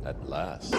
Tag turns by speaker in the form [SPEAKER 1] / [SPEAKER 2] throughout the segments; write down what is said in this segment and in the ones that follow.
[SPEAKER 1] At last.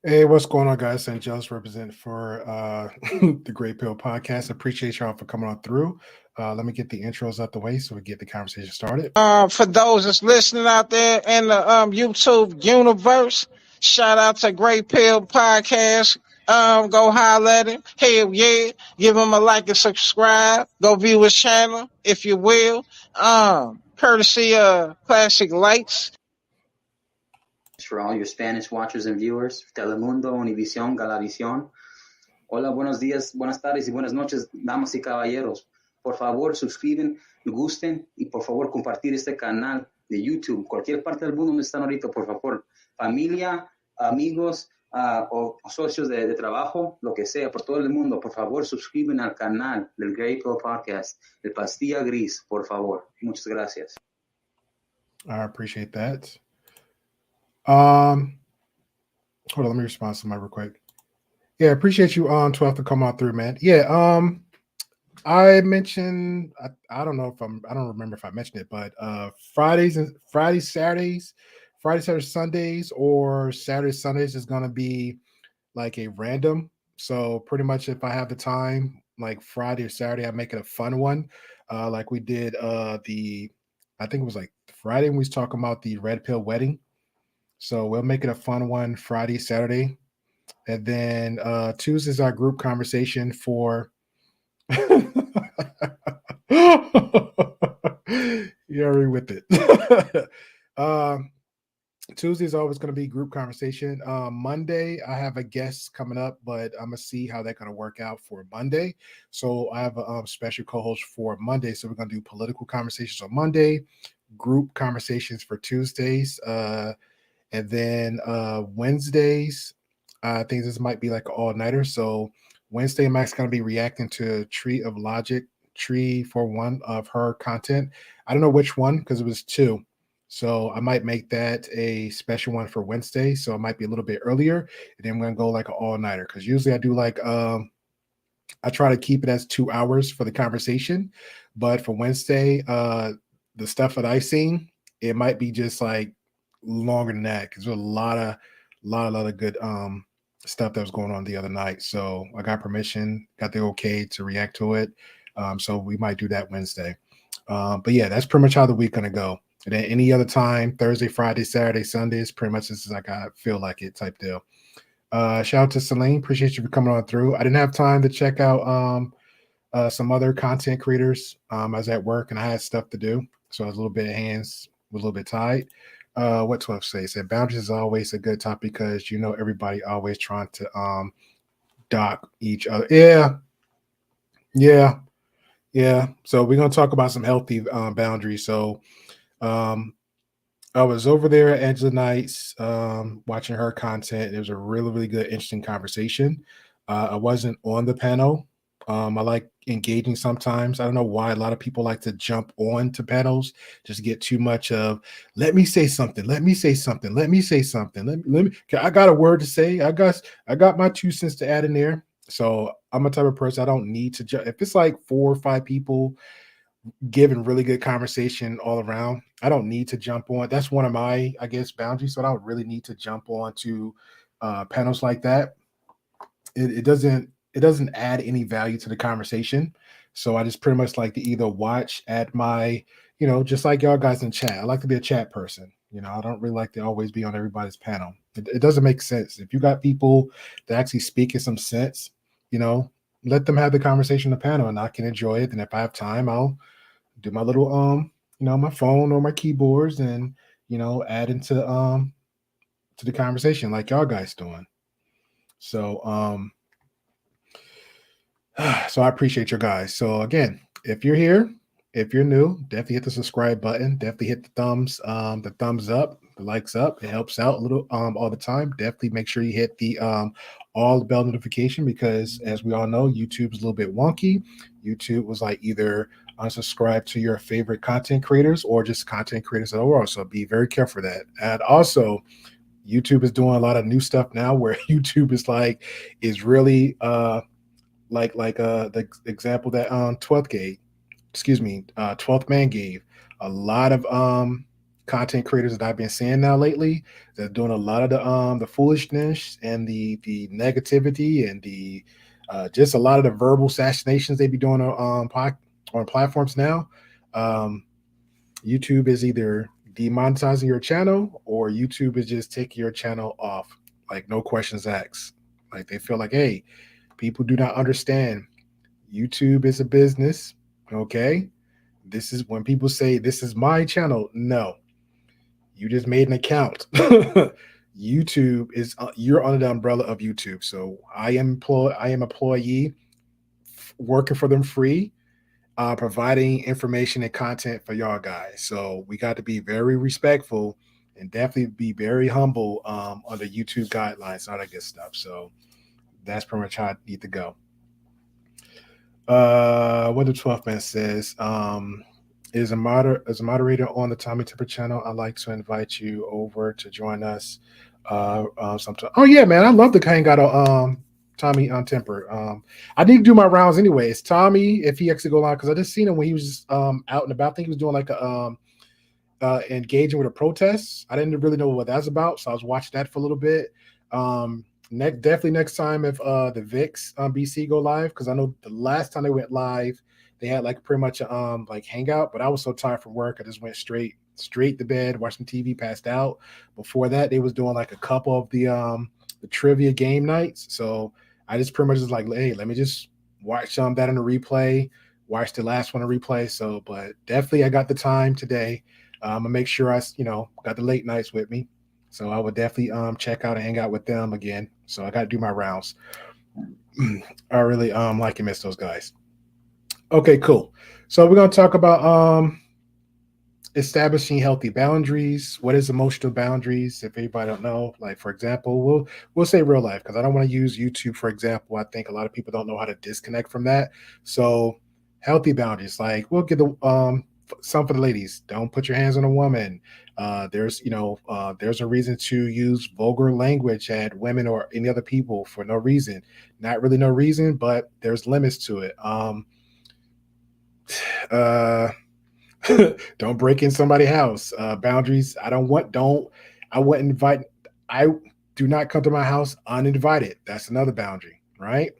[SPEAKER 2] Hey, what's going on, guys? St. Joe's represent for the Great Pill Podcast. Appreciate y'all for coming on through. Let me get the intros out the way so we get the conversation started.
[SPEAKER 3] For those that's listening out there in the YouTube universe, shout out to Great Pill Podcast. Go holler at him. Hell yeah. Give him a like and subscribe. Go view his channel, if you will. Courtesy of Classic Lights.
[SPEAKER 4] For all your Spanish watchers and viewers, Telemundo, Univision, Galavisión. Hola, buenos días, buenas tardes y buenas noches, damas y caballeros. Por favor, suscriben, gusten y por favor compartir este canal de YouTube. Cualquier parte del mundo donde están ahorita, por favor. Familia, amigos o socios de trabajo, lo que sea, por todo el mundo, por favor, suscriben al canal del TheGreyPillPodcast, el Pastilla Gris, por favor. Muchas gracias.
[SPEAKER 2] I appreciate that. Hold on, let me respond to somebody real quick. Yeah, appreciate you on 12 to come on through, man. Yeah, I mentioned I don't know if I don't remember if I mentioned it, but Fridays, Saturdays, Sundays, or Saturday, Sundays is gonna be like a random. So pretty much if I have the time, like Friday or Saturday, I make it a fun one. Like we did I think it was like Friday when we was talking about the red pill wedding. So we'll make it a fun one Friday, Saturday. And then Tuesday's our group conversation for you're already with it. Tuesday is always going to be group conversation. Monday, I have a guest coming up, but I'm going to see how that's going to work out for Monday. So I have a special co-host for Monday. So we're going to do political conversations on Monday, group conversations for Tuesdays. And then Wednesdays, I think this might be like an all-nighter. So Wednesday, Max going to be reacting to Tree of Logic, Tree for one of her content. I don't know which one because it was two. So I might make that a special one for Wednesday. So it might be a little bit earlier. And then I'm going to go like an all-nighter because usually I do like I try to keep it as 2 hours for the conversation. But for Wednesday, the stuff that I've seen, it might be just like longer than that because there's a lot of good stuff that was going on the other night. So I got permission, got the okay to react to it. So we might do that Wednesday. But yeah, that's pretty much how the week gonna go. And then any other time, Thursday, Friday, Saturday, Sunday is pretty much just like I feel like it type deal. Shout out to Celine. Appreciate you for coming on through. I didn't have time to check out some other content creators. I was at work and I had stuff to do, so I was a little bit hands was a little bit tied. What 12 say? Said boundaries is always a good topic because everybody always trying to dock each other. Yeah, yeah, yeah. So we're gonna talk about some healthy boundaries. So um, I was over there at Angela Knight's, watching her content. It was a really, really good, interesting conversation. I wasn't on the panel. I like engaging sometimes. I don't know why a lot of people like to jump on to panels, just get too much of, let me say something, let me say something, let me say something. I got a word to say. I got my 2 cents to add in there. So I'm a type of person I don't need to if it's like 4 or 5 people giving really good conversation all around. I don't need to jump on. That's one of my, I guess, boundaries. So I don't really need to jump on to panels like that. It doesn't add any value to the conversation. So I just pretty much like to either watch at my, just like y'all guys in chat. I like to be a chat person. I don't really like to always be on everybody's panel. It doesn't make sense. If you got people that actually speak in some sense, you know, let them have the conversation on the panel and I can enjoy it. And if I have time, I'll do my little my phone or my keyboards and add into to the conversation like y'all guys doing. So so I appreciate your guys. So again, if you're here, if you're new, definitely hit the subscribe button. Definitely hit the thumbs up, the likes up. It helps out a little all the time. Definitely make sure you hit the all the bell notification because as we all know, YouTube's a little bit wonky. YouTube was like either unsubscribe to your favorite content creators or just content creators overall. So be very careful for that. And also YouTube is doing a lot of new stuff now where YouTube is really like the example that 12th man gave. A lot of content creators that I've been seeing now lately that are doing a lot of the foolishness and the negativity and the just a lot of the verbal assassinations they be doing on platforms now. um YouTube is either demonetizing your channel or YouTube is just taking your channel off, like no questions asked. Like they feel like, hey, people do not understand. YouTube is a business. Okay. This is when people say this is my channel. No, you just made an account. YouTube is you're under the umbrella of YouTube. So I am employee working for them free, providing information and content for y'all guys. So we got to be very respectful and definitely be very humble under YouTube guidelines, all that good stuff. So that's pretty much how I need to go. What the 12th man says, as a moderator on the Tommy Tipper channel, I'd like to invite you over to join us sometime. Oh yeah, man, I love to hang out on Tommy on Temper. I need to do my rounds anyways. Tommy, if he actually go on, because I just seen him when he was out and about. I think he was doing like a engaging with a protest. I didn't really know what that's about, so I was watching that for a little bit. Definitely next time if the VIX BC go live, because I know the last time they went live, they had like pretty much like hangout, but I was so tired from work, I just went straight to bed, watching TV, passed out. Before that, they was doing like a couple of the trivia game nights, so I just pretty much was like, hey, let me just watch that in a replay, watch the last one in replay. So, but definitely I got the time today. I'm gonna make sure I got the late nights with me. So I would definitely check out and hang out with them again. So I got to do my rounds. I really like and miss those guys. Okay, cool. So we're gonna talk about establishing healthy boundaries. What is emotional boundaries? If anybody don't know, like for example, we'll say real life because I don't want to use YouTube for example. I think a lot of people don't know how to disconnect from that. So healthy boundaries, like we'll get the some for the ladies. Don't put your hands on a woman. There's a reason to use vulgar language at women or any other people for no reason. Not really no reason, but there's limits to it. Uh, don't break in somebody's house. Boundaries. I wouldn't invite. I do not come to my house uninvited. That's another boundary, right?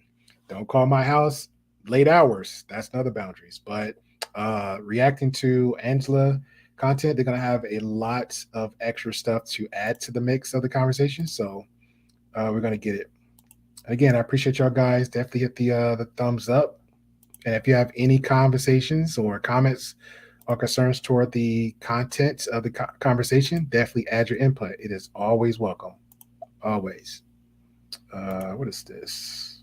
[SPEAKER 2] Don't call my house late hours. That's another boundaries. But reacting to Angela content, they're gonna have a lot of extra stuff to add to the mix of the conversation. So we're gonna get it. Again, I appreciate y'all guys. Definitely hit the thumbs up. And if you have any conversations or comments or concerns toward the content of the conversation, definitely add your input. It is always welcome. Always. What is this?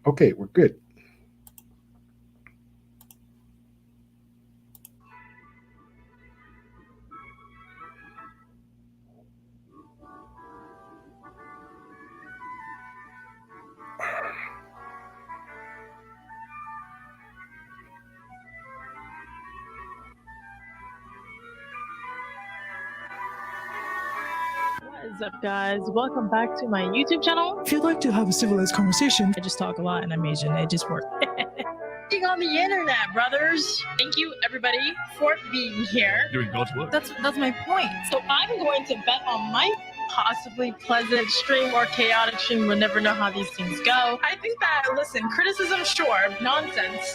[SPEAKER 2] Okay, we're good.
[SPEAKER 1] What is up, guys? Welcome back to my YouTube channel.
[SPEAKER 5] If you'd like to have a civilized conversation,
[SPEAKER 1] I just talk a lot and I'm Asian. It just works. Being on the internet, brothers. Thank you, everybody, for being here.
[SPEAKER 5] doing God's work.
[SPEAKER 1] That's my point. So I'm going to bet on my possibly pleasant stream or chaotic stream. We'll never know how these things go. I think that, listen, criticism, sure, nonsense.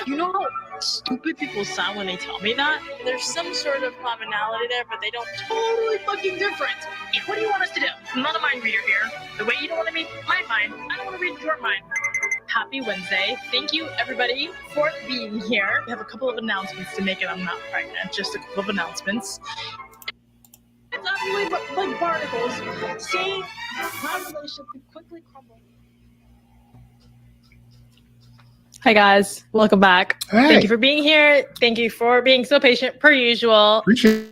[SPEAKER 1] You know how stupid people sound when they tell me that? There's some sort of commonality there, but they don't totally fucking different. Yeah, what do you want us to do? I'm not a mind reader here. The way you don't want to read my mind, I don't want to read your mind. Happy Wednesday. Thank you, everybody, for being here. We have a couple of announcements to make, and I'm not pregnant. Just a couple of announcements. It's absolutely like barnacles. Seeing my relationship quickly crumble. Hi, guys. Welcome back.
[SPEAKER 2] Hey.
[SPEAKER 1] Thank you for being here. Thank you for being so patient, per usual.
[SPEAKER 2] Appreciate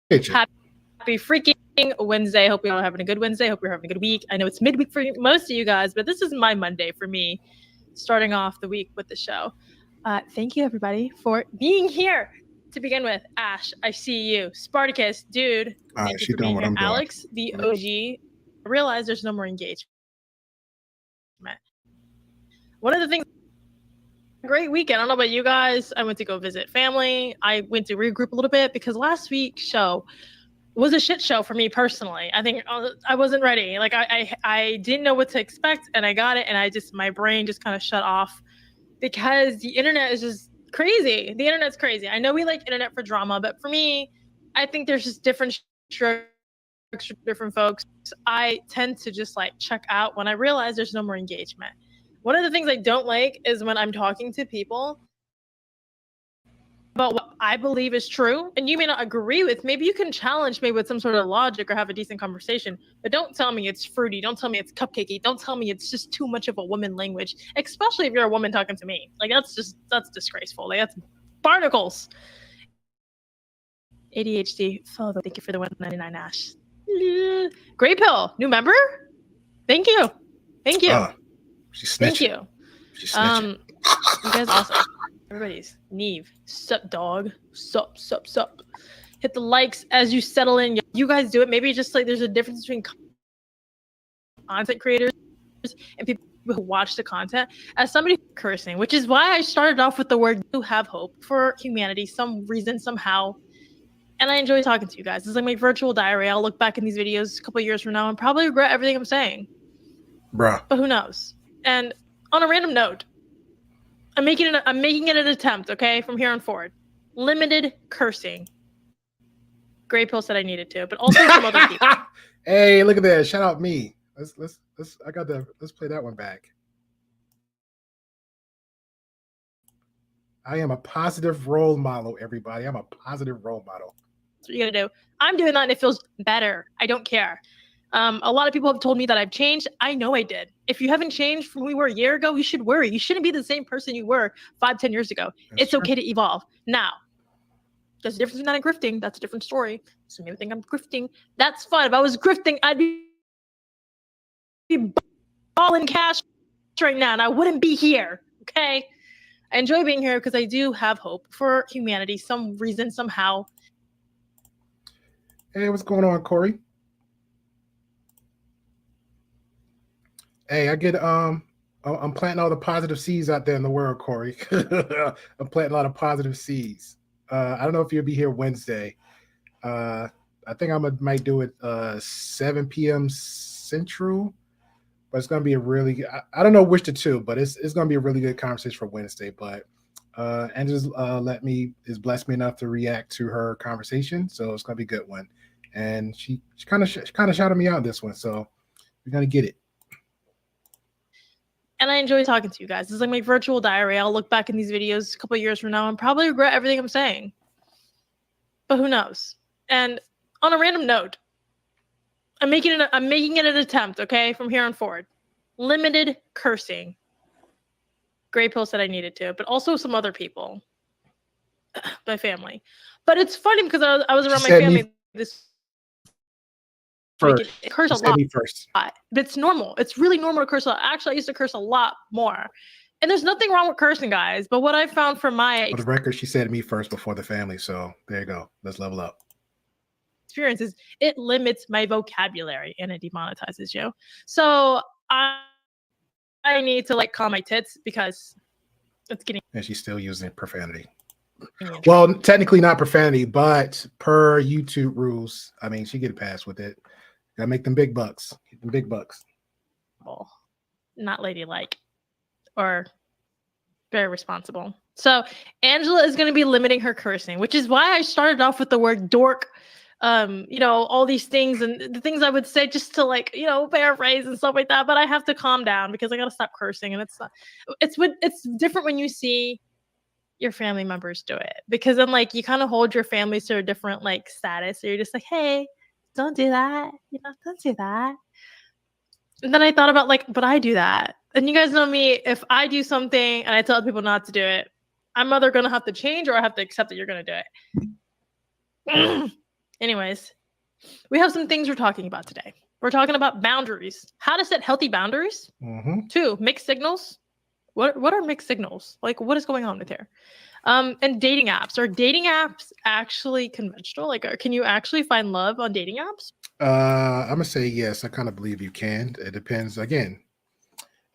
[SPEAKER 2] you.
[SPEAKER 1] Happy freaking Wednesday. Hope you're all having a good Wednesday. Hope you're having a good week. I know it's midweek for most of you guys, but this is my Monday for me, starting off the week with the show. Thank you, everybody, for being here. To begin with, Ash, I see you. Spartacus, dude, thank you for being here. Alex, the OG, I realize there's no more engagement. One of the things, great weekend. I don't know about you guys. I went to go visit family. I went to regroup a little bit because last week's show was a shit show for me personally. I think I wasn't ready. Like I didn't know what to expect, and I got it, and my brain just kind of shut off because the internet is just crazy. The internet's crazy. I know we like internet for drama, but for me, I think there's just different strokes for different folks. I tend to just like check out when I realize there's no more engagement. One of the things I don't like is when I'm talking to people about what I believe is true, and you may not agree with. Maybe you can challenge me with some sort of logic or have a decent conversation, but don't tell me it's fruity. Don't tell me it's cupcakey. Don't tell me it's just too much of a woman language, especially if you're a woman talking to me. Like that's disgraceful. Like that's barnacles. ADHD. Oh, thank you for the 199 Ash. Grey Pill, new member. Thank you. Thank you. Thank you.
[SPEAKER 2] She's snitching.
[SPEAKER 1] You guys awesome. Everybody's Neve. Sup, dog. Sup. Hit the likes as you settle in. You guys do it. Maybe just like there's a difference between content creators and people who watch the content. As somebody cursing, which is why I started off with the word "you have hope for humanity," some reason, somehow. And I enjoy talking to you guys. It's like my virtual diary. I'll look back in these videos a couple of years from now and probably regret everything I'm saying.
[SPEAKER 2] Bruh.
[SPEAKER 1] But who knows? And on a random note, I'm making it an attempt, okay, from here on forward. Limited cursing. Grey Pill said I needed to, but also some other people.
[SPEAKER 2] Hey, look at that! Shout out me. Let's play that one back. I am a positive role model, everybody. I'm a positive role model.
[SPEAKER 1] That's what you're gonna do. I'm doing that and it feels better. I don't care. A lot of people have told me that I've changed. I know I did. If you haven't changed from who we were a year ago, you should worry. You shouldn't be the same person you were 5-10 years ago. It's okay to evolve. Now, there's a difference between that and grifting. That's a different story. So maybe think I'm grifting. That's fun. If I was grifting, I'd be balling cash right now, and I wouldn't be here. Okay? I enjoy being here because I do have hope for humanity. Some reason, somehow.
[SPEAKER 2] Hey, what's going on, Corey? Hey, I'm planting all the positive seeds out there in the world, Corey. I'm planting a lot of positive seeds. I don't know if you'll be here Wednesday. I think might do it 7 p.m. Central, but it's gonna be a really I don't know which to two, but it's gonna be a really good conversation for Wednesday. But Angela's blessed me enough to react to her conversation, so it's gonna be a good one. and she kind of shouted me out this one, so we're gonna get it.
[SPEAKER 1] And I enjoy talking to you guys. It's like my virtual diary. I'll look back in these videos a couple of years from now and probably regret everything I'm saying. But who knows? And on a random note, I'm making it an attempt, okay, from here on forward. Limited cursing. Grey Pill said I needed to, but also some other people. My family. But it's funny because I was around my family this
[SPEAKER 2] first.
[SPEAKER 1] I curse a lot. But it's normal. It's really normal to curse a lot. Actually, I used to curse a lot more. And there's nothing wrong with cursing, guys. But what I found from my
[SPEAKER 2] for the record, she said me first before the family. So there you go. Let's level up.
[SPEAKER 1] Experience is it limits my vocabulary and it demonetizes you. So I need to like calm my tits because it's getting.
[SPEAKER 2] And she's still using profanity. Well, technically not profanity, but per YouTube rules, I mean, she get a pass with it. Gotta make them big bucks. Get them big bucks.
[SPEAKER 1] Not ladylike or very responsible. So Angela is going to be limiting her cursing, which is why I started off with the word dork. You know, all these things and the things I would say just to like, you know, paraphrase and stuff like that. But I have to calm down because I got to stop cursing. And it's different when you see your family members do it, because then like you kind of hold your families to a different like status. So you're just like, hey, don't do that. You know, don't do that. And then I thought about like, but I do that. And you guys know me, if I do something and I tell people not to do it, I'm either going to have to change or I have to accept that you're going to do it. Anyways, we have some things we're talking about today. We're talking about boundaries, how to set healthy boundaries. 2, mixed signals. What are mixed signals? Like, what is going on with here? And dating apps. Are dating apps actually conventional? Like, can you actually find love on dating apps?
[SPEAKER 2] I'm gonna say yes. I kind of believe you can. It depends. Again,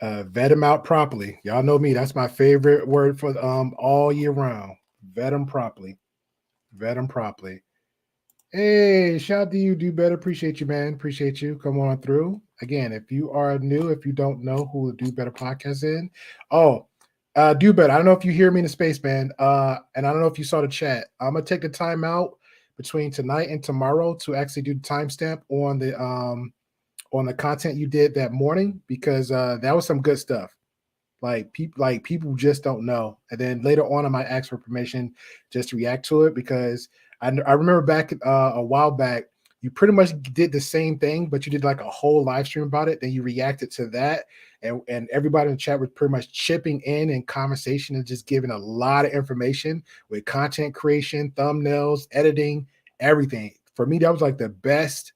[SPEAKER 2] vet them out properly. Y'all know me. That's my favorite word for all year round. Vet them properly. Vet them properly. Hey, shout out to you, Do Better. Appreciate you, man. Appreciate you. Come on through. Again, if you are new, if you don't know who the Do Better podcast is, Do Better. I don't know if you hear me in the space, man. And I don't know if you saw the chat. I'm gonna take the time out between tonight and tomorrow to actually do the timestamp on the content you did that morning, because that was some good stuff. Like people just don't know. And then later on, I might ask for permission just to react to it, because I remember back a while back, you pretty much did the same thing, but you did like a whole live stream about it. Then you reacted to that, and everybody in the chat was pretty much chipping in conversation and just giving a lot of information with content creation, thumbnails, editing, everything. For me, that was like the best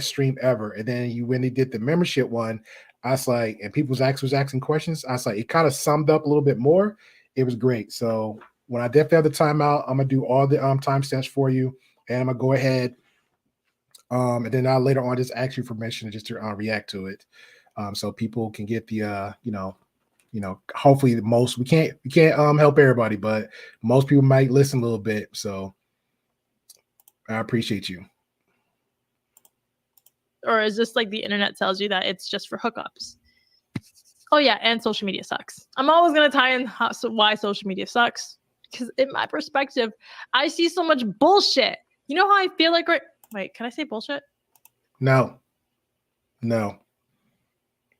[SPEAKER 2] stream ever. And then when they did the membership one, I was like, and people was asking questions, I was like, it kind of summed up a little bit more. It was great. So when I definitely have the time out, I'm gonna do all the timestamps for you, and I'm gonna go ahead, and then I'll later on just ask you for permission just to react to it, so people can get the hopefully the most. We can't help everybody, but most people might listen a little bit. So I appreciate you.
[SPEAKER 1] Or is this like the internet tells you that it's just for hookups? Oh yeah, and social media sucks. I'm always gonna tie in why social media sucks, because in my perspective, I see so much bullshit. You know how I feel like wait, can I say bullshit?
[SPEAKER 2] No,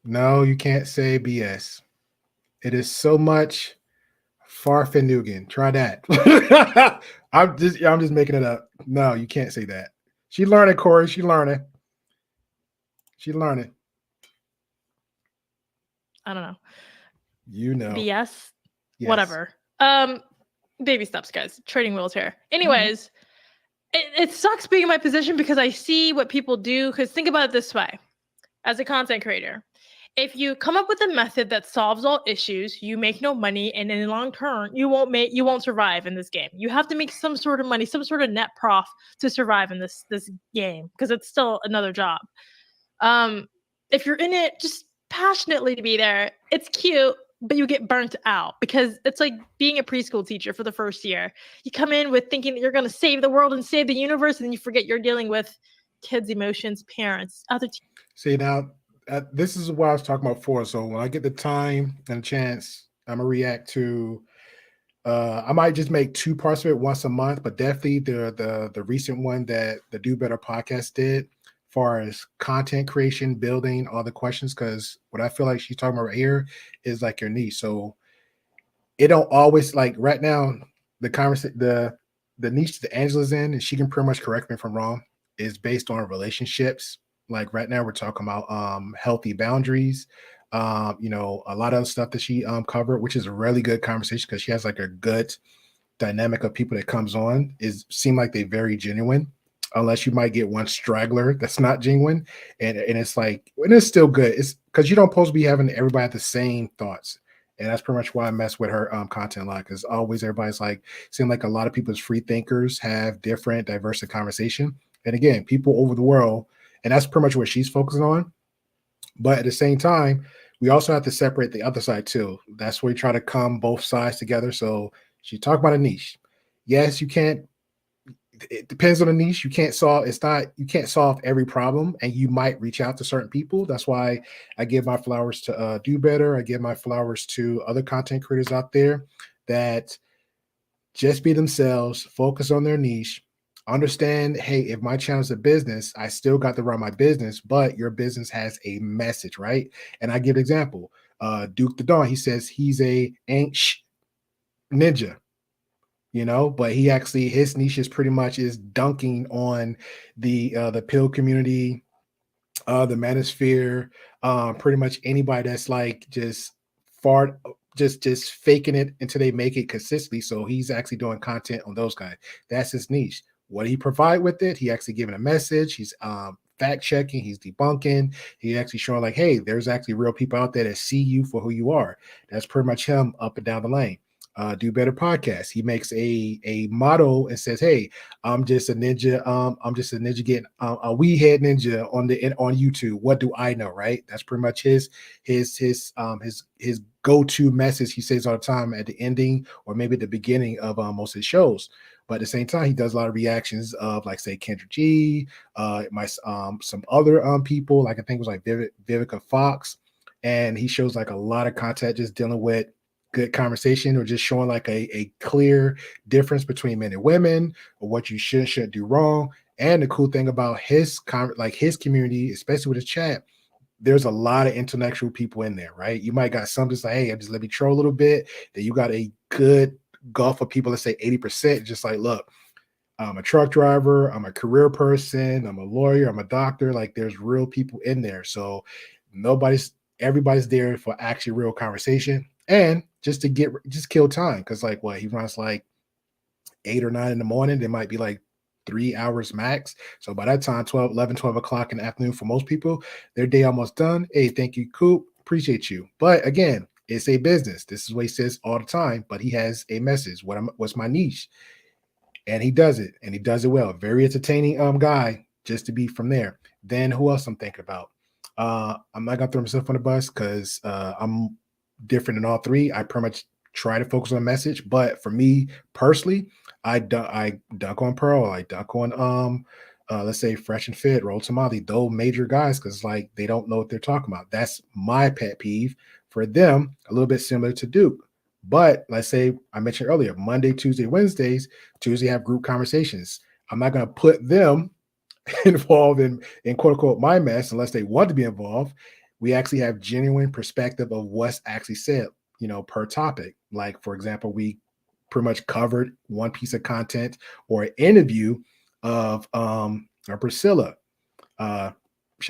[SPEAKER 2] you can't say BS. It is so much farfanugan. Try that. I'm just making it up. No, you can't say that. She learning, Corey. She learning.
[SPEAKER 1] I don't know.
[SPEAKER 2] You know.
[SPEAKER 1] BS.
[SPEAKER 2] Yes.
[SPEAKER 1] Whatever. Baby steps, guys. Trading wheels here. Anyways, it sucks being in my position because I see what people do. Because think about it this way. As a content creator, if you come up with a method that solves all issues, you make no money, and in the long term, you won't survive in this game. You have to make some sort of money, some sort of net prof to survive in this game, because it's still another job. If you're in it just passionately to be there, it's cute, but you get burnt out, because it's like being a preschool teacher for the first year. You come in with thinking that you're going to save the world and save the universe, and then you forget you're dealing with kids' emotions, parents, other
[SPEAKER 2] See, now this is what I was talking about before. So when I get the time and a chance, I'm gonna react to I might just make 2 parts of it once a month, but definitely the recent one that the Do Better podcast did, far as content creation, building, all the questions. Because what I feel like she's talking about right here is like your niche. So it don't always like right now the conversation the niche that Angela's in, and she can pretty much correct me if I'm wrong, is based on relationships. Like right now we're talking about healthy boundaries, a lot of stuff that she covered, which is a really good conversation because she has like a good dynamic of people that comes on is seem like they very genuine, unless you might get one straggler that's not genuine, and it's like, and it's still good. It's because you don't supposed to be having everybody have the same thoughts, and that's pretty much why I mess with her content a lot, because always everybody's like, seem like a lot of people's free thinkers have different diverse conversation, and again, people over the world, and that's pretty much what she's focusing on. But at the same time, we also have to separate the other side too. That's where we try to come both sides together. So she talked about a niche. Yes, you can't. It depends on the niche. You can't solve. It's not. You can't solve every problem, and you might reach out to certain people. That's why I give my flowers to Do Better. I give my flowers to other content creators out there that just be themselves, focus on their niche, understand, hey, if my channel is a business, I still got to run my business, but your business has a message, right? And I give an example. Duke the Dawn, he says he's a ain't ninja, but he actually, his niche is pretty much is dunking on the pill community, the manosphere, pretty much anybody that's like just far just faking it until they make it consistently. So he's actually doing content on those guys. That's his niche. What he provide with it, he actually giving a message. He's fact checking, he's debunking, he actually showing like, hey, there's actually real people out there that see you for who you are. That's pretty much him up and down the lane. Do Better podcast. He makes a motto and says, "Hey, I'm just a ninja. I'm just a ninja getting a wee head ninja on YouTube. What do I know?" Right? That's pretty much his go-to message. He says all the time at the ending or maybe at the beginning of most of his shows. But at the same time, he does a lot of reactions of like say Kendra G, some other people, like I think it was like Vivica Fox, and he shows like a lot of content just dealing with good conversation or just showing like a clear difference between men and women or what you shouldn't do wrong. And the cool thing about his community, especially with his chat, there's a lot of intellectual people in there, right? You might got some just like, hey, just let me troll a little bit. Then you got a good gulf of people, let's say 80%, just like, look, I'm a truck driver, I'm a career person, I'm a lawyer, I'm a doctor. Like there's real people in there. So everybody's there for actually real conversation and just to kill time. Because like he runs like 8 or 9 in the morning, there might be like 3 hours max. So by that time, 12 o'clock in the afternoon for most people, their day almost done. Hey, thank you, Coop. Appreciate you. But again, it's a business. This is what he says all the time, but he has a message. What's my niche? And he does it, and he does it well. Very entertaining guy, just to be from there. Then who else I'm thinking about? I'm not gonna throw myself on the bus because I'm different in all three. I pretty much try to focus on a message, but for me personally, I dunk on Pearl, I dunk on let's say Fresh and Fit, Roll Tamale, those major guys, because like they don't know what they're talking about. That's my pet peeve. For them, a little bit similar to Duke. But let's say I mentioned earlier, Monday, Tuesday, Wednesdays, Tuesday have group conversations. I'm not going to put them involved in quote unquote my mess unless they want to be involved. We actually have genuine perspective of what's actually said, per topic. Like, for example, we pretty much covered one piece of content or an interview of Priscilla. Shout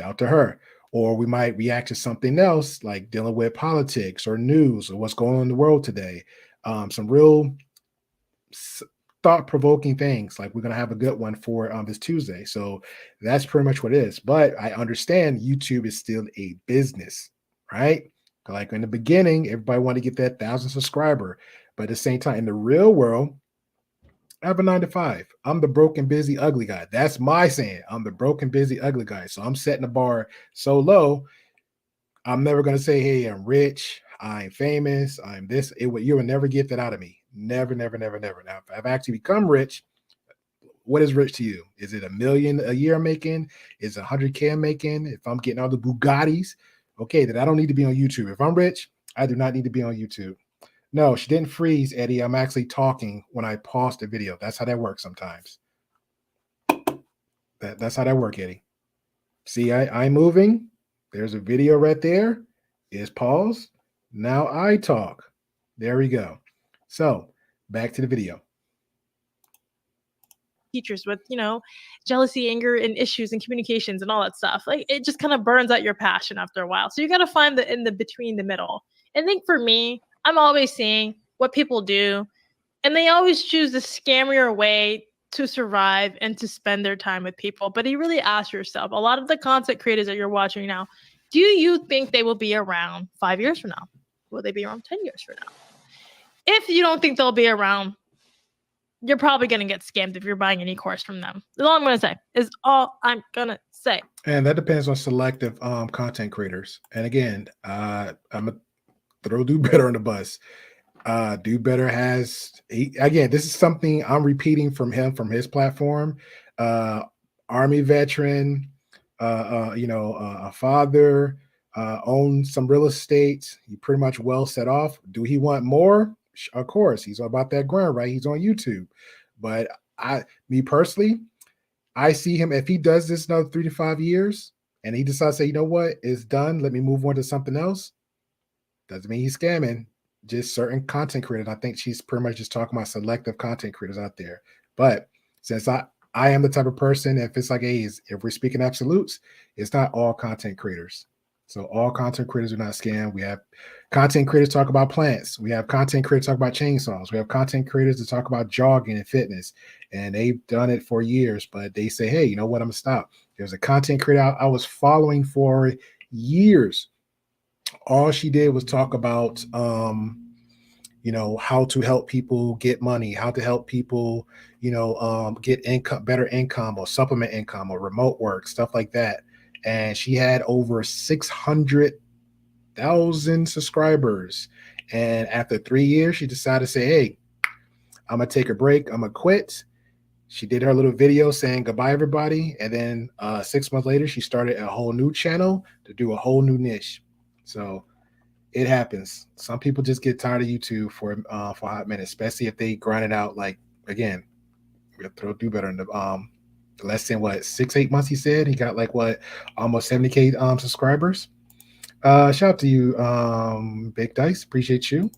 [SPEAKER 2] out to her. Or we might react to something else like dealing with politics or news or what's going on in the world today. Some real thought-provoking things. Like we're going to have a good one for this Tuesday. So that's pretty much what it is. But I understand YouTube is still a business, right? Like in the beginning, everybody wanted to get that 1,000 subscriber. But at the same time, in the real world, I have a 9 to 5. I'm the broken, busy, ugly guy. That's my saying. I'm the broken, busy, ugly guy. So I'm setting the bar so low. I'm never going to say, hey, I'm rich, I'm famous, I'm this. You will never get that out of me. Never, never, never, never. Now, if I've actually become rich, what is rich to you? Is it $1 million a year I'm making? Is it 100K I'm making? If I'm getting all the Bugattis, okay, then I don't need to be on YouTube. If I'm rich, I do not need to be on YouTube. No, she didn't freeze, Eddie. I'm actually talking when I pause the video. That's how that works sometimes. That's how that works, Eddie. See, I'm moving. There's a video right there. It's paused. Now I talk. There we go. So back to the video.
[SPEAKER 1] Teachers with, jealousy, anger, and issues and communications and all that stuff. Like, it just kind of burns out your passion after a while. So you got to find the between the middle. I think for me, I'm always seeing what people do, and they always choose the scammier way to survive and to spend their time with people. But you really ask yourself, a lot of the content creators that you're watching now, do you think they will be around 5 years from now? Will they be around 10 years from now? If you don't think they'll be around, you're probably going to get scammed if you're buying any course from them. That's all I'm going to say. Is all I'm going to say.
[SPEAKER 2] And that depends on selective content creators. And again, I'm going to throw Do Better on the bus. Do Better again, this is something I'm repeating from his platform. Army veteran, a father, owns some real estate. He pretty much well set off. Do he want more? Of course, he's all about that grind, right? He's on YouTube. But me personally, I see him, if he does this another 3 to 5 years and he decides to say, you know what, it's done, let me move on to something else, doesn't mean he's scamming. Just certain content creators. I think she's pretty much just talking about selective content creators out there. But since I am the type of person, if it's like, hey, if we're speaking absolutes, it's not all content creators. So all content creators are not scam. We have content creators talk about plants. We have content creators talk about chainsaws. We have content creators that talk about jogging and fitness. And they've done it for years, but they say, hey, you know what? I'm gonna stop. There's a content creator I was following for years. All she did was talk about how to help people get money, how to help people, get income, better income or supplement income or remote work, stuff like that. And she had over 600,000 subscribers. And after 3 years, she decided to say, hey, I'm going to take a break. I'm going to quit. She did her little video saying goodbye, everybody. And then 6 months later, she started a whole new channel to do a whole new niche. So it happens. Some people just get tired of YouTube for a hot minute, especially if they grind it out. Like, again, we'll Do Better in the less than 6-8 months. He said he got almost 70K subscribers. Shout out to you, Big Dice. Appreciate you.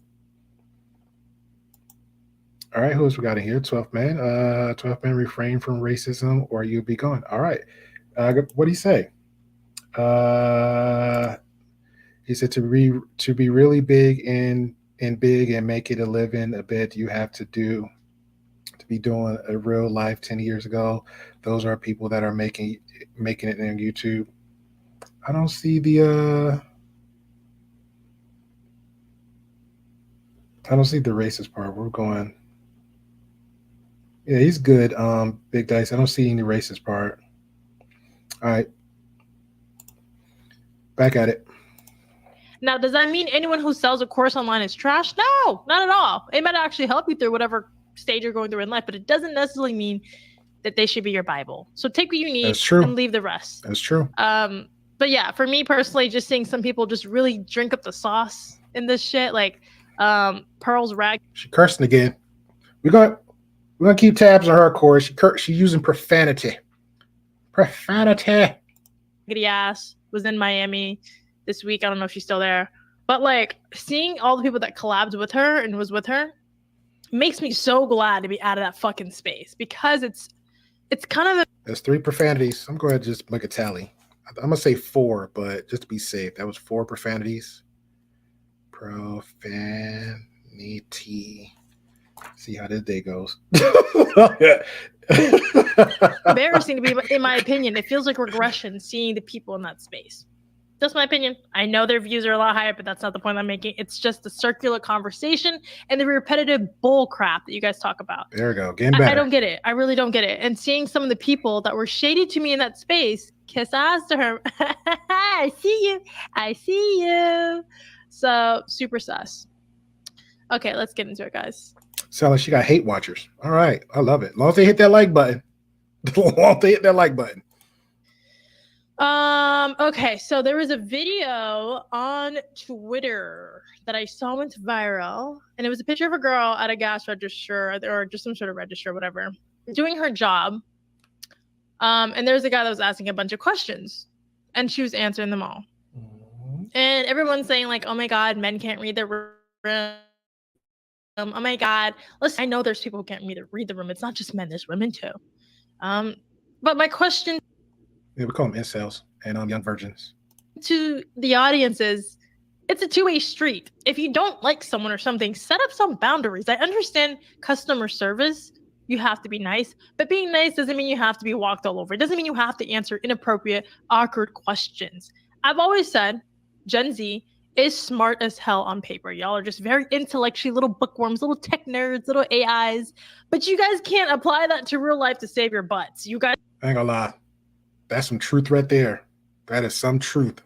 [SPEAKER 2] All right, who else we got in here? 12th man. 12th man, refrain from racism or you'll be gone. All right. What do you say? He said to be really big and big and make it a living a bit, you have to be doing a real life 10 years ago. Those are people that are making it on YouTube. I don't see the racist part. We're going. Yeah, he's good. Big Dice. I don't see any racist part. All right. Back at it.
[SPEAKER 1] Now, does that mean anyone who sells a course online is trash? No, not at all. It might actually help you through whatever stage you're going through in life, but it doesn't necessarily mean that they should be your Bible. So take what you need and leave the rest.
[SPEAKER 2] That's true.
[SPEAKER 1] But yeah, for me personally, just seeing some people just really drink up the sauce in this shit, like Pearl's rag.
[SPEAKER 2] She cursing again. We're gonna keep tabs on her course. She's using profanity. Profanity.
[SPEAKER 1] Giddy ass was in Miami this week. I don't know if she's still there, but seeing all the people that collabed with her and was with her makes me so glad to be out of that fucking space, because it's kind of
[SPEAKER 2] There's 3 profanities. I'm going to just make a tally. I'm gonna say 4, but just to be safe, that was 4 profanities. Profanity. See how this day goes.
[SPEAKER 1] embarrassing to be, in my opinion. It feels like regression seeing the people in that space. That's my opinion. I know their views are a lot higher, but that's not the point I'm making. It's just the circular conversation and the repetitive bull crap that you guys talk about.
[SPEAKER 2] There we go. Getting better.
[SPEAKER 1] I don't get it. I really don't get it. And seeing some of the people that were shady to me in that space, kiss ass to her. I see you. So super sus. Okay, let's get into it, guys.
[SPEAKER 2] Sound like she got hate watchers. All right. I love it. As long as they hit that like button.
[SPEAKER 1] Okay, so there was a video on Twitter that I saw went viral, and it was a picture of a girl at a gas register or just some sort of register, whatever, doing her job. And there was a guy that was asking a bunch of questions, and she was answering them all. And everyone's saying like, "Oh my God, men can't read the room. Oh my God, listen, I know there's people who can't read the room. It's not just men; there's women too." But my question,
[SPEAKER 2] Yeah, we call them incels and young virgins.
[SPEAKER 1] to the audience is, it's a two-way street. If you don't like someone or something, set up some boundaries. I understand customer service. You have to be nice, but being nice doesn't mean you have to be walked all over. It doesn't mean you have to answer inappropriate, awkward questions. I've always said Gen Z is smart as hell on paper. Y'all are just very intellectually little bookworms, little tech nerds, little AIs, but you guys can't apply that to real life to save your butts. You guys
[SPEAKER 2] I ain't gonna lie. That's some truth right there. That is some truth.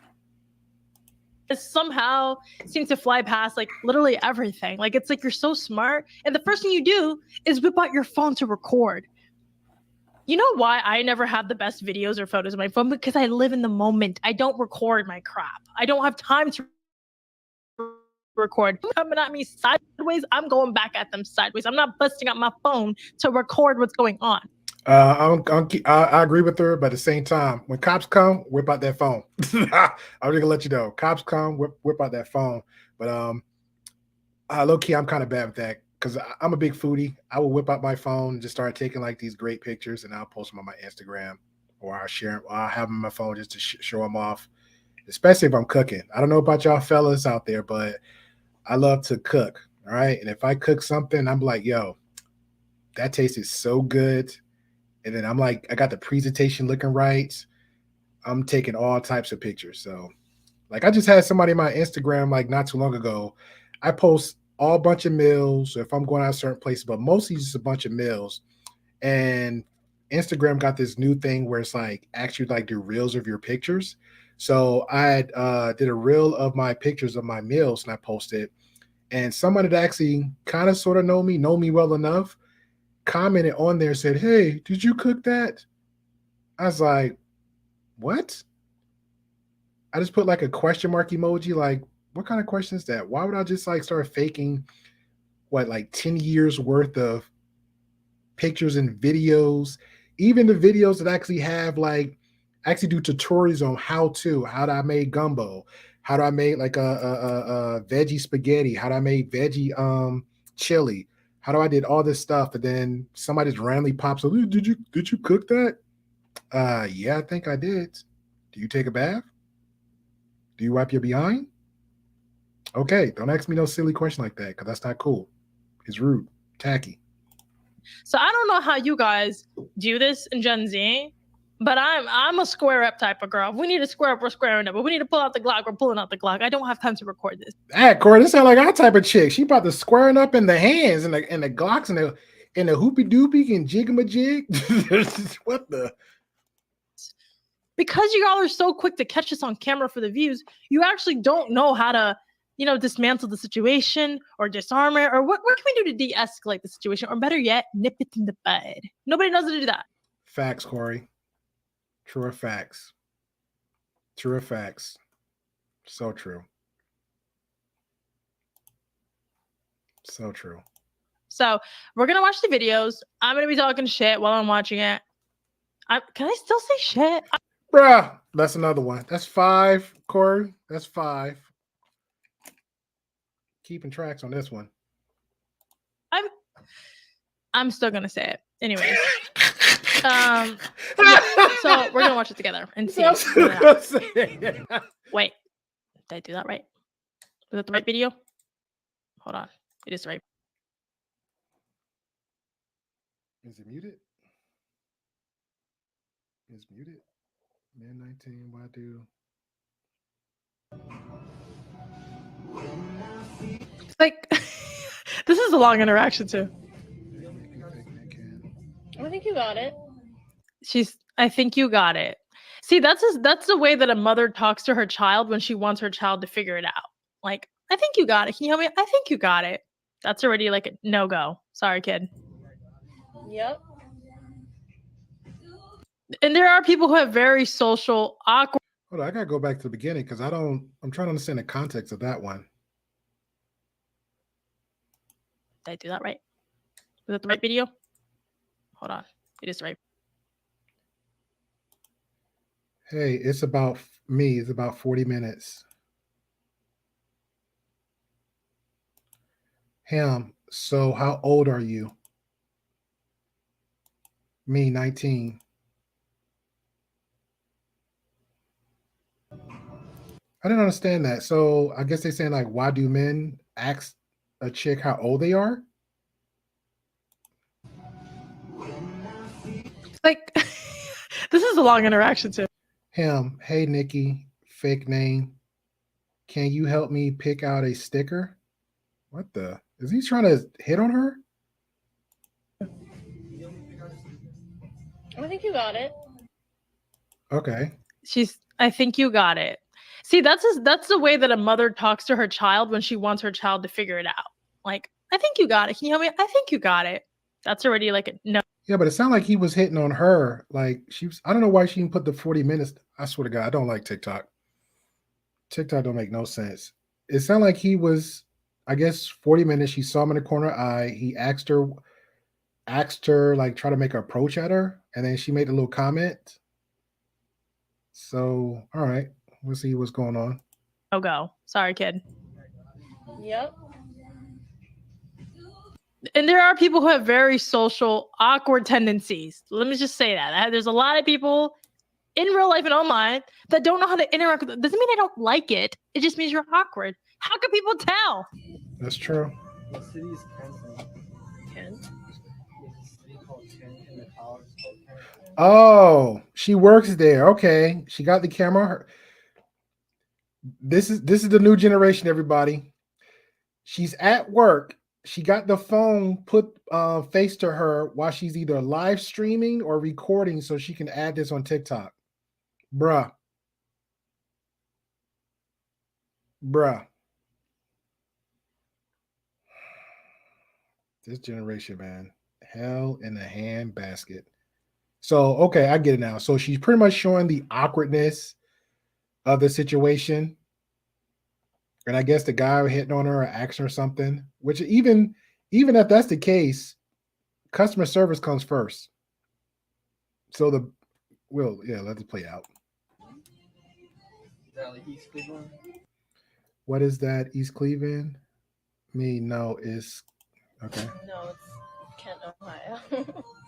[SPEAKER 1] somehow seem to fly past like literally everything. Like it's like you're so smart, and the first thing you do is whip out your phone to record. You know why I never have the best videos or photos of my phone? Because I live in the moment. I don't record my crap. I don't have time to record. Coming at me sideways, I'm going back at them sideways. I'm not busting out my phone to record what's going on.
[SPEAKER 2] I agree with her, but at the same time, when cops come, whip out that phone. I'm just gonna let you know. Cops come, whip out that phone. But low key, I'm kind of bad with that because I'm a big foodie. I will whip out my phone and just start taking like these great pictures, and I'll post them on my Instagram, or I'll share them. Or I'll have them on my phone just to show them off. Especially if I'm cooking. I don't know about y'all fellas out there, but I love to cook. All right, and if I cook something, I'm like, yo, that tasted so good. And then I'm like, I got the presentation looking right. I'm taking all types of pictures. So, like, I just had somebody on my Instagram like not too long ago. I post all bunch of meals if I'm going out certain places, but mostly just a bunch of meals. And Instagram got this new thing where it's like actually like do reels of your pictures. So I did a reel of my pictures of my meals and I posted. And somebody that actually kind of sort of know me well enough, commented on there, said, "Hey, did you cook that?" I was like, "What?" I just put like a question mark emoji. Like, what kind of question is that? Why would I just like start faking like 10 years worth of pictures and videos? Even the videos that actually have like actually do tutorials on how do I make gumbo, how do I make like a veggie spaghetti, how do I make veggie chili, how do I did all this stuff, and then somebody just randomly pops up. Did you cook that? Yeah, I think I did. Do you take a bath? Do you wipe your behind? Okay, don't ask me no silly question like that because that's not cool. It's rude, tacky.
[SPEAKER 1] So I don't know how you guys do this in Gen Z, but I'm a square up type of girl. If we need to square up, we're squaring up. But we need to pull out the Glock, we're pulling out the Glock. I don't have time to record this.
[SPEAKER 2] Hey, Corey, this sound like our type of chick. She about to squaring up in the hands and the Glocks and the hoopy doopy and jig. What the?
[SPEAKER 1] Because you all are so quick to catch us on camera for the views, you actually don't know how to, dismantle the situation or disarm it, or what can we do to de-escalate the situation, or better yet, nip it in the bud. Nobody knows how to do that.
[SPEAKER 2] Facts, Corey. True facts. True facts. So true. So true.
[SPEAKER 1] So we're gonna watch the videos. I'm gonna be talking shit while I'm watching it. Can I still say shit?
[SPEAKER 2] Bruh, that's another one. That's 5, Corey. That's 5. Keeping tracks on this one.
[SPEAKER 1] I'm still gonna say it. Anyways. So we're gonna watch it together and see. Wait, did I do that right? Was that the right video? Hold on. It is right.
[SPEAKER 2] Is it muted? It's muted. Man 19, why do?
[SPEAKER 1] It's like this is a long interaction too. I think you got it. I think you got it. See, that's the way that a mother talks to her child when she wants her child to figure it out. Like, I think you got it. Can you help me? I think you got it. That's already like a no-go. Sorry, kid. Yep. And there are people who have very social, awkward.
[SPEAKER 2] Hold on, I gotta go back to the beginning because I'm trying to understand the context of that one.
[SPEAKER 1] Did I do that right? Was that the right video? Hold on. It is right.
[SPEAKER 2] Hey, it's about me. It's about 40 minutes. Ham, so how old are you? Me, 19. I didn't understand that. So I guess they're saying like, why do men ask a chick how old they are?
[SPEAKER 1] Like, this is a long interaction too.
[SPEAKER 2] Him, hey Nikki, fake name. Can you help me pick out a sticker? What the? Is he trying to hit on her?
[SPEAKER 6] I think you got it.
[SPEAKER 2] Okay.
[SPEAKER 1] I think you got it. See, that's the way that a mother talks to her child when she wants her child to figure it out. Like, I think you got it. Can you help me? I think you got it. That's already like a no.
[SPEAKER 2] Yeah, but it sounded like he was hitting on her. Like she was, I don't know why she didn't put the 40 minutes. I swear to God, I don't like TikTok. TikTok don't make no sense. It sounded like he was, I guess, 40 minutes. She saw him in the corner eye. He asked her, like, try to make an approach at her. And then she made a little comment. So, all right, we'll see what's going on.
[SPEAKER 1] Oh, go. Sorry, kid.
[SPEAKER 6] Yep.
[SPEAKER 1] And there are people who have very social, awkward tendencies. Let me just say that. There's a lot of people in real life and online that don't know how to interact with it. Doesn't mean I don't like it. It just means you're awkward. How can people tell?
[SPEAKER 2] That's true.
[SPEAKER 7] What city is Kent?
[SPEAKER 6] Kent.
[SPEAKER 7] There's a city called Kent and the college is called Kent.
[SPEAKER 2] Oh, she works there. Okay. She got the camera. This is the new generation, everybody. She's at work. She got the phone put face to her while she's either live streaming or recording so she can add this on TikTok. Bruh. This generation, man. Hell in a handbasket. So, okay, I get it now. So she's pretty much showing the awkwardness of the situation. And I guess the guy hitting on her or asking her something, which even if that's the case, customer service comes first. So let it play out.
[SPEAKER 7] Is that like East Cleveland?
[SPEAKER 2] What is that? East Cleveland? No, it's okay.
[SPEAKER 6] No, it's Kent, Ohio.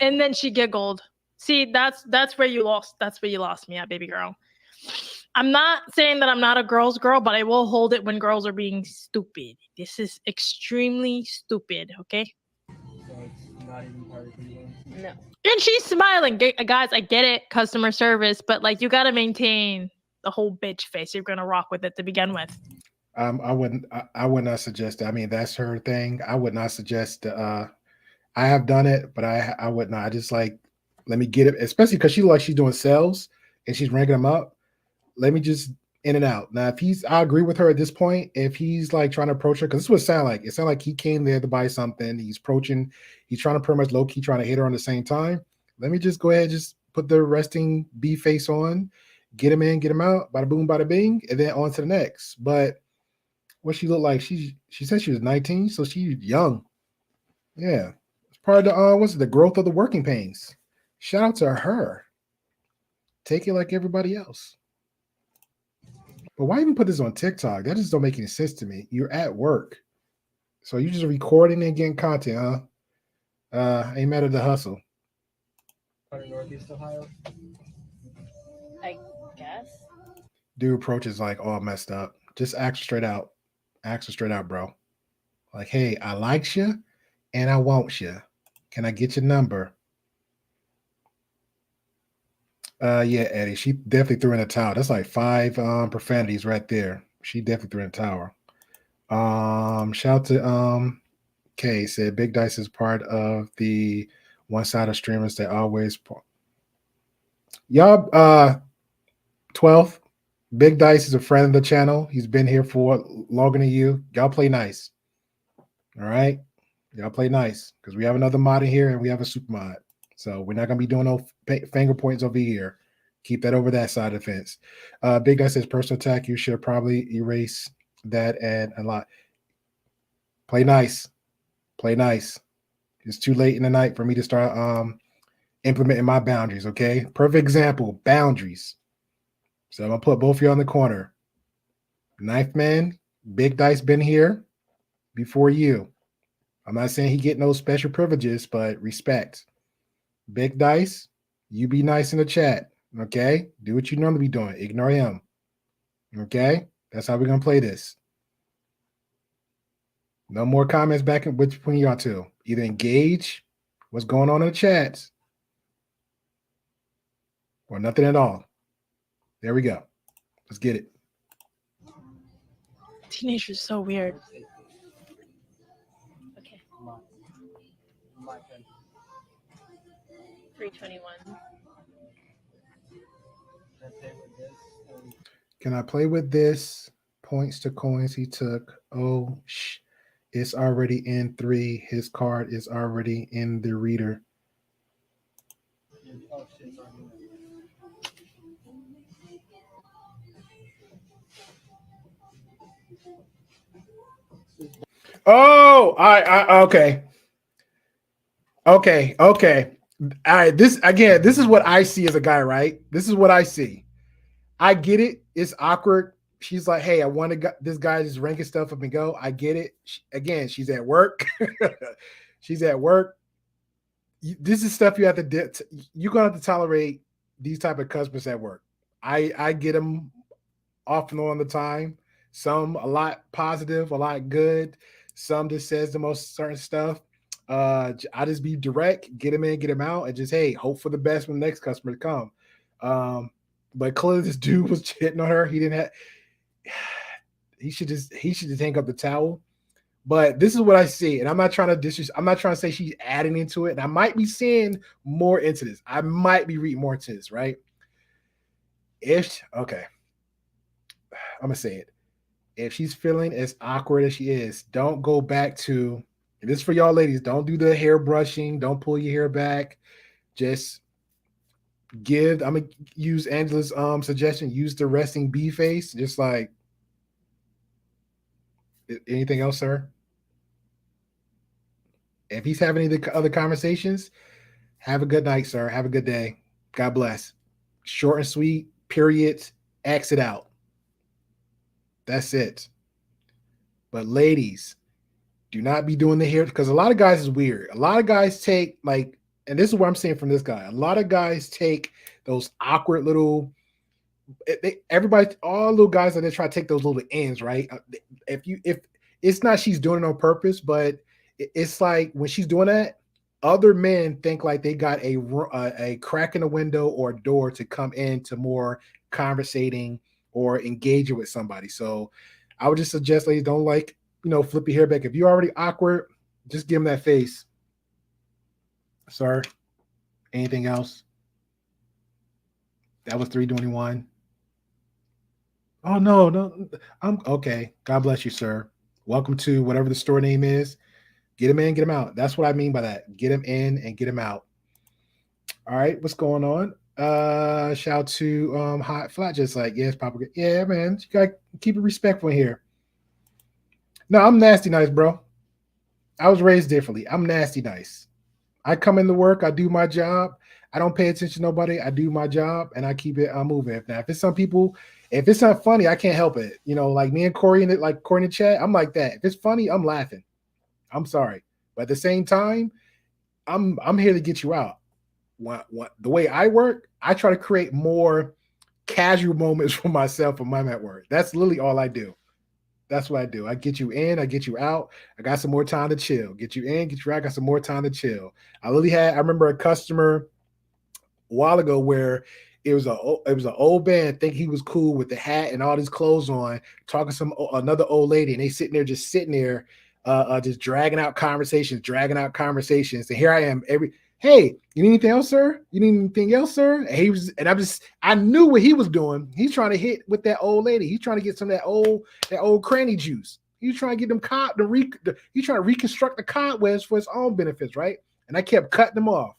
[SPEAKER 1] And then she giggled. See, that's where you lost. That's where you lost me at, baby girl. I'm not saying that I'm not a girl's girl, but I will hold it when girls are being stupid. This is extremely stupid, okay?
[SPEAKER 7] So it's not even part of Cleveland.
[SPEAKER 6] No.
[SPEAKER 1] And she's smiling. Guys, I get it, customer service, but like you got to maintain the whole bitch face. You're going to rock with it to begin with.
[SPEAKER 2] I would not suggest that. I mean, that's her thing. I would not suggest I have done it, but I would not. I just like, let me get it, especially because she's doing sales and she's ranking them up. Let me just in and out. Now, I agree with her at this point. If he's like trying to approach her, because this is what it sounded like. It sounded like he came there to buy something. He's approaching, he's trying to pretty much low key trying to hit her on the same time. Let me just go ahead, just put the resting B face on, get him in, get him out, bada boom, bada bing, and then on to the next. But what she looked like, she said she was 19, so she's young. Yeah. It's part of the growth of the working pains. Shout out to her. Take it like everybody else. But why even put this on TikTok? That just don't make any sense to me. You're at work. So you're just recording and getting content, huh? Ain't mad at the hustle.
[SPEAKER 7] Part of Northeast Ohio.
[SPEAKER 6] I guess.
[SPEAKER 2] Dude approaches like all messed up. Just ask straight out. Ask her straight out, bro. Like, hey, I likes you and I want you. Can I get your number? Yeah, Eddie. She definitely threw in a towel. That's like 5 profanities right there. She definitely threw in a towel. Shout to Kay said Big Dice is part of the one-sided streamers that always y'all 12. Big Dice is a friend of the channel. He's been here for longer than you. Y'all play nice. All right. Y'all play nice because we have another mod in here and we have a super mod. So we're not gonna be doing no finger points over here. Keep that over that side of the fence. Big Guy says personal attack. You should probably erase that and a lot. Play nice. Play nice. It's too late in the night for me to start implementing my boundaries. Okay. Perfect example. Boundaries. So I'm gonna put both of you on the corner. Knife Man, Big Dice been here before you. I'm not saying he get no special privileges, but respect. Big Dice, you be nice in the chat. Okay? Do what you normally be doing. Ignore him. Okay? That's how we're gonna play this. No more comments back in between y'all two. Either engage what's going on in the chats or nothing at all. There we go. Let's get it.
[SPEAKER 1] Teenagers so weird.
[SPEAKER 6] Okay.
[SPEAKER 7] My turn.
[SPEAKER 6] 321.
[SPEAKER 7] Can I play with this?
[SPEAKER 2] Can I play with this? Points to coins he took. Oh, it's already in 3. His card is already in the reader.
[SPEAKER 7] Oh, shit, it's already
[SPEAKER 2] Oh, okay. Okay. All right. This is what I see as a guy, right? This is what I see. I get it. It's awkward. She's like, hey, I want to this guy just ranking stuff up and go. I get it. She's at work. She's at work. This is stuff you have to you're gonna have to tolerate these type of customers at work. I get them off and on the time. Some a lot positive, a lot good. Some just says the most certain stuff. I just be direct, get him in, get him out, and just hey, hope for the best when the next customer to come. But clearly this dude was hitting on her. He didn't have. He should just hang up the towel. But this is what I see, and I'm not trying to I'm not trying to say she's adding into it, and I might be seeing more into this. I might be reading more into this, right? Okay, I'm gonna say it. If she's feeling as awkward as she is, don't go back to. And this is for y'all ladies. Don't do the hair brushing. Don't pull your hair back. Just I'm gonna use Angela's suggestion. Use the resting bee face. Just like anything else, sir. If he's having any other conversations, have a good night, sir. Have a good day. God bless. Short and sweet. Period. Exit out. That's it. But ladies, do not be doing the hair because a lot of guys is weird. A lot of guys take like, and this is what I'm saying from this guy. A lot of guys take those awkward little. All little guys that they try to take those little ends, right? If it's not she's doing it on purpose, but it's like when she's doing that, other men think like they got a crack in the window or door to come into more conversating or engaging with somebody. So I would just suggest, ladies, don't flip your hair back. If you're already awkward, just give them that face. Sir, anything else? That was 321. Oh, no. I'm okay. God bless you, sir. Welcome to whatever the store name is. Get him in, get him out. That's what I mean by that. Get him in and get him out. All right, what's going on? Shout to Hot Flat, just like, yes, Papa. Yeah, man. You gotta keep it respectful here. No, I'm nasty nice, bro. I was raised differently. I'm nasty nice. I come into work, I do my job. I don't pay attention to nobody. I do my job and I keep it moving. Now, if it's some people, if it's not funny, I can't help it. Like me and Corey in the chat, I'm like that. If it's funny, I'm laughing. I'm sorry. But at the same time, I'm here to get you out. The way I work, I try to create more casual moments for myself when I'm at work. That's literally all I do. That's what I do. I get you in, I get you out. I got some more time to chill. Get you in, get you out. I got some more time to chill. I remember a customer a while ago where it was an old man. Think he was cool with the hat and all these clothes on, talking to another old lady, and they sitting there, just dragging out conversations. And here I am, hey, you need anything else, sir? You need anything else, sir? And I knew what he was doing. He's trying to hit with that old lady. He's trying to get some of that old cranny juice. He's trying to get them he's trying to reconstruct the cobwebs for his own benefits, right? And I kept cutting them off.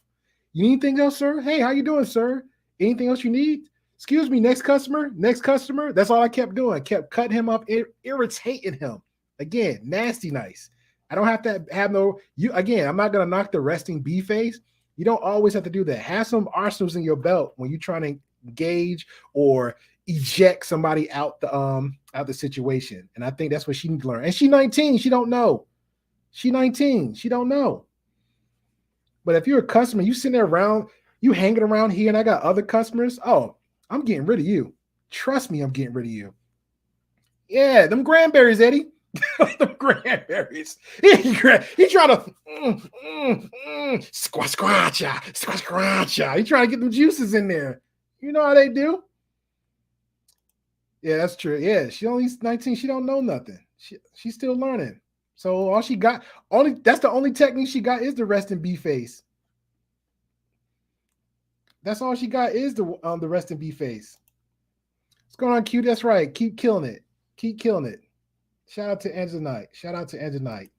[SPEAKER 2] You need anything else, sir? Hey, how you doing, sir? Anything else you need? Excuse me, next customer, next customer. That's all I kept doing. I kept cutting him up, irritating him. Again, nasty nice. I don't have to have I'm not gonna knock the resting B face. You don't always have to do that. Have some arsenals in your belt when you're trying to engage or eject somebody out the situation. And I think that's what she needs to learn. And she's 19, she don't know. She 19, she don't know. But if you're a customer, you sitting there around, you hanging around here, and I got other customers, oh, I'm getting rid of you. Trust me, I'm getting rid of you. Yeah, them cranberries, Eddie. Them cranberries. He trying to scratcha. He trying to get them juices in there. You know how they do? Yeah, that's true. Yeah, she only 19. She don't know nothing. She's still learning. So all she got, that's the only technique she got is the resting B face. That's all she got is the resting B face. What's going on, Q? That's right. Keep killing it. Keep killing it. Shout out to Angela Knight. Shout out to Angela Knight.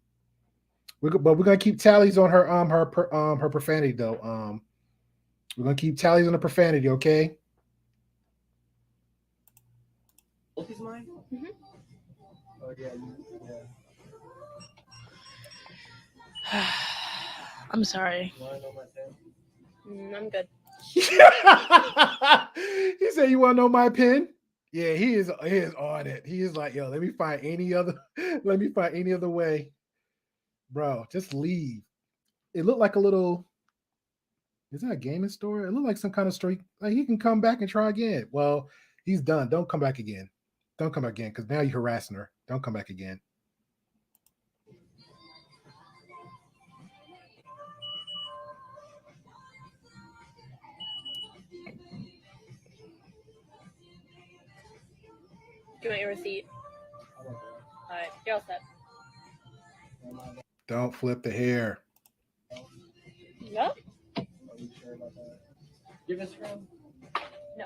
[SPEAKER 2] But we're gonna keep tallies on her profanity though. We're gonna keep tallies on the profanity, okay?
[SPEAKER 7] Wolfie's mine?
[SPEAKER 6] Mm-hmm.
[SPEAKER 7] Oh yeah.
[SPEAKER 1] I'm sorry.
[SPEAKER 7] You wanna know my pen?
[SPEAKER 6] I'm good.
[SPEAKER 2] He said, "You want to know my pen?" Yeah, he is on it. He is like, "Yo, let me find any other way, bro. Just leave." It looked like a little. Is that a gaming store? It looked like some kind of store. Like he can come back and try again. Well, he's done. Don't come back again. Don't come back again because now you're harassing her. Don't come back again.
[SPEAKER 6] Do you want your receipt? All right, you're all set.
[SPEAKER 2] Don't flip the hair.
[SPEAKER 6] Yep.
[SPEAKER 7] Are you sure about that? Give Instagram?
[SPEAKER 6] No.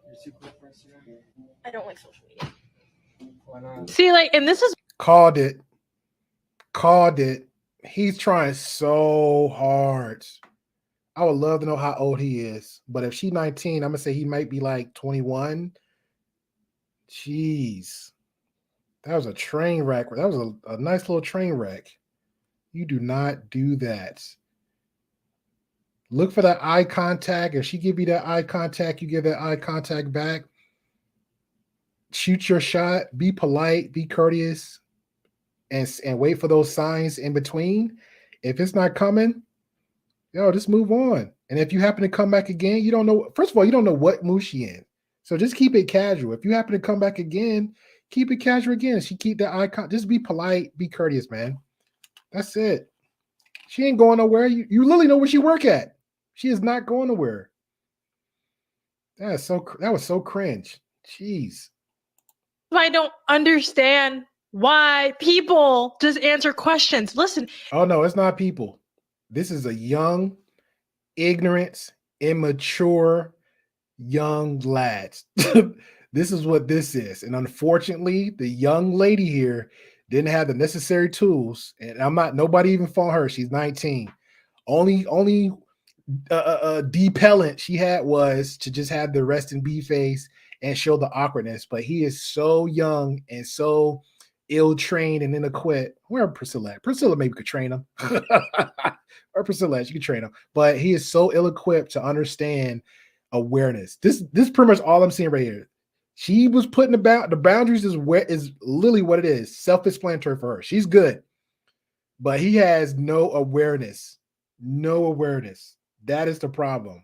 [SPEAKER 7] You're too cool for Instagram?
[SPEAKER 6] I don't like social media.
[SPEAKER 7] Why not?
[SPEAKER 1] See, like, and this is
[SPEAKER 2] Called it. He's trying so hard. I would love to know how old he is. But if she's 19, I'm going to say he might be like 21. Jeez. That was a train wreck. That was a nice little train wreck. You do not do that. Look for that eye contact. If she give you that eye contact, you give that eye contact back. Shoot your shot. Be polite. Be courteous. And wait for those signs in between. If it's not coming, just move on. And if you happen to come back again, you don't know. First of all, you don't know what mood she in. So just keep it casual. If you happen to come back again, keep it casual again. She keep that eye contact. Just be polite. Be courteous, man. That's it. She ain't going nowhere. You literally know where she work at. She is not going nowhere. That was so cringe. Jeez.
[SPEAKER 1] I don't understand why people just answer questions. Listen.
[SPEAKER 2] Oh no, it's not people. This is a young, ignorant, immature, young lads. This is what this is. And unfortunately, the young lady here didn't have the necessary tools. And nobody even fought her. She's 19. Only depellant she had was to just have the rest in B face and show the awkwardness. But he is so young and so ill-trained and ill-equipped. Where Priscilla at? Priscilla maybe could train him. Or Priscilla, she could train him. But he is so ill-equipped to understand awareness. This pretty much all I'm seeing right here. She was putting the boundaries is literally what it is. Self-explanatory for her. She's good. But he has no awareness. No awareness. That is the problem.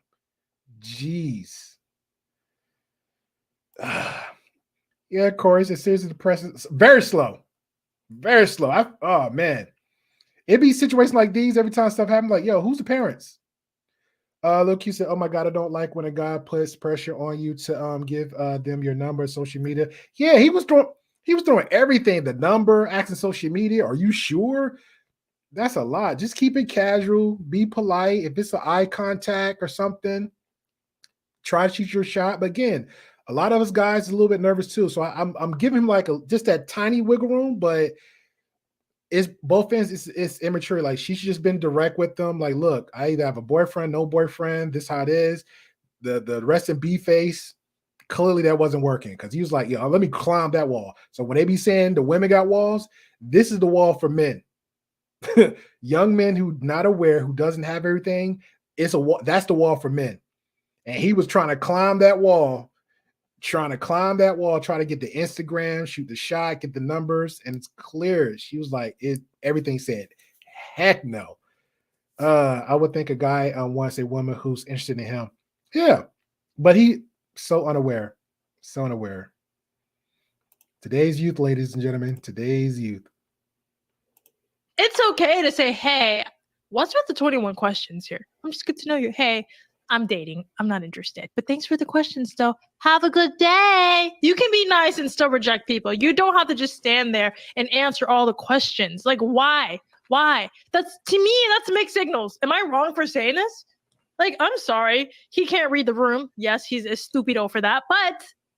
[SPEAKER 2] Jeez. Yeah, Corey, it's seriously depressing. Very slow. Very slow. Oh, man. It'd be situations like these every time stuff happens. Like, yo, who's the parents? Look, you said, oh my God, I don't like when a guy puts pressure on you to give them your number, social media. Yeah, he was throwing everything, the number, asking social media. Are you sure? That's a lot. Just keep it casual. Be polite. If it's an eye contact or something, try to shoot your shot. But again, a lot of us guys are a little bit nervous too. So I'm giving him like just that tiny wiggle room, but it's both ends. It's immature. Like she's just been direct with them. Like, look, I either have a boyfriend, no boyfriend. This how it is. The rest in B face. Clearly that wasn't working because he was like, yo, let me climb that wall. So when they be saying the women got walls, this is the wall for men. Young men who not aware, who doesn't have everything. It's a wall. That's the wall for men. And he was trying to climb that wall, trying to get the Instagram, shoot the shot, get the numbers, and it's clear. She was like, everything said, heck no. I would think a guy wants a woman who's interested in him. Yeah, but he so unaware. Today's youth, ladies and gentlemen, today's youth.
[SPEAKER 1] It's okay to say, hey, what's with the 21 questions here? I'm just good to know you. Hey, I'm dating. I'm not interested. But thanks for the questions, though. Have a good day. You can be nice and still reject people. You don't have to just stand there and answer all the questions. Like, why? That's, to me, that's mixed signals. Am I wrong for saying this? Like, I'm sorry. He can't read the room. Yes, he's a stupido for that.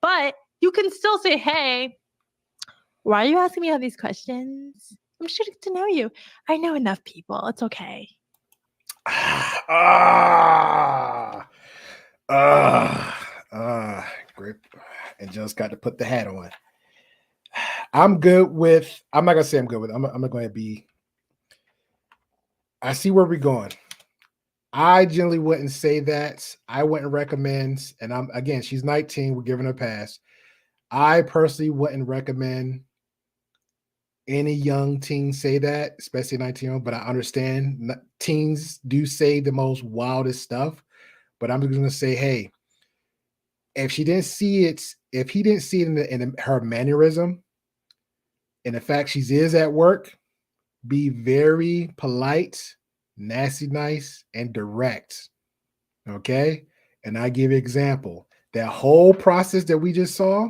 [SPEAKER 1] But you can still say, hey, why are you asking me all these questions? I'm just getting to know you. I know enough people. It's okay.
[SPEAKER 2] Great. And just got to put the hat on. I'm not gonna say I'm good with it. I'm going to be. I see where we're going. I generally wouldn't say that. I wouldn't recommend, and she's 19. We're giving her a pass. I personally wouldn't recommend any young teen say that, especially 19-year-old, but I understand teens do say the most wildest stuff. But I'm just going to say, hey, if he didn't see it in her mannerism, and the fact she is at work, be very polite, nasty, nice, and direct. Okay? And I give you an example. That whole process that we just saw,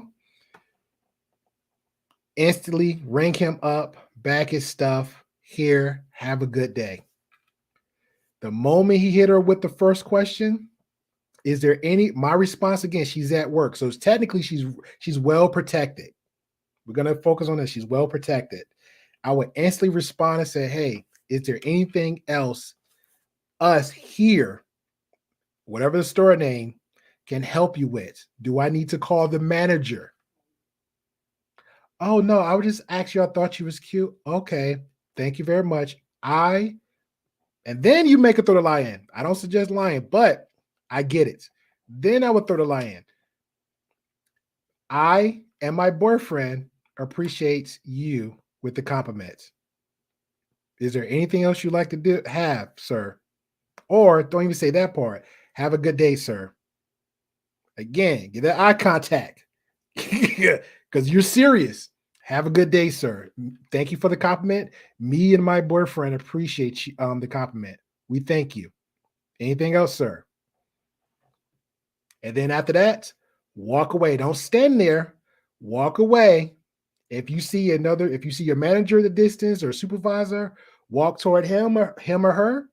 [SPEAKER 2] instantly rank him up, back his stuff, here, have a good day. The moment he hit her with the first question, my response again, she's at work. So technically she's well protected. We're going to focus on this. She's well protected. I would instantly respond and say, hey, is there anything else us here, whatever the store name, can help you with? Do I need to call the manager? Oh, no, I would just ask you. I thought she was cute. Okay, thank you very much. And then you make her throw the lie in. I don't suggest lying, but I get it. Then I would throw the lie in. I and my boyfriend appreciates you with the compliments. Is there anything else you'd like to have, sir? Or don't even say that part. Have a good day, sir. Again, get that eye contact. Because you're serious. Have a good day, sir. Thank you for the compliment. Me and my boyfriend appreciate the compliment. We thank you. Anything else, sir? And then after that, walk away. Don't stand there. Walk away. If you see your manager at the distance or supervisor, walk toward him or her,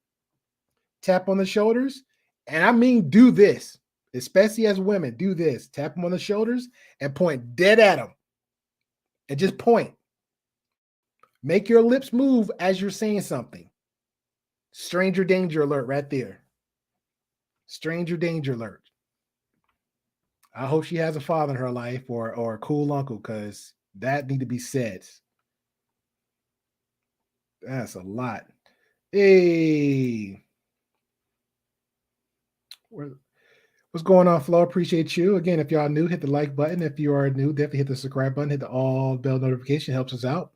[SPEAKER 2] tap on the shoulders. And I mean, do this, especially as women, do this. Tap them on the shoulders and point dead at them. And just point. Make your lips move as you're saying something. Stranger danger alert right there. Stranger danger alert. I hope she has a father in her life or a cool uncle, because that need to be said. That's a lot. Hey. What's going on, Flo? Appreciate you. Again, if y'all new, hit the like button. If you are new, definitely hit the subscribe button. Hit the all bell notification. Helps us out.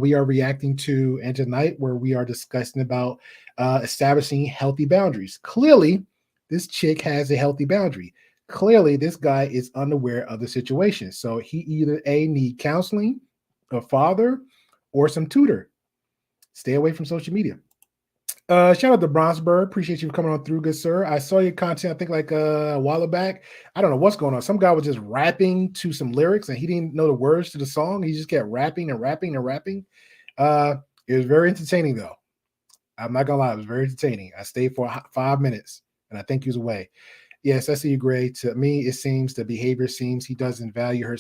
[SPEAKER 2] We are reacting to And Tonight, where we are discussing about establishing healthy boundaries. Clearly, this chick has a healthy boundary. Clearly, this guy is unaware of the situation. So he either need counseling, a father, or some tutor. Stay away from social media. Shout out to Bronzebird. Appreciate you coming on through, good sir. I saw your content, I think like a while back. I don't know what's going on. Some guy was just rapping to some lyrics and he didn't know the words to the song. He just kept rapping and rapping and rapping. It was very entertaining though. I'm not gonna lie, it was very entertaining. I stayed for 5 minutes and I think he was away. Yes, I see you, Gray. To me, it seems the behavior seems he doesn't value her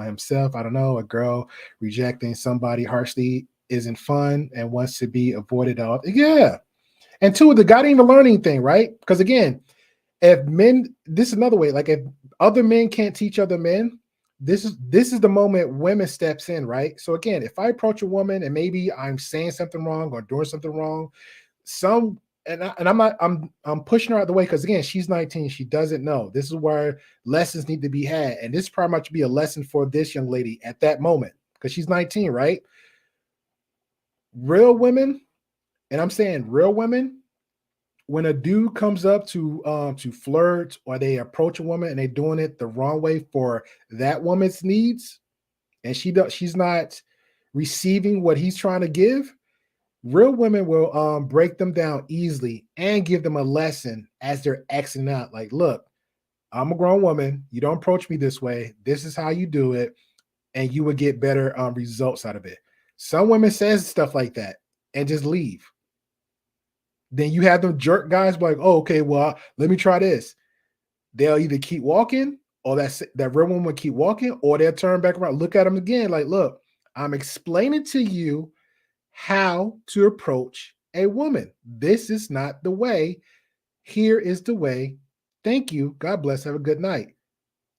[SPEAKER 2] himself. I don't know, a girl rejecting somebody harshly isn't fun and wants to be avoided all. Yeah. And two, the guy didn't even learn anything, right? Because again, if men, this is another way, like if other men can't teach other men, this is the moment women steps in, right? So again, if I approach a woman and maybe I'm saying something wrong or doing something wrong, I'm pushing her out of the way because again, she's 19, she doesn't know. This is where lessons need to be had, and this probably might be a lesson for this young lady at that moment because she's 19, right? Real women, and I'm saying real women, when a dude comes up to flirt or they approach a woman and they're doing it the wrong way for that woman's needs, and she's not receiving what he's trying to give, real women will break them down easily and give them a lesson as they're exiting out. Like, look, I'm a grown woman. You don't approach me this way. This is how you do it, and you will get better results out of it. Some women says stuff like that and just leave. Then you have them jerk guys like, oh, okay, well, let me try this. They'll either keep walking, or that real woman will keep walking, or they'll turn back around, look at them again, like, look, I'm explaining to you how to approach a woman. This is not the way. Here is the way. Thank you. God bless. Have a good night.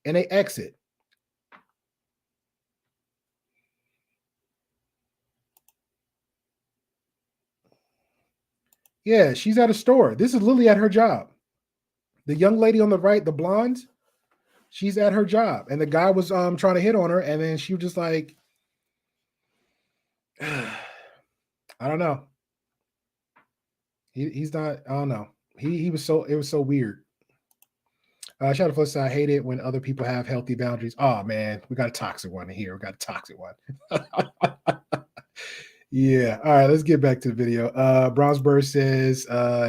[SPEAKER 2] And they exit. Yeah, she's at a store. This is Lily at her job. The young lady on the right, the blonde, she's at her job. And the guy was trying to hit on her, and then she was just like, I don't know. He's not, I don't know. It was so weird. Shout out to Plus, I hate it when other people have healthy boundaries. Oh man, we got a toxic one here. We got a toxic one. Yeah. All right, let's get back to the video. Brownsburg says,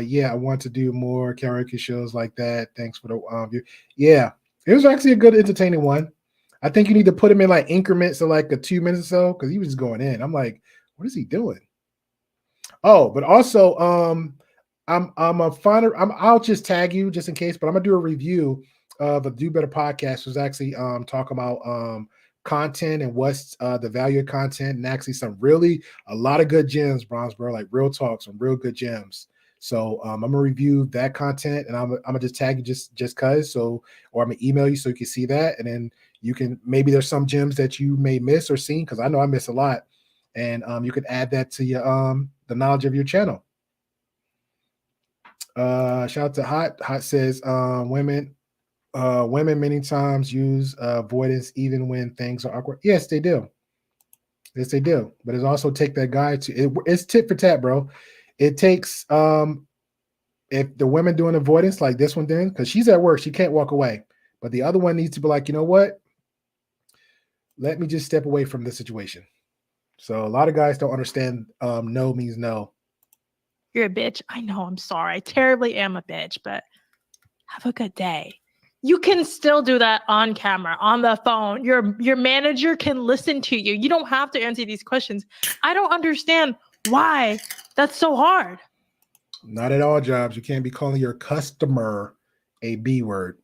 [SPEAKER 2] yeah, I want to do more karaoke shows like that. Thanks for the view. Yeah, it was actually a good entertaining one. I think you need to put him in like increments of like a 2 minutes or so because he was just going in. I'm like, what is he doing? Oh, but also, I'll just tag you just in case, but I'm gonna do a review of a Do Better podcast. Was actually talking about content and what's the value of content, and actually a lot of good gems, Brownsboro, like real talk, some real good gems. So I'm gonna review that content, and I'm gonna just tag you just cause, or I'm gonna email you so you can see that, and then you can, maybe there's some gems that you may miss or seen, because I know I miss a lot, and you can add that to your the knowledge of your channel. Shout out to Hot. Hot says women many times use avoidance even when things are awkward. Yes, they do. Yes, they do. But it's also take that guy it's tit for tat, bro. It takes if the women doing avoidance like this one then, because she's at work, she can't walk away. But the other one needs to be like, you know what? Let me just step away from the situation. So a lot of guys don't understand no means no.
[SPEAKER 1] You're a bitch. I know. I'm sorry. I terribly am a bitch, but have a good day. You can still do that on camera, on the phone. Your manager can listen to you. You don't have to answer these questions. I don't understand why that's so hard.
[SPEAKER 2] Not at all jobs. You can't be calling your customer a B word.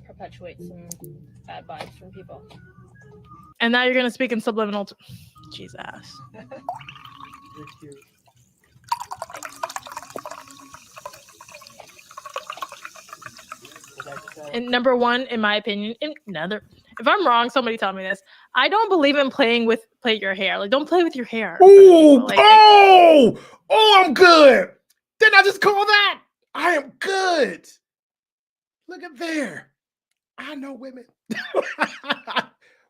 [SPEAKER 6] Perpetuate some bad vibes from people.
[SPEAKER 1] And now you're going to speak in subliminal. Jesus.
[SPEAKER 7] You're cute.
[SPEAKER 1] And number one, in my opinion, if I'm wrong, somebody tell me this. I don't believe in play your hair. Like, don't play with your hair.
[SPEAKER 2] Ooh, I'm good. Didn't I just call that? I am good. Look at there. I know women.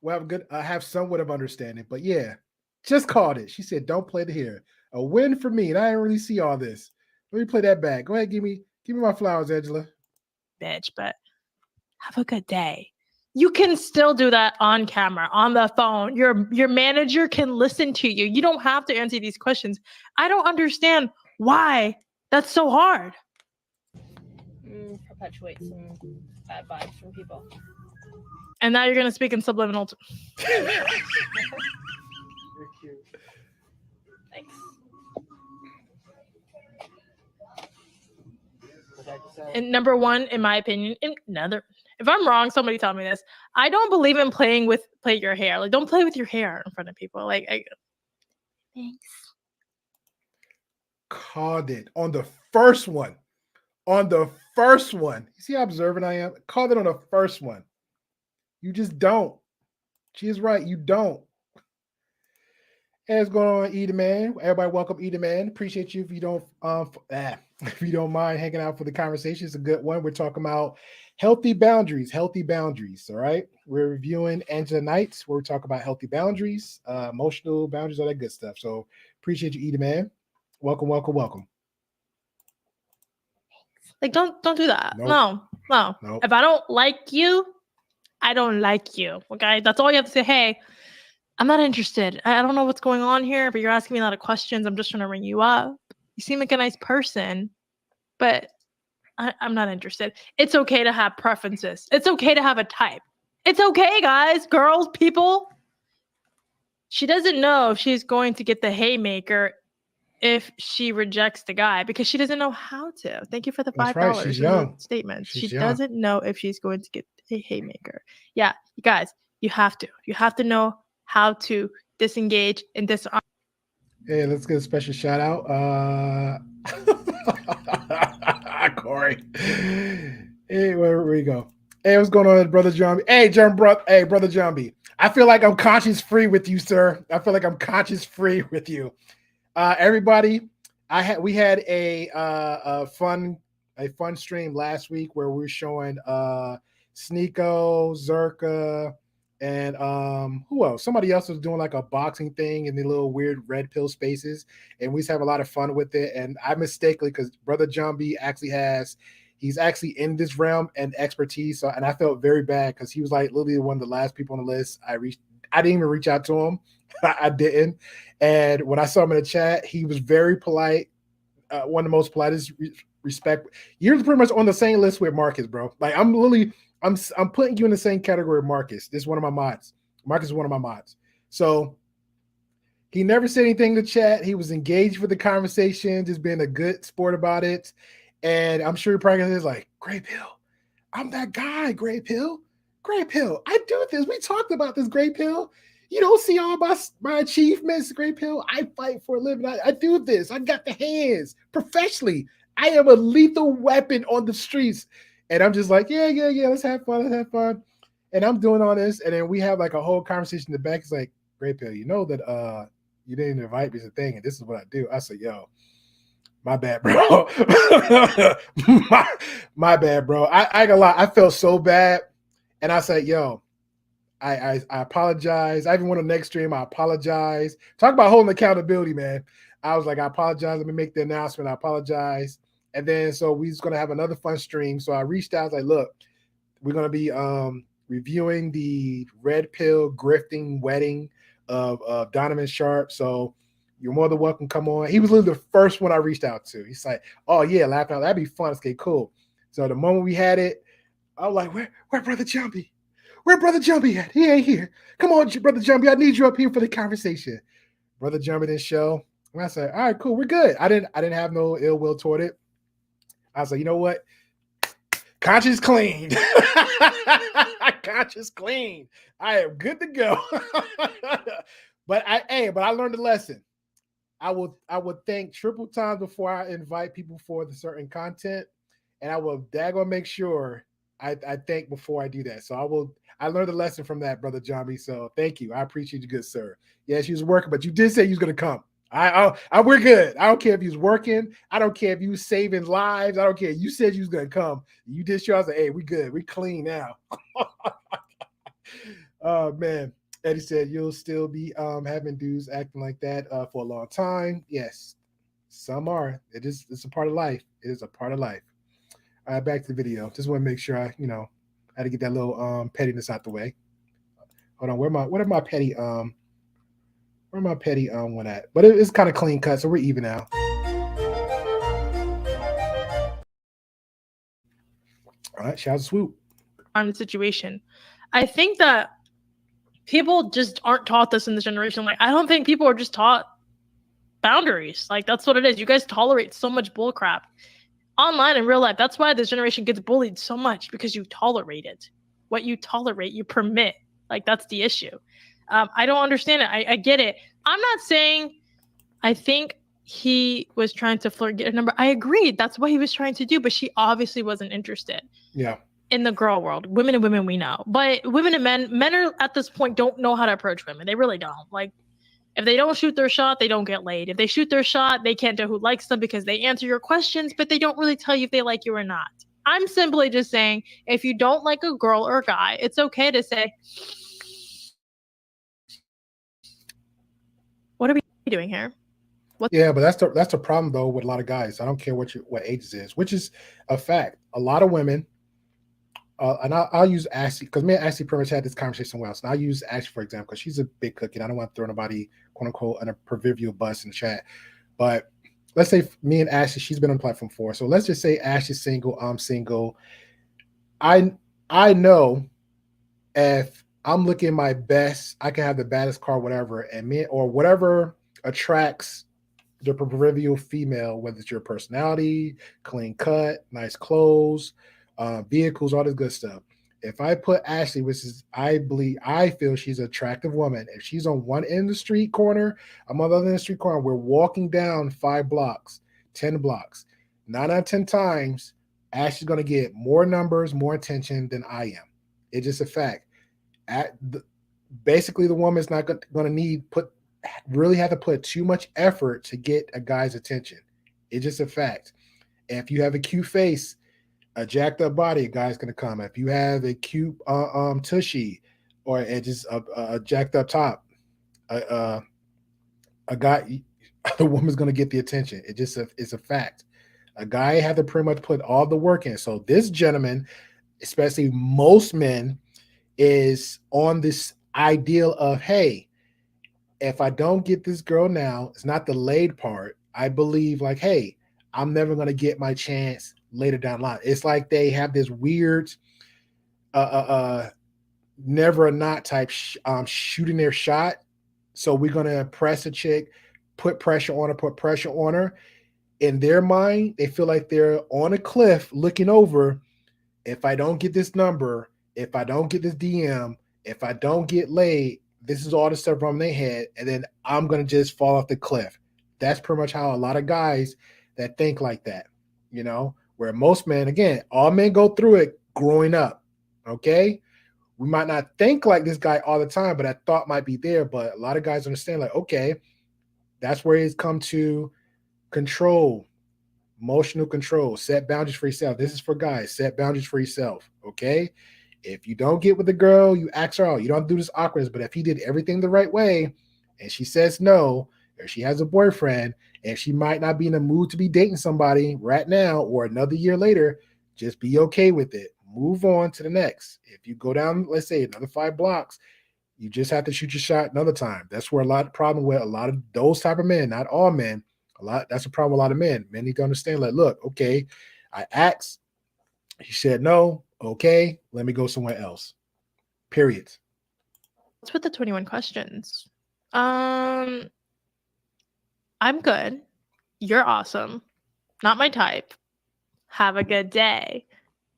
[SPEAKER 2] Well, I have somewhat of understanding, but yeah, just called it. She said, don't play the hair. A win for me. And I didn't really see all this. Let me play that back. Go ahead, give me my flowers, Angela.
[SPEAKER 1] Bitch, but have a good day. You can still do that on camera, on the phone. Your manager can listen to you. You don't have to answer these questions. I don't understand why that's so hard.
[SPEAKER 6] Perpetuate some bad vibes from people.
[SPEAKER 1] And now you're going to speak in subliminal.
[SPEAKER 7] You're cute.
[SPEAKER 6] Thanks.
[SPEAKER 1] And number one, in my opinion, If I'm wrong, somebody tell me this. I don't believe in play your hair. Like, don't play with your hair in front of people. Like, thanks.
[SPEAKER 2] Called it on the first one. On the first one. You see how observant I am? Called it on the first one. You just don't. She is right. You don't. Hey, what's going on, Eda Man? Everybody, welcome, Eda Man. Appreciate you if you don't if you don't mind hanging out for the conversation. It's a good one. We're talking about healthy boundaries. All right. We're reviewing Angela Knights, where we talk about healthy boundaries, emotional boundaries, all that good stuff. So appreciate you, Eda Man. Welcome.
[SPEAKER 1] Like, don't do that.
[SPEAKER 2] Nope.
[SPEAKER 1] No.
[SPEAKER 2] Nope.
[SPEAKER 1] If I don't like you, I don't like you. Okay, that's all you have to say. Hey, I'm not interested. I don't know what's going on here, but you're asking me a lot of questions. I'm just trying to ring you up. You seem like a nice person, but I'm not interested. It's okay to have preferences. It's okay to have a type. It's okay, guys, girls, people. She doesn't know if she's going to get the haymaker if she rejects the guy because she doesn't know how to. Thank you for the $5.
[SPEAKER 2] That's right. She's young.
[SPEAKER 1] Statement.
[SPEAKER 2] She's
[SPEAKER 1] She
[SPEAKER 2] young.
[SPEAKER 1] doesn't know if she's going to get a haymaker. Yeah, you guys, you have to. You have to know how to disengage and disarm.
[SPEAKER 2] Hey, let's get a special shout out. Corey. Hey, where we go? Hey, what's going on, brother John? Hey, brother John B. I feel like I'm conscious free with you, sir. I feel like I'm conscious free with you. Everybody, we had a fun stream last week where we were showing Sneeko, Zerka, and who else? Somebody else was doing like a boxing thing in the little weird red pill spaces, and we just have a lot of fun with it. And I mistakenly, because brother John B he's actually in this realm and expertise. So, and I felt very bad because he was like literally one of the last people on the list. I didn't even reach out to him. I didn't. And when I saw him in the chat, he was very polite. One of the most politest respect. You're pretty much on the same list with Marcus, bro. Like I'm putting you in the same category with Marcus. This is one of my mods. Marcus is one of my mods. So he never said anything to chat. He was engaged with the conversation, just being a good sport about it. And I'm sure he probably is like, Grey Pill. I'm that guy, Grey Pill. Grey Pill. I do this. We talked about this, Grey Pill. You don't see all my achievements, Grey Pill. I fight for a living. I do this. I got the hands professionally. I am a lethal weapon on the streets. And I'm just like, yeah. Let's have fun. And I'm doing all this. And then we have like a whole conversation in the back. It's like, Grey Pill, you know that you didn't invite me to the thing. And this is what I do. I said, yo, my bad, bro. my bad, bro. I ain't gonna lie. I felt so bad. And I said, yo, I apologize. I even went on the next stream. I apologize. Talk about holding accountability, man. I was like, I apologize. Let me make the announcement. I apologize. And then so we're just gonna have another fun stream. So I reached out. I was like, look, we're gonna be reviewing the red pill grifting wedding of Donovan Sharp. So you're more than welcome. Come on. He was literally the first one I reached out to. He's like, oh yeah, laughing out. That'd be fun. Okay, cool. So the moment we had it, I was like, where Brother Jumpy? Where Brother Jumpy at? He ain't here. Come on, Brother Jumpy. I need you up here for the conversation. Brother Jumpy didn't show. And I said, all right, cool. We're good. I didn't have no ill will toward it. I was like, you know what? Conscience clean. Conscience clean. I am good to go. But I learned a lesson. I would think triple times before I invite people for the certain content, and I will daggone make sure I think before I do that. So I learned a lesson from that, Brother Johnny. So thank you. I appreciate you, good sir. Yes, you was working, but you did say you was gonna come. We're good. I don't care if you was working. I don't care if you was saving lives. I don't care. You said you was gonna come. You did show. I was like, hey, we good. We clean now. Oh man. Eddie said you'll still be having dudes acting like that for a long time. Yes, some are. It's a part of life. It is a part of life. All right, back to the video. Just want to make sure I had to get that little pettiness out the way. Hold on, where are my petty one at? But it's kind of clean cut, so we're even now. All right, shout out to Swoop.
[SPEAKER 1] On the situation. I think that people just aren't taught this in this generation. Like, I don't think people are just taught boundaries. Like, that's what it is. You guys tolerate so much bullcrap. online in real life. That's why this generation gets bullied so much, because you tolerate it. What you tolerate, you permit. Like, that's the issue. I don't understand it. I get it. I'm not saying I think he was trying to flirt, get a number. I agreed. That's what he was trying to do, but she obviously wasn't interested.
[SPEAKER 2] Yeah.
[SPEAKER 1] In the girl world, women and women we know, but women and men are at this point don't know how to approach women. They really don't. Like, if they don't shoot their shot, they don't get laid. If they shoot their shot, they can't tell who likes them because they answer your questions, but they don't really tell you if they like you or not. I'm simply just saying, if you don't like a girl or a guy, it's okay to say, what are we doing here?
[SPEAKER 2] Yeah, but that's the problem though with a lot of guys. I don't care what age it is, which is a fact. A lot of women, and I'll use Ashley, because me and Ashley pretty much had this conversation once. And I'll use Ashley for example, because she's a big cookie. And I don't want to throw nobody, quote unquote, on a proverbial bus in the chat. But let's say me and Ashley, she's been on the platform before. So let's just say Ashley's single, I'm single. I know if I'm looking my best, I can have the baddest car, whatever, and me or whatever attracts the proverbial female, whether it's your personality, clean cut, nice clothes, vehicles, all this good stuff. If I put Ashley, which is I feel she's an attractive woman. If she's on one end of the street corner, I'm on the other end of the street corner. We're walking down 5 blocks, 10 blocks. 9 out of 10 times, Ashley's going to get more numbers, more attention than I am. It's just a fact. Basically, the woman's not going to really have to put too much effort to get a guy's attention. It's just a fact. If you have a cute face, a jacked up body, a guy's gonna come. If you have a cute tushy, or just a jacked up top, a guy, the woman's gonna get the attention. It's a fact. A guy had to pretty much put all the work in. So this gentleman, especially most men, is on this ideal of, hey, if I don't get this girl now, it's not the laid part. I believe like, hey, I'm never going to get my chance later down the line. It's like they have this weird never or not type shooting their shot. So we're going to impress a chick, put pressure on her. In their mind, they feel like they're on a cliff looking over. If I don't get this number, if I don't get this DM, if I don't get laid, this is all the stuff from their head, and then I'm going to just fall off the cliff. That's pretty much how a lot of guys that think like that, where most men, again, all men go through it growing up, okay? We might not think like this guy all the time, but that thought might be there, but a lot of guys understand like, okay, that's where he's come to control, emotional control, set boundaries for yourself. This is for guys, set boundaries for yourself, okay? If you don't get with the girl, you ask her out. You don't do this awkwardness, but if he did everything the right way and she says no, or she has a boyfriend, and she might not be in the mood to be dating somebody right now or another year later, just be okay with it. Move on to the next. If you go down, let's say another 5 blocks, you just have to shoot your shot another time. That's where a lot of problem with a lot of those type of men, not all men, that's a problem with a lot of men. Men need to understand, like, look, okay, I asked, he said no. Okay, let me go somewhere else. Period.
[SPEAKER 1] What's with the 21 questions? I'm good. You're awesome. Not my type. Have a good day.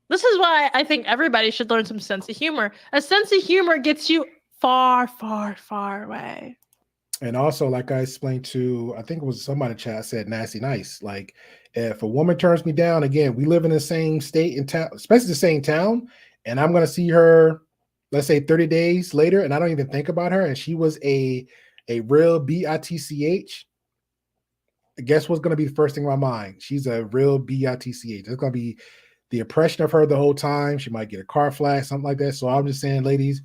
[SPEAKER 1] This is why I think everybody should learn some sense of humor. A sense of humor gets you far, far, far away.
[SPEAKER 2] And also, like I explained to, I think it was somebody in chat said nasty nice. Like, if a woman turns me down, again, we live in the same state and town, especially the same town, and I'm going to see her, let's say 30 days later, and I don't even think about her, and she was a real bitch, guess what's going to be the first thing in my mind? She's a real bitch. It's going to be the impression of her the whole time. She might get a car flash, something like that. So I'm just saying, ladies,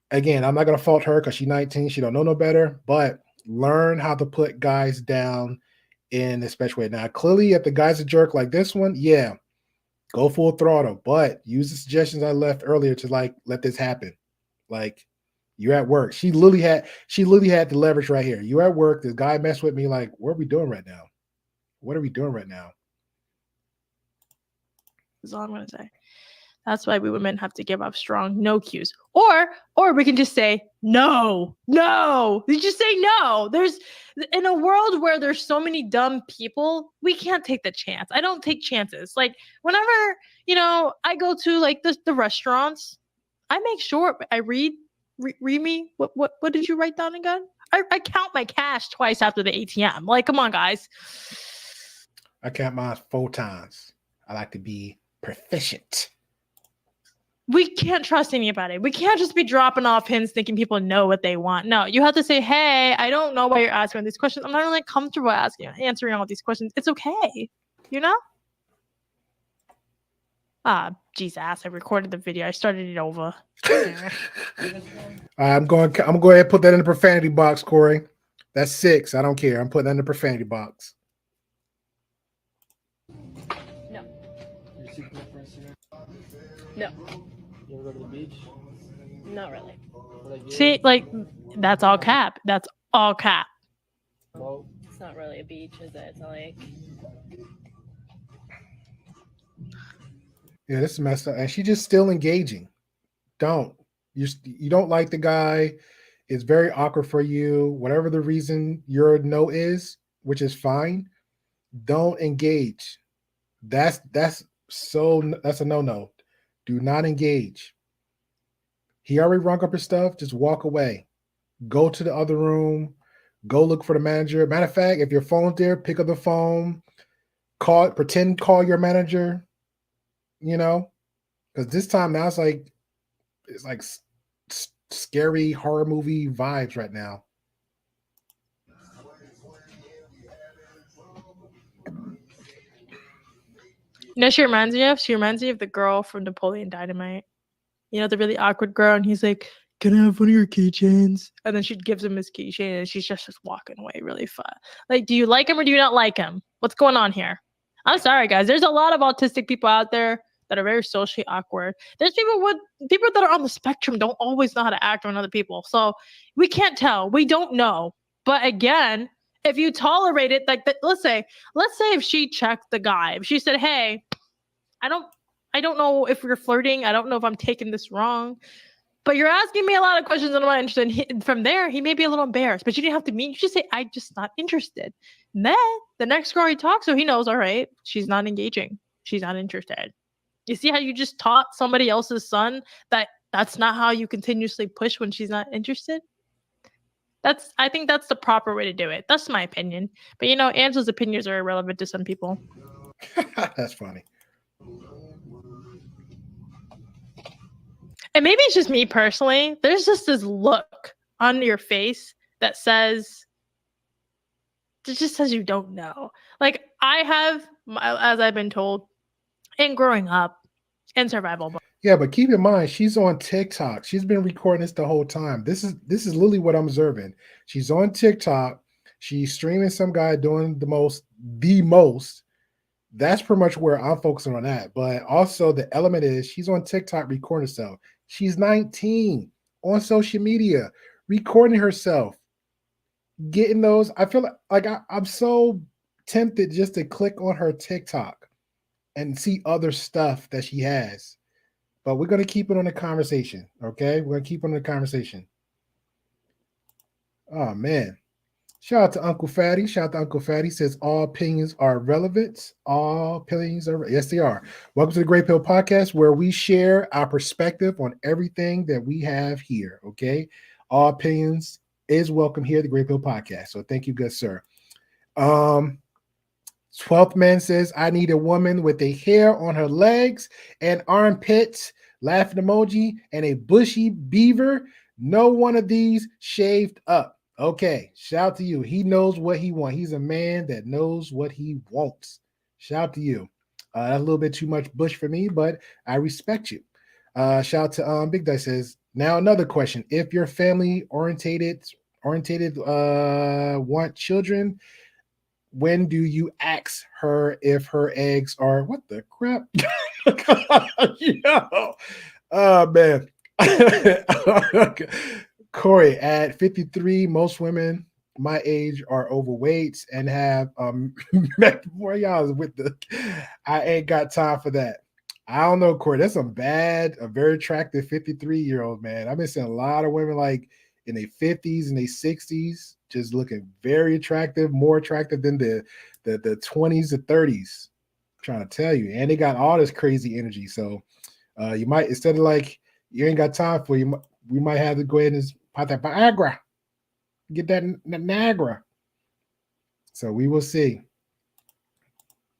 [SPEAKER 2] again, I'm not going to fault her because she's 19. She don't know no better, but learn how to put guys down in a special way. Now, clearly, if the guy's a jerk like this one, yeah, go full throttle, but use the suggestions I left earlier to like let this happen. Like, you're at work. She literally had the leverage right here. You at work, this guy messed with me, like, what are we doing right now? What are we doing right now?
[SPEAKER 1] That's all I'm going to say. That's why we women have to give off strong no cues. Or we can just say no. No. You just say no. There's in a world where there's so many dumb people, we can't take the chance. I don't take chances. Like whenever, I go to like the restaurants, I make sure I read me. What did you write down again? I count my cash twice after the ATM. Like, come on, guys.
[SPEAKER 2] I count mine 4 times. I like to be proficient.
[SPEAKER 1] We can't trust anybody. We can't just be dropping off hints thinking people know what they want. No, you have to say, hey, I don't know why you're asking these questions. I'm not really comfortable answering all these questions. It's okay. Jesus, I recorded the video. I started it over.
[SPEAKER 2] I'm going to go ahead and put that in the profanity box, Corey. That's 6. I don't care. I'm putting that in the profanity box.
[SPEAKER 6] No.
[SPEAKER 7] You're super for Instagram?
[SPEAKER 6] No.
[SPEAKER 7] You ever go to the beach?
[SPEAKER 6] Not really.
[SPEAKER 1] See, like, that's all cap. That's all cap.
[SPEAKER 7] Well,
[SPEAKER 6] It's not really a beach, is it? It's not like.
[SPEAKER 2] Yeah, this is messed up. And she's just still engaging. You don't like the guy. It's very awkward for you. Whatever the reason your no is, which is fine, don't engage. That's a no-no. Do not engage. He already rung up his stuff. Just walk away. Go to the other room. Go look for the manager. Matter of fact, if your phone's there, pick up the phone. Call your manager. Because this time now it's like scary horror movie vibes right now.
[SPEAKER 1] She reminds me of? She reminds me of the girl from Napoleon Dynamite. The really awkward girl, and he's like, can I have one of your keychains? And then she gives him his keychain, and she's just walking away really fast. Like, do you like him or do you not like him? What's going on here? I'm sorry, guys. There's a lot of autistic people out there that are very socially awkward. There's people that are on the spectrum don't always know how to act on other people. So we can't tell. We don't know. But again, if you tolerate it, like let's say if she checked the guy, if she said, hey, I don't know if we're flirting. I don't know if I'm taking this wrong. But you're asking me a lot of questions and I'm not interested. And from there, he may be a little embarrassed. But you didn't have to mean. You just say, I'm just not interested. And then the next girl he talks to, he knows, all right, she's not engaging. She's not interested. You see how you just taught somebody else's son that's not how you continuously push when she's not interested? I think that's the proper way to do it. That's my opinion. But Angela's opinions are irrelevant to some people.
[SPEAKER 2] That's funny.
[SPEAKER 1] And maybe it's just me personally. There's just this look on your face that says you don't know. Like I have, as I've been told, in growing up in survival.
[SPEAKER 2] Yeah, but keep in mind, she's on TikTok. She's been recording this the whole time. This is literally what I'm observing. She's on TikTok. She's streaming some guy doing the most. That's pretty much where I'm focusing on that. But also the element is she's on TikTok recording herself. She's 19 on social media, recording herself, getting those. I feel like I'm so tempted just to click on her TikTok and see other stuff that she has. But we're going to keep it on the conversation, okay? We're going to keep it on the conversation. Oh, man. Shout out to Uncle Fatty. Says all opinions are relevant. All opinions are, yes, they are. Welcome to the Grey Pill Podcast, where we share our perspective on everything that we have here, okay? All opinions is welcome here at the Grey Pill Podcast. So thank you, good sir. 12th man says, I need a woman with a hair on her legs and armpits, laughing emoji, and a bushy beaver. No one of these shaved up. Okay, shout out to you. He knows what he wants. He's a man that knows what he wants. Shout out to you. That's a little bit too much bush for me, but I respect you. Shout out to Big Dice says, now another question. If your family orientated want children, when do you ask her if her eggs are what the crap? Yo. Oh man. Corey, at 53, most women my age are overweight and have before y'all with the I ain't got time for that. I don't know, Corey. That's a very attractive 53-year-old man. I've been seeing a lot of women like in their 50s and their 60s, just looking very attractive, more attractive than the 20s to 30s. I'm trying to tell you, and they got all this crazy energy. So you might, instead of like you ain't got time for you, we might have to go ahead and pop that Viagra, get that Niagara. So we will see.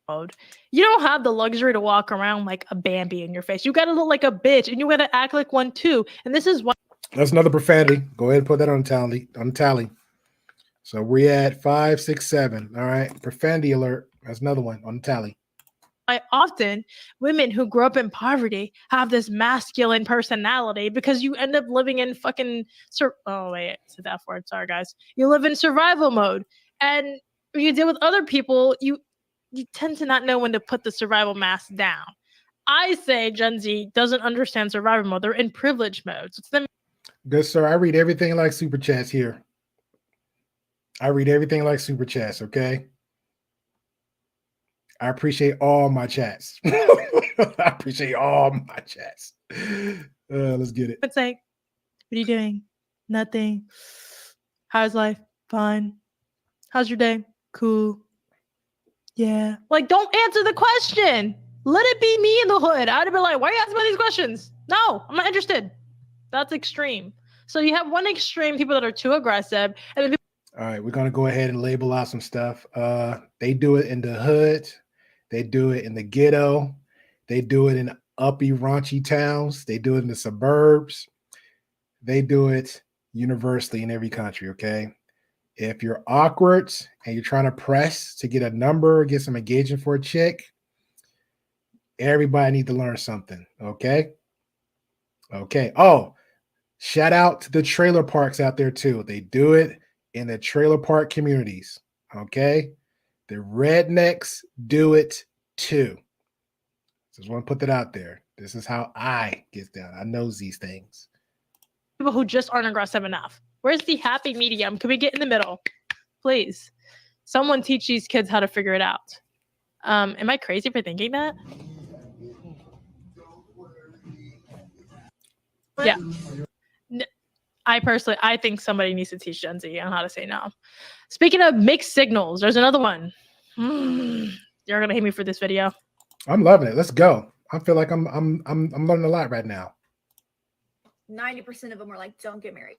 [SPEAKER 1] You don't have the luxury to walk around like a Bambi in your face. You gotta look like a bitch, and you gotta act like one too. And this is why.
[SPEAKER 2] That's another profanity. Go ahead and put that on tally. So we're at 5, 6, 7. All right, profanity alert. That's another one on the tally.
[SPEAKER 1] Often women who grew up in poverty have this masculine personality because you end up living in fucking oh wait, I said that word. Sorry guys. You live in survival mode, and when you deal with other people, you tend to not know when to put the survival mask down. I say Gen Z doesn't understand survival mode. They're in privilege mode. So it's them.
[SPEAKER 2] Good sir. I read everything like super chats here. I read everything like super chats. Okay. I appreciate all my chats. I appreciate all my chats. Let's get it.
[SPEAKER 1] It's like, what are you doing? Nothing. How's life? Fine. How's your day? Cool. Yeah. Like, don't answer the question. Let it be me in the hood. I'd have been like, why are you asking me these questions? No, I'm not interested. That's extreme. So you have one extreme, people that are too aggressive. And then people.
[SPEAKER 2] All right, we're going to go ahead and label out some stuff. They do it in the hood. They do it in the ghetto. They do it in uppy, raunchy towns. They do it in the suburbs. They do it universally in every country, okay? If you're awkward and you're trying to press to get a number, get some engagement for a chick, everybody needs to learn something, okay? Okay. Oh, shout out to the trailer parks out there too. They do it in the trailer park communities, okay? The rednecks do it too. Just want to put that out there. This is how I get down. I know these things.
[SPEAKER 1] People who just aren't aggressive enough. Where's the happy medium? Can we get in the middle? Please. Someone teach these kids how to figure it out. Am I crazy for thinking that? Yeah. I think somebody needs to teach Gen Z on how to say no. Speaking of mixed signals, there's another one. You're gonna hate me for this video.
[SPEAKER 2] I'm loving it. Let's go. I feel like I'm learning a lot right now.
[SPEAKER 8] 90% of them are like, don't get married.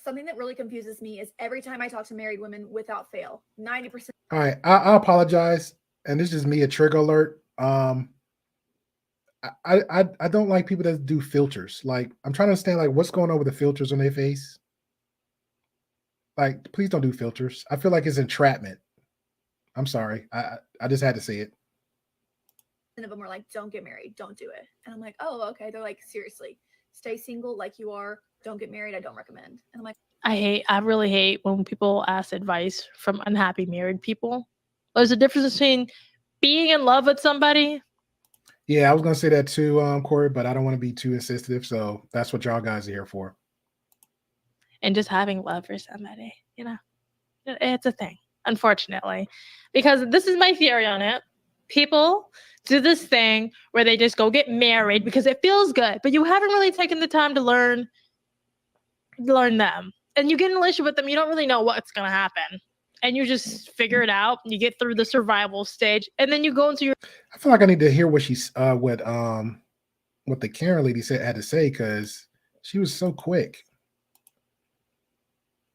[SPEAKER 8] Something that really confuses me is every time I talk to married women without fail, 90%.
[SPEAKER 2] All right, I apologize, and this is me a trigger alert. I don't like people that do filters. Like, I'm trying to understand like what's going on with the filters on their face. Like, please don't do filters. I feel like it's entrapment. I'm sorry. I just had to say it.
[SPEAKER 8] Of them are like, don't get married, don't do it. And I'm like, oh, okay. They're like, seriously, stay single like you are. Don't get married. I don't recommend. And I'm like,
[SPEAKER 1] I really hate when people ask advice from unhappy married people. There's a difference between being in love with somebody.
[SPEAKER 2] Yeah, I was gonna say that too, Corey, but I don't want to be too insensitive. So that's what y'all guys are here for.
[SPEAKER 1] And just having love for somebody, you know, it's a thing, unfortunately, because this is my theory on it. People do this thing where they just go get married because it feels good, but you haven't really taken the time to learn them. And you get in a relationship with them, you don't really know what's going to happen. And you just figure it out. You get through the survival stage, and then you go into your.
[SPEAKER 2] I feel like I need to hear what she's what the Karen lady had to say, because she was so quick.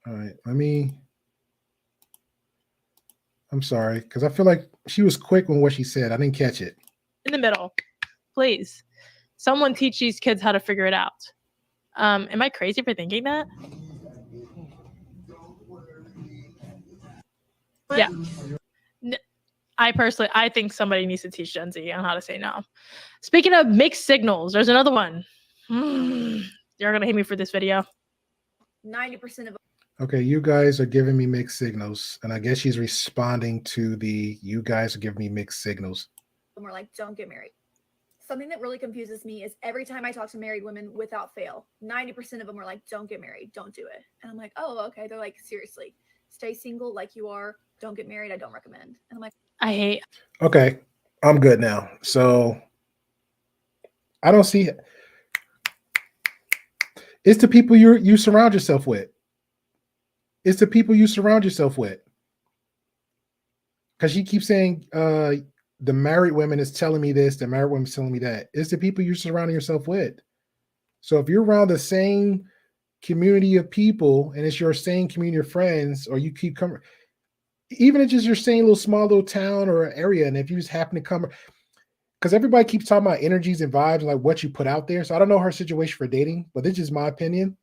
[SPEAKER 2] All right, I'm sorry, because I feel like she was quick on what she said. I didn't catch it.
[SPEAKER 1] In the middle, please. Someone teach these kids how to figure it out. Am I crazy for thinking that? Yeah. I think somebody needs to teach Gen Z on how to say no. Speaking of mixed signals, there's another one. You're gonna hate me for this video.
[SPEAKER 8] 90% of.
[SPEAKER 2] Okay, you guys are giving me mixed signals, and I guess she's responding to the you guys are giving me mixed signals.
[SPEAKER 8] We're like, don't get married. Something that really confuses me is every time I talk to married women without fail, 90% of them are like, don't get married, don't do it. And I'm like, oh, okay. They're like, seriously, stay single like you are. Don't get married. I don't recommend. And I'm like,
[SPEAKER 1] I hate.
[SPEAKER 2] Okay, I'm good now. So I don't see. It's the people you surround yourself with. It's the people you surround yourself with. Because she keeps saying, the married women is telling me this, the married women is telling me that. It's the people you're surrounding yourself with. So if you're around the same community of people and it's your same community of friends, or you keep coming, even if it's just your same little small little town or area, and if you just happen to come, because everybody keeps talking about energies and vibes, like what you put out there. So I don't know her situation for dating, but this is my opinion.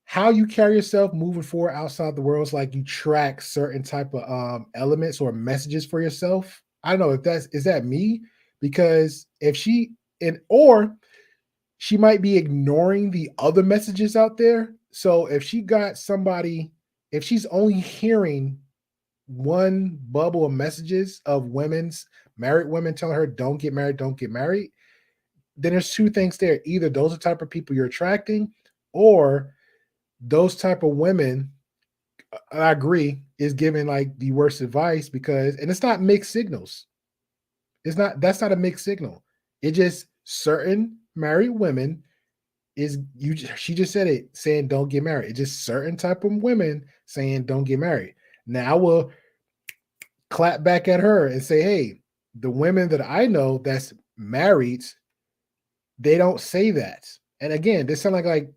[SPEAKER 2] How you carry yourself moving forward outside the world is like you track certain type of elements or messages for yourself. I don't know if is that me, because if she or she might be ignoring the other messages out there. So if she got somebody, if she's only hearing one bubble of messages of married women telling her don't get married, don't get married, then there's two things there. Either those are the type of people you're attracting, or those type of women, I agree, is giving like the worst advice, because, and it's not mixed signals. That's not a mixed signal. It just certain married women she just said it, saying don't get married. It's just certain type of women saying don't get married. Now I will clap back at her and say, hey, the women that I know that's married, they don't say that. And again, this sound like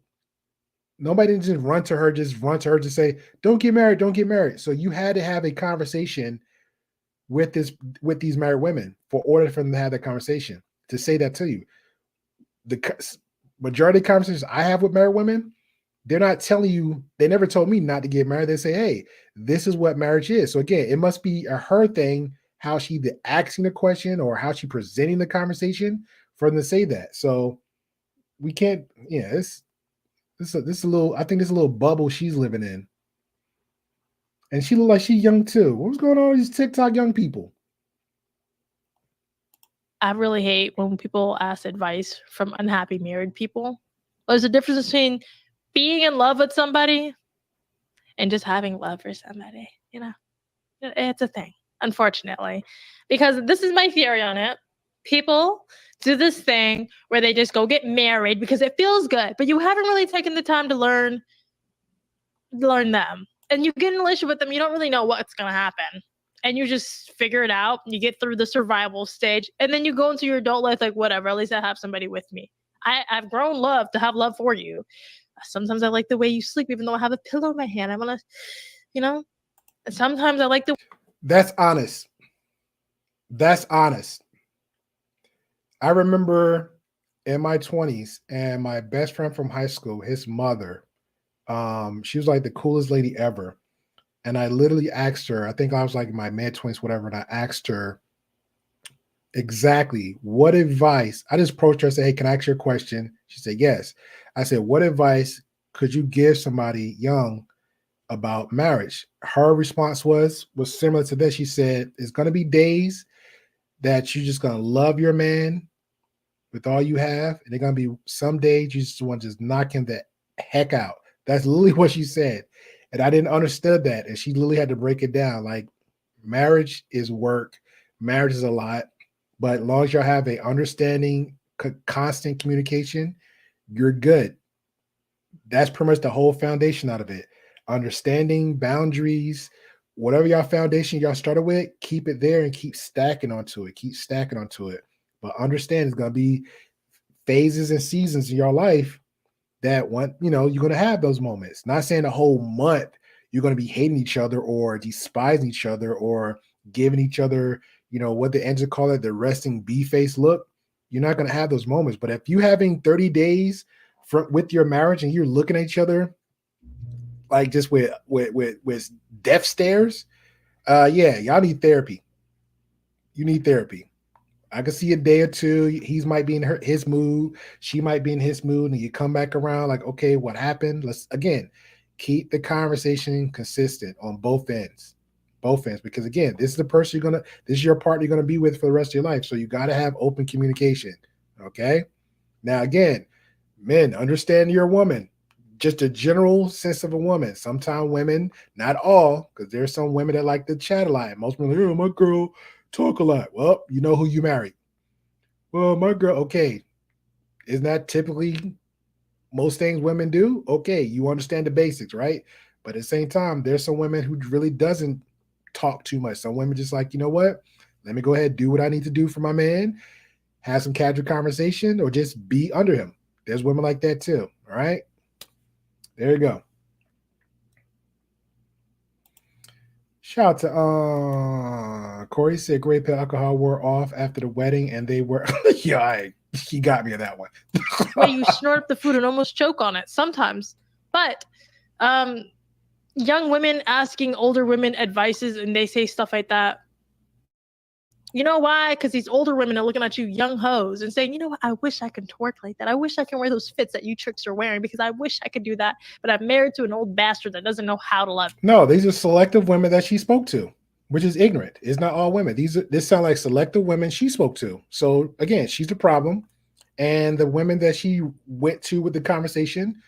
[SPEAKER 2] nobody didn't just run to her to say, don't get married, don't get married. So you had to have a conversation with these married women for order for them to have that conversation, to say that to you. The majority of conversations I have with married women, they're not telling you, they never told me not to get married. They say, hey, this is what marriage is. So again, it must be a her thing, how she either asking the question or how she presenting the conversation for them to say that. So we can't, this is a little, I think this is a little bubble she's living in. And she look like she's young too. What's going on with these TikTok young people?
[SPEAKER 1] I really hate when people ask advice from unhappy married people. There's a difference between being in love with somebody and just having love for somebody. It's a thing, unfortunately, because this is my theory on it. People do this thing where they just go get married because it feels good, but you haven't really taken the time to learn them. And you get in a relationship with them, you don't really know what's going to happen. And you just figure it out. You get through the survival stage, and then you go into your adult life like, whatever, at least I have somebody with me. I've grown love to have love for you. Sometimes I like the way you sleep, even though I have a pillow in my hand. I want to, sometimes I like the...
[SPEAKER 2] That's honest. That's honest. I remember in my 20s, and my best friend from high school, his mother, she was like the coolest lady ever. And I literally asked her, I think I was like in my mid-20s, whatever, and I asked her exactly what advice. I just approached her and said, hey, can I ask you a question? She said, yes. I said, what advice could you give somebody young about marriage? Her response was similar to this. She said, it's going to be days that you're just going to love your man with all you have. And they're going to be some days you just want to just knock him the heck out. That's literally what she said. And I didn't understand that. And she literally had to break it down. Like, marriage is work. Marriage is a lot. But as long as y'all have a understanding, constant communication, you're good. That's pretty much the whole foundation out of it. Understanding, boundaries, whatever y'all foundation y'all started with, keep it there and keep stacking onto it. Keep stacking onto it. But understand it's going to be phases and seasons in your life that you're going to have those moments. Not saying a whole month you're going to be hating each other or despising each other or giving each other, what the angels call it, the resting bee face look. You're not going to have those moments. But if you're having 30 days with your marriage and you're looking at each other like just with death stares, yeah, y'all need therapy. You need therapy. I can see a day or two. He might be in his mood. She might be in his mood. And you come back around like, okay, what happened? Let's, again, keep the conversation consistent on both ends. Both ends. Because, again, this is the person this is your partner you're going to be with for the rest of your life. So you got to have open communication. Okay? Now, again, men, understand you're a woman. Just a general sense of a woman. Sometimes women, not all, because there's some women that like to chat a lot. Most women are like, oh, my girl talk a lot. Well, you know who you married. Well, my girl, okay. Isn't that typically most things women do? Okay, you understand the basics, right? But at the same time, there's some women who really doesn't talk too much. Some women just like, you know what? Let me go ahead and do what I need to do for my man, have some casual conversation, or just be under him. There's women like that too. All right. There you go. Shout out to Corey said Grey Pill alcohol wore off after the wedding and they were yeah, he got me on that one.
[SPEAKER 1] Where you snort up the food and almost choke on it sometimes. But young women asking older women advices and they say stuff like that. You know why? Because these older women are looking at you young hoes and saying, you know what? I wish I could twerk like that. I wish I can wear those fits that you tricks are wearing because I wish I could do that. But I'm married to an old bastard that doesn't know how to love me.
[SPEAKER 2] No, these are selective women that she spoke to, which is ignorant. It's not all women. This sound like selective women she spoke to. So again, she's the problem. And the women that she went to with the conversation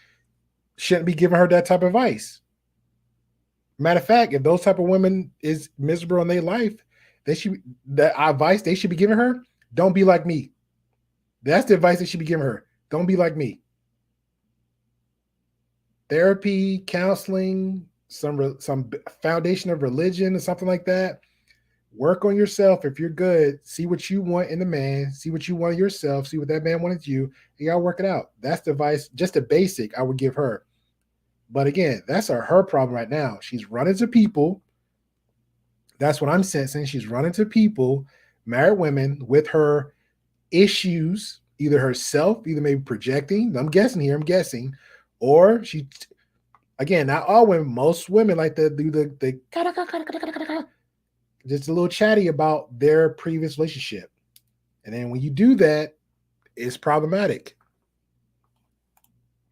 [SPEAKER 2] shouldn't be giving her that type of advice. Matter of fact, if those type of women is miserable in their life, the advice they should be giving her, don't be like me. That's the advice they should be giving her. Don't be like me. Therapy, counseling, some foundation of religion or something like that. Work on yourself. If you're good, see what you want in the man, see what you want in yourself, see what that man wanted you, and y'all work it out. That's the advice, just a basic I would give her. But again, that's her problem right now. She's running to people. That's what I'm sensing. She's running to people, married women, with her issues, either herself, either maybe projecting. I'm guessing, or she, again, not all women, most women like to do the just a little chatty about their previous relationship. And then when you do that, it's problematic.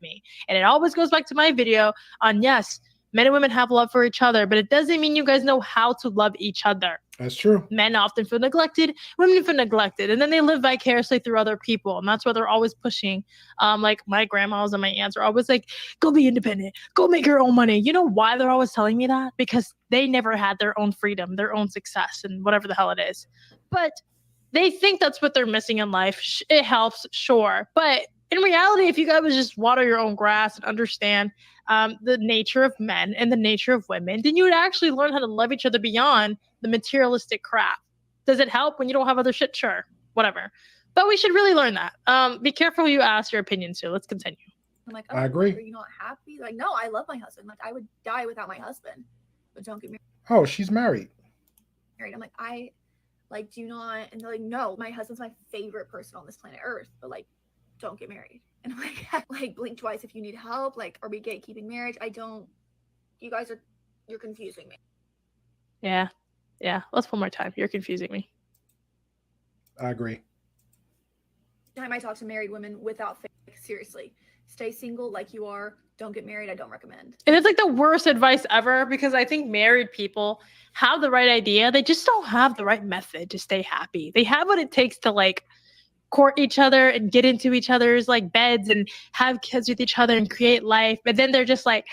[SPEAKER 1] Me. And it always goes back to my video on, yes, men and women have love for each other, but it doesn't mean you guys know how to love each other.
[SPEAKER 2] That's true.
[SPEAKER 1] Men often feel neglected, women feel neglected, and then they live vicariously through other people. And that's why they're always pushing. Like my grandmas and my aunts are always like, go be independent, go make your own money. You know why they're always telling me that? Because they never had their own freedom, their own success, and whatever the hell it is. But they think that's what they're missing in life. It helps, sure. But in reality, if you guys would just water your own grass and understand the nature of men and the nature of women, then you would actually learn how to love each other beyond the materialistic crap. Does it help when you don't have other shit? Sure, whatever. But we should really learn that. Be careful who you ask your opinion to. Let's continue.
[SPEAKER 8] I'm like,
[SPEAKER 2] I agree.
[SPEAKER 8] Are you not happy? Like, no, I love my husband. Like, I would die without my husband. But don't get married.
[SPEAKER 2] Oh, she's married.
[SPEAKER 8] I'm like, I like do not, and they're like, no, my husband's my favorite person on this planet Earth. But like, don't get married. And I'm like blink twice if you need help. Like, are we gatekeeping marriage? You guys you're confusing me.
[SPEAKER 1] Yeah. Let's one more time. You're confusing me.
[SPEAKER 2] I agree.
[SPEAKER 8] Time I talk to married women without faith, seriously, stay single like you are. Don't get married. I don't recommend.
[SPEAKER 1] And it's like the worst advice ever because I think married people have the right idea. They just don't have the right method to stay happy. They have what it takes to like court each other and get into each other's like beds and have kids with each other and create life. But then they're just like,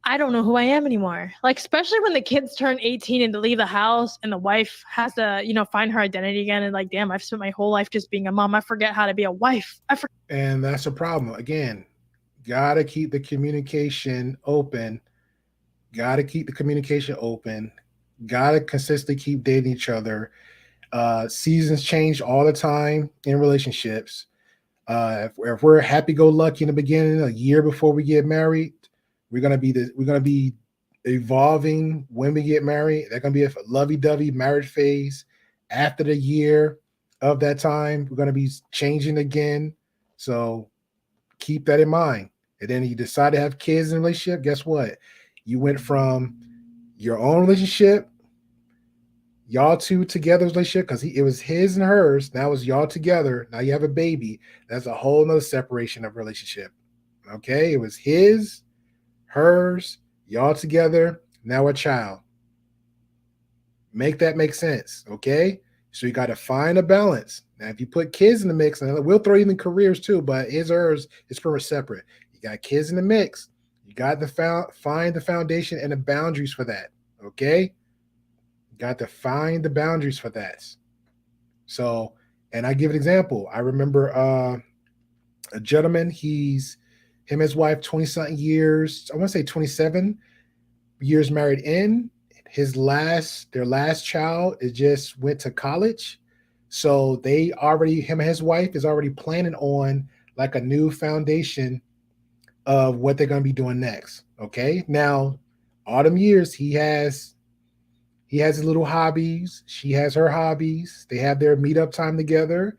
[SPEAKER 1] I don't know who I am anymore. Like, especially when the kids turn 18 and to leave the house and the wife has to, find her identity again. And like, damn, I've spent my whole life just being a mom. I forget how to be a wife.
[SPEAKER 2] And that's a problem. Again, got to keep the communication open. Got to consistently keep dating each other. Seasons change all the time in relationships. If we're happy-go-lucky in the beginning, a year before we get married, we're gonna be evolving when we get married. There's gonna be a lovey-dovey marriage phase. After the year of that time, we're gonna be changing again. So keep that in mind. And then you decide to have kids in a relationship. Guess what? You went from your own relationship, y'all two together relationship, because it was his and hers. Now it's y'all together. Now you have a baby. That's a whole nother separation of relationship. Okay, it was his, hers, y'all together. Now a child. Make that make sense. Okay, so you got to find a balance. Now, if you put kids in the mix, and we'll throw in careers too, but his, hers is pretty much separate. You got kids in the mix. You got to find the foundation and the boundaries for that. Okay. Got to find the boundaries for that. So, And I give an example. I remember a gentleman, him and his wife, 20 something years, I want to say 27 years married in. Their last child, it just went to college. So him and his wife is already planning on like a new foundation of what they're going to be doing next. Okay. Now, autumn years, he has his little hobbies. She has her hobbies. They have their meetup time together.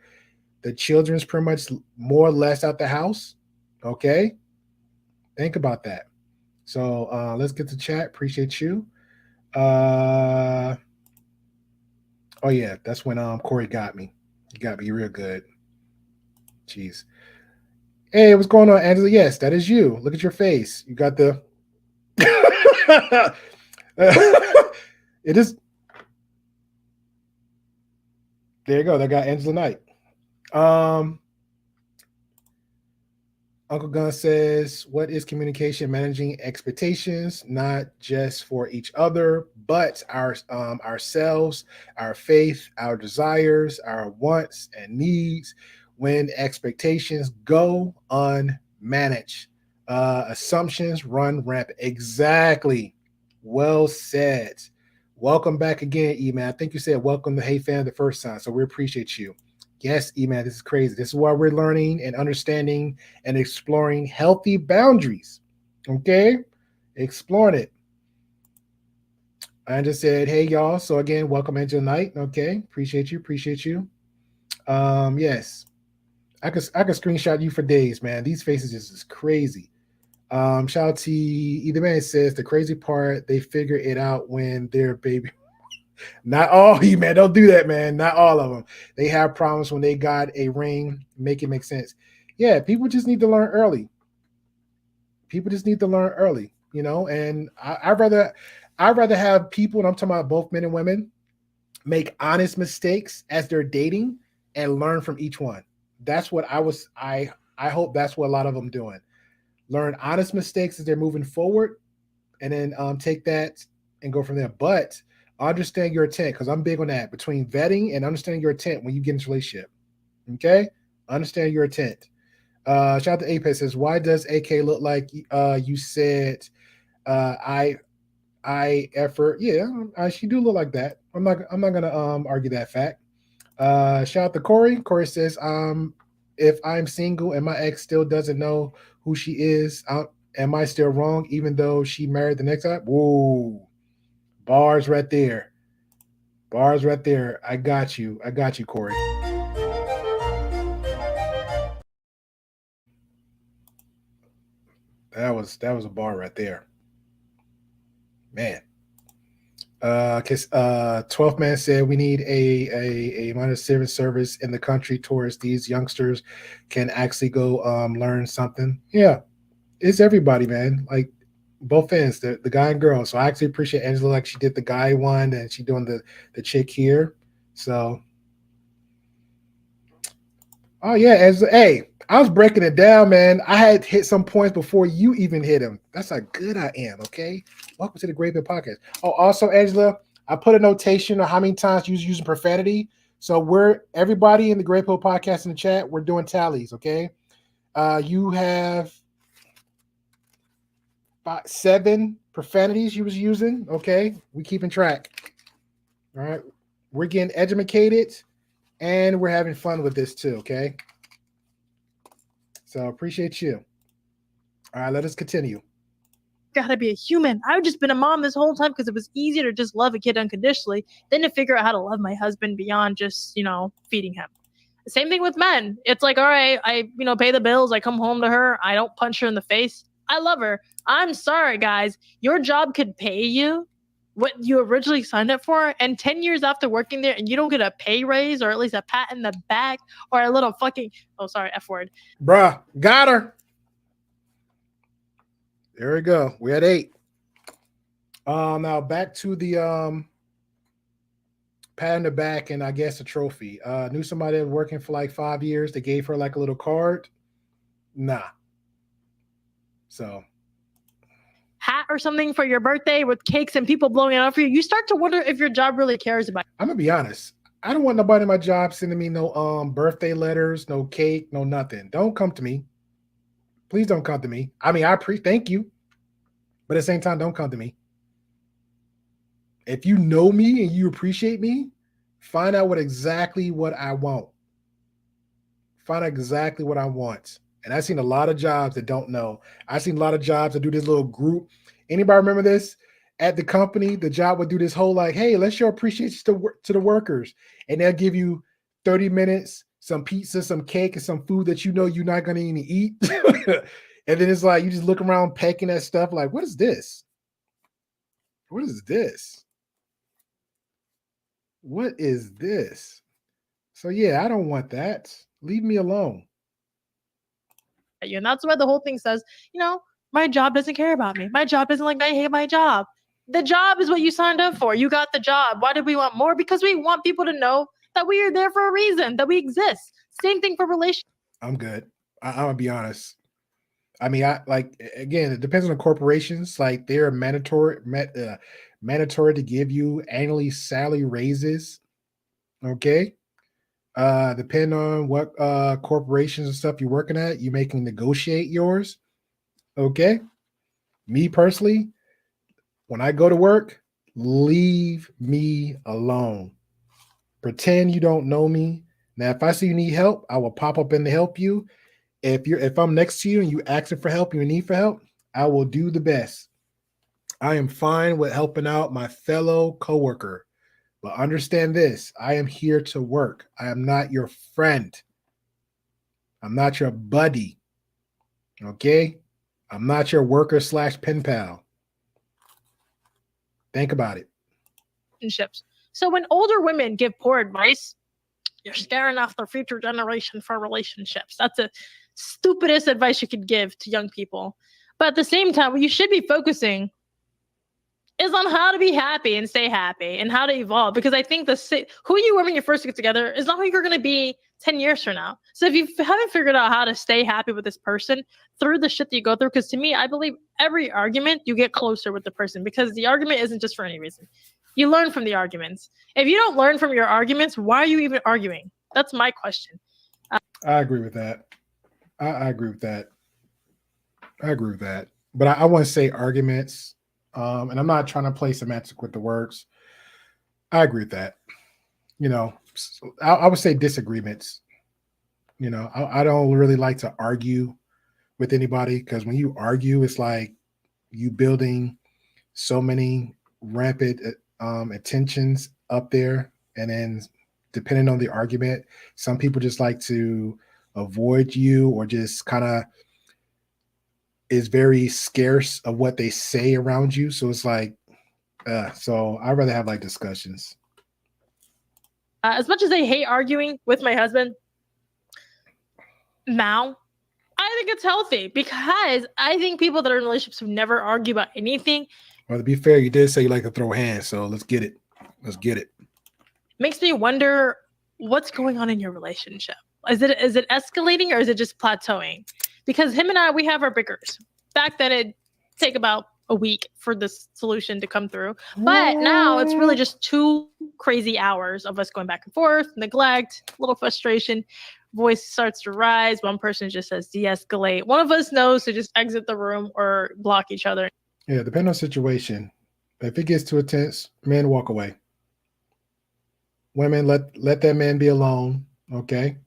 [SPEAKER 2] The children's pretty much more or less out the house. Okay. Think about that. So let's get to chat. Appreciate you. Oh yeah, that's when Corey got me. He got me real good. Jeez. Hey, what's going on, Angela? Yes, that is you. Look at your face. You got the it is. There you go. That got Angela Knight. Uncle Gun says, what is communication? Managing expectations, not just for each other, but ourselves, our faith, our desires, our wants and needs. When expectations go unmanaged, assumptions run rampant. Exactly. Well said. Welcome back again, E-Man. I think you said welcome to Hey Fan the first time, so we appreciate you. Yes, E-Man, this is crazy. This is why we're learning and understanding and exploring healthy boundaries. Okay? Exploring it. I just said, hey, y'all. So again, welcome into the night. Okay. Appreciate you. Yes. I could screenshot you for days, man. These faces is crazy. Shout out to Either Man says the crazy part, they figure it out when they're baby. Not all you, man. Don't do that, man. Not all of them. They have problems when they got a ring. Make it make sense. Yeah, people just need to learn early. You know. And I'd rather have people, and I'm talking about both men and women, make honest mistakes as they're dating and learn from each one. That's what I hope that's what a lot of them doing. Learn honest mistakes as they're moving forward, and then take that and go from there. But understand your intent, because I'm big on that. Between vetting and understanding your intent when you get into a relationship. Okay? Understand your intent. Shout out to Apex says, why does AK look like you said I effort? Yeah, she do look like that. I'm not gonna argue that fact. Shout out to Corey. Corey says, if I'm single and my ex still doesn't know who she is, am I still wrong even though she married the next guy? Whoa. Bars right there. I got you, Corey. That was a bar right there. Man. 12th man said we need a minor civil service in the country towards these youngsters can actually go learn something. Yeah, it's everybody, man. Like both ends, the guy and girl. So I actually appreciate Angela, like she did the guy one and she doing the chick here. So oh yeah, hey, I was breaking it down, man. I had hit some points before you even hit them. That's how good I am. Okay, welcome to the TheGreyPillPodcast. Oh, also, Angela, I put a notation on how many times you using profanity. So everybody in the TheGreyPillPodcast in the chat, we're doing tallies. Okay, you have 7 profanities you was using. Okay, we keeping track. All right, we're getting educated and we're having fun with this too. Okay. So appreciate you. All right, let us continue.
[SPEAKER 1] Gotta be a human. I've just been a mom this whole time because it was easier to just love a kid unconditionally than to figure out how to love my husband beyond just, feeding him. The same thing with men. It's like, all right, I, pay the bills. I come home to her. I don't punch her in the face. I love her. I'm sorry, guys. Your job could pay you what you originally signed up for. And 10 years after working there and you don't get a pay raise or at least a pat in the back or a little fucking, F word.
[SPEAKER 2] Bruh, got her. There we go. We're at 8. Now back to the pat in the back and I guess a trophy. Knew somebody that was working for like 5 years. They gave her like a little card. Nah. So
[SPEAKER 1] hat or something for your birthday with cakes and people blowing it out for you, you start to wonder if your job really cares about you.
[SPEAKER 2] I'm gonna be honest. I don't want nobody in my job sending me no birthday letters, no cake, no nothing. Don't come to me. Please don't come to me. I mean, thank you, but at the same time, don't come to me. If you know me and you appreciate me, find out exactly what I want. Find out exactly what I want. And I've seen a lot of jobs that don't know. I've seen a lot of jobs that do this little group. Anybody remember this? At the company, the job would do this whole like, hey, let's show appreciation to the workers. And they'll give you 30 minutes, some pizza, some cake, and some food that you know you're not going to even eat. And then it's like, you just look around pecking at stuff like, what is this? What is this? What is this? So yeah, I don't want that. Leave me alone.
[SPEAKER 1] And that's why the whole thing says, my job doesn't care about me. My job doesn't like me. I hate my job. The job is what you signed up for. You got the job. Why did we want more? Because we want people to know that we are there for a reason, that we exist. Same thing for relationships.
[SPEAKER 2] I'm good. I'm gonna be honest. I mean, again, it depends on the corporations. Like they're mandatory to give you annually salary raises. Okay. Depending on what corporations and stuff you're working at, you may can negotiate yours. Okay. Me personally, when I go to work, leave me alone. Pretend you don't know me. Now, if I see you need help, I will pop up in to help you. If I'm next to you and you asking for help, you need for help, I will do the best. I am fine with helping out my fellow coworker. But understand this, I am here to work. I am not your friend. I'm not your buddy. Okay? I'm not your worker / pen pal. Think about it.
[SPEAKER 1] So when older women give poor advice, you're scaring off the future generation for relationships. That's the stupidest advice you could give to young people. But at the same time, what you should be focusing is on how to be happy and stay happy and how to evolve. Because I think who you were when you first get together is not who you're going to be 10 years from now. So if you haven't figured out how to stay happy with this person through the shit that you go through, because to me, I believe every argument, you get closer with the person because the argument isn't just for any reason. You learn from the arguments. If you don't learn from your arguments, why are you even arguing? That's my question.
[SPEAKER 2] I agree with that. I agree with that. I agree with that. But I want to say arguments, and I'm not trying to play semantic with the words. I agree with that. I would say disagreements. I don't really like to argue with anybody because when you argue, it's like you building so many rampant intentions up there, and then depending on the argument, some people just like to avoid you or just kind of is very scarce of what they say around you. So it's like, so I'd rather have like discussions.
[SPEAKER 1] As much as I hate arguing with my husband, now I think it's healthy because I think people that are in relationships who never argue about anything.
[SPEAKER 2] Well, to be fair, you did say you like to throw hands, so let's get it. Let's get it.
[SPEAKER 1] Makes me wonder what's going on in your relationship. Is it escalating or is it just plateauing? Because him and I, we have our bickers. Back then, it'd take about a week for this solution to come through. But now it's really just 2 crazy hours of us going back and forth, neglect, a little frustration. Voice starts to rise. One person just says de-escalate. One of us knows to just exit the room or block each other.
[SPEAKER 2] Yeah, depending on the situation. If it gets too intense, men walk away. Women, let that man be alone. Okay.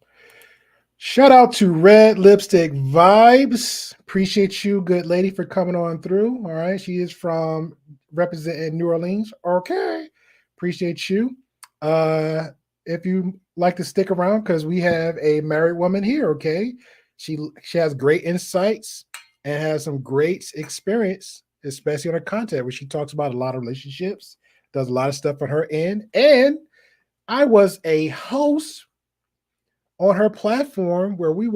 [SPEAKER 2] Shout out to Red Lipstick Vibes. Appreciate you, good lady, for coming on through. All right. She is from representing New Orleans. Okay. Appreciate you. If you like to stick around, because we have a married woman here, okay? She has great insights and has some great experience, especially on her content where she talks about a lot of relationships, does a lot of stuff on her end. And I was a host on her platform where we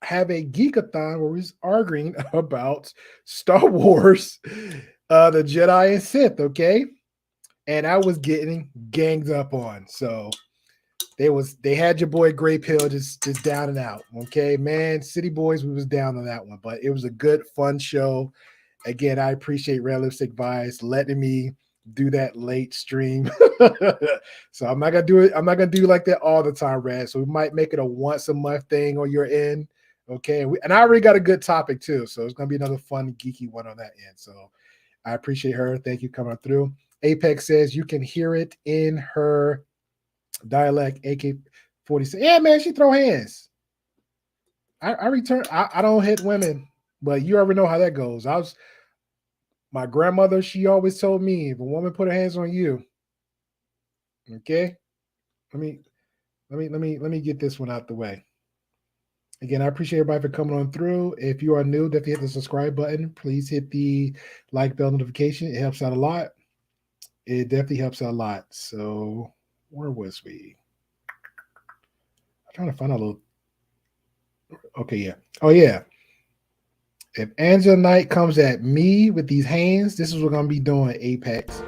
[SPEAKER 2] have a geekathon where we was arguing about Star Wars, the Jedi and Sith, okay? And I was getting ganged up on. So they had your boy Grey Pill just down and out. Okay, man, City Boys, we was down on that one, but it was a good, fun show. Again, I appreciate Red Lipstick Vibes letting me do that late stream. So I'm not gonna do it. I'm not gonna do like that all the time, Rad. So we might make it a once a month thing on your end. Okay. And I already got a good topic too. So it's gonna be another fun, geeky one on that end. So I appreciate her. Thank you coming through. Apex says you can hear it in her dialect. AK-47. Yeah, man, she throw hands. I return. I don't hit women, but you already know how that goes. My grandmother, she always told me, if a woman put her hands on you, okay, let me get this one out the way. Again, I appreciate everybody for coming on through. If you are new, definitely hit the subscribe button. Please hit the like bell notification. It helps out a lot. It definitely helps out a lot. So where was we? I'm trying to find a little. Okay, yeah. Oh, yeah. If Angela Knight comes at me with these hands, this is what we're going to be doing, Apex.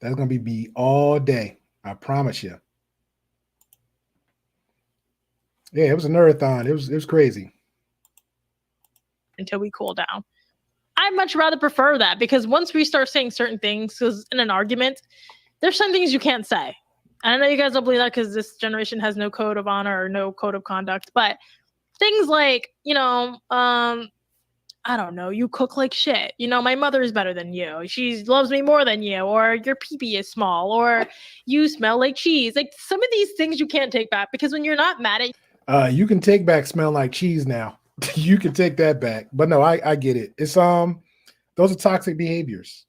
[SPEAKER 2] That's going to be me all day. I promise you. Yeah, it was a nerdathon. It was crazy.
[SPEAKER 1] Until we cool down. I'd much rather prefer that, because once we start saying certain things, because in an argument, there's some things you can't say. And I know you guys don't believe that because this generation has no code of honor or no code of conduct, but things like, I don't know, you cook like shit. My mother is better than you. She loves me more than you. Or your pee-pee is small. Or you smell like cheese. Like, some of these things you can't take back, because when you're not mad at...
[SPEAKER 2] You can take back smell like cheese now. You can take that back. But no, I get it. It's those are toxic behaviors.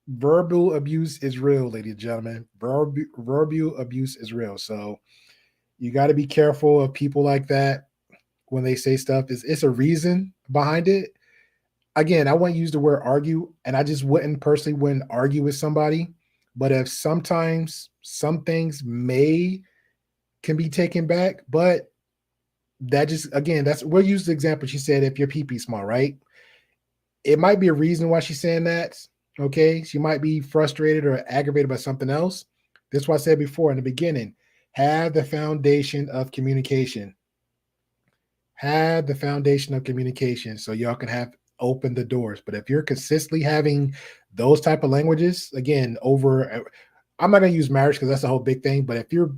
[SPEAKER 2] Verbal abuse is real, ladies and gentlemen. Verbal abuse is real. So you got to be careful of people like that when they say stuff. It's a reason behind it. Again, I wouldn't use the word argue, and I just wouldn't argue with somebody. But if sometimes some things can be taken back, but that just, again, we'll use the example. She said, if your pee-pee small, right? It might be a reason why she's saying that. Okay. She might be frustrated or aggravated by something else. That's why I said before in the beginning, have the foundation of communication. Have the foundation of communication so y'all can open the doors. But if you're consistently having those type of languages, again, I'm not going to use marriage because that's a whole big thing. But if you're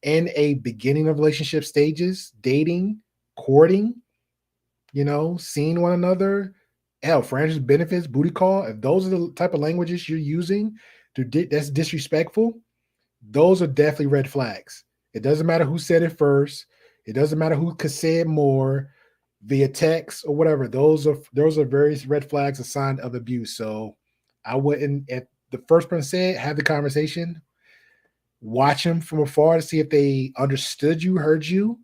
[SPEAKER 2] in a beginning of relationship stages, dating, courting, seeing one another, hell, friends, benefits, booty call, if those are the type of languages you're using that's disrespectful, those are definitely red flags. It doesn't matter who said it first. It doesn't matter who could say it more via text or whatever. Those are various red flags, a sign of abuse. So I wouldn't, if the first person said, have the conversation, watch them from afar to see if they understood you, heard you,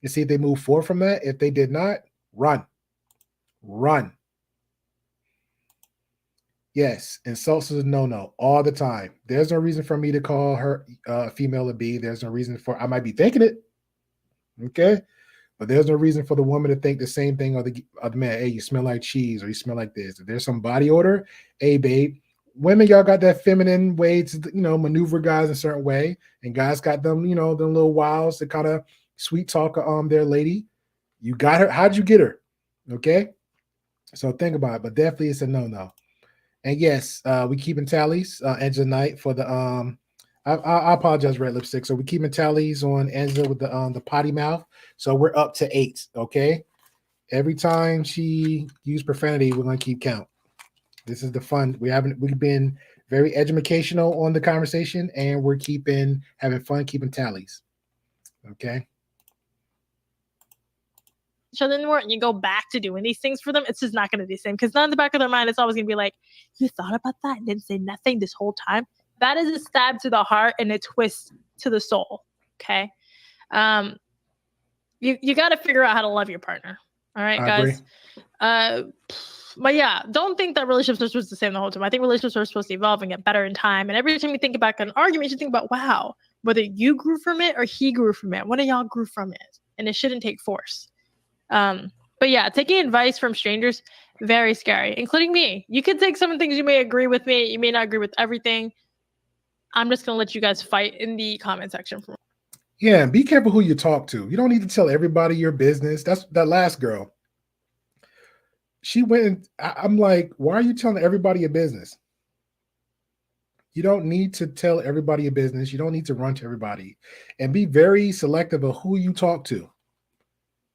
[SPEAKER 2] and see if they move forward from that. If they did not, run. Yes, insults is a no-no all the time. There's no reason for me to call her female a B. There's no reason I might be thinking it, okay? But there's no reason for the woman to think the same thing of the man. Hey, you smell like cheese, or you smell like this. If there's some body odor, hey, babe. Women, y'all got that feminine way to, maneuver guys a certain way, and guys got them, them little wiles to kind of sweet talk their lady. You got her. How'd you get her? Okay, so think about it. But definitely, it's a no-no. And yes, we keeping tallies, Angela Knight, for the I apologize, Red Lipstick. So we're keeping tallies on Angela with the potty mouth. So we're up to 8. Okay. Every time she used profanity, we're gonna keep count. This is the fun. We've been very educational on the conversation, and we're having fun keeping tallies. Okay.
[SPEAKER 1] each other anymore, and you go back to doing these things for them, it's just not going to be the same. Because now in the back of their mind, it's always going to be like, you thought about that and didn't say nothing this whole time. That is a stab to the heart and a twist to the soul. Okay. You got to figure out how to love your partner. All right, guys. But yeah, don't think that relationships are supposed to stay the whole time. I think relationships are supposed to evolve and get better in time. And every time you think about an argument, you should think about, wow, whether you grew from it or he grew from it. One of y'all grew from it. And it shouldn't take force. But yeah, taking advice from strangers, very scary, including me. You could take some things you may agree with me. You may not agree with everything. I'm just going to let you guys fight in the comment section.
[SPEAKER 2] Yeah, and be careful who you talk to. You don't need to tell everybody your business. That's that last girl. She went and I'm like, why are you telling everybody your business? You don't need to tell everybody your business. You don't need to run to everybody. And be very selective of who you talk to.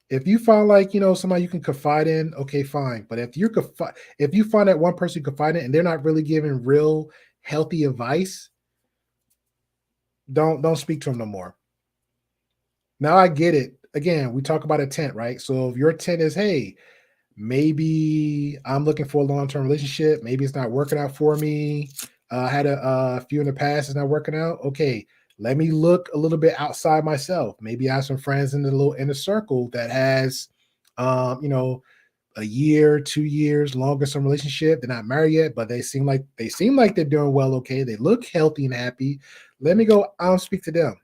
[SPEAKER 2] If you find like, somebody you can confide in, okay, fine. But if if you find that one person you confide in and they're not really giving real healthy advice, don't speak to them no more. Now I get it. Again, we talk about a tent, right? So if your tent is, hey, maybe I'm looking for a long-term relationship, maybe it's not working out for me. I had a few in the past, it's not working out. Okay, let me look a little bit outside myself. Maybe I have some friends in the little inner circle that has, a year, 2 years, longer some relationship. They're not married yet, but they seem like they're doing well. Okay, they look healthy and happy. Let me go. I'll speak to them.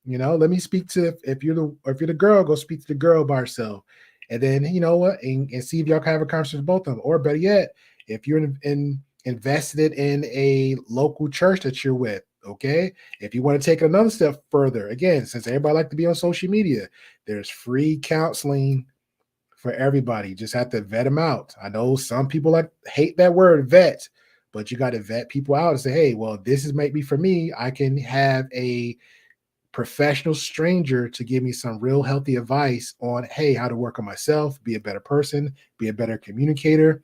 [SPEAKER 2] Let me speak to if you're the girl, go speak to the girl by herself, and then you know what, and see if y'all can have a conversation with both of them. Or better yet, if you're invested in a local church that you're with, okay. If you want to take it another step further, again, since everybody like to be on social media, there's free counseling for everybody. You just have to vet them out. I know some people hate that word vet, but you got to vet people out and say, hey, well, this is maybe for me. I can have a professional stranger to give me some real healthy advice on, hey, how to work on myself, be a better person, be a better communicator.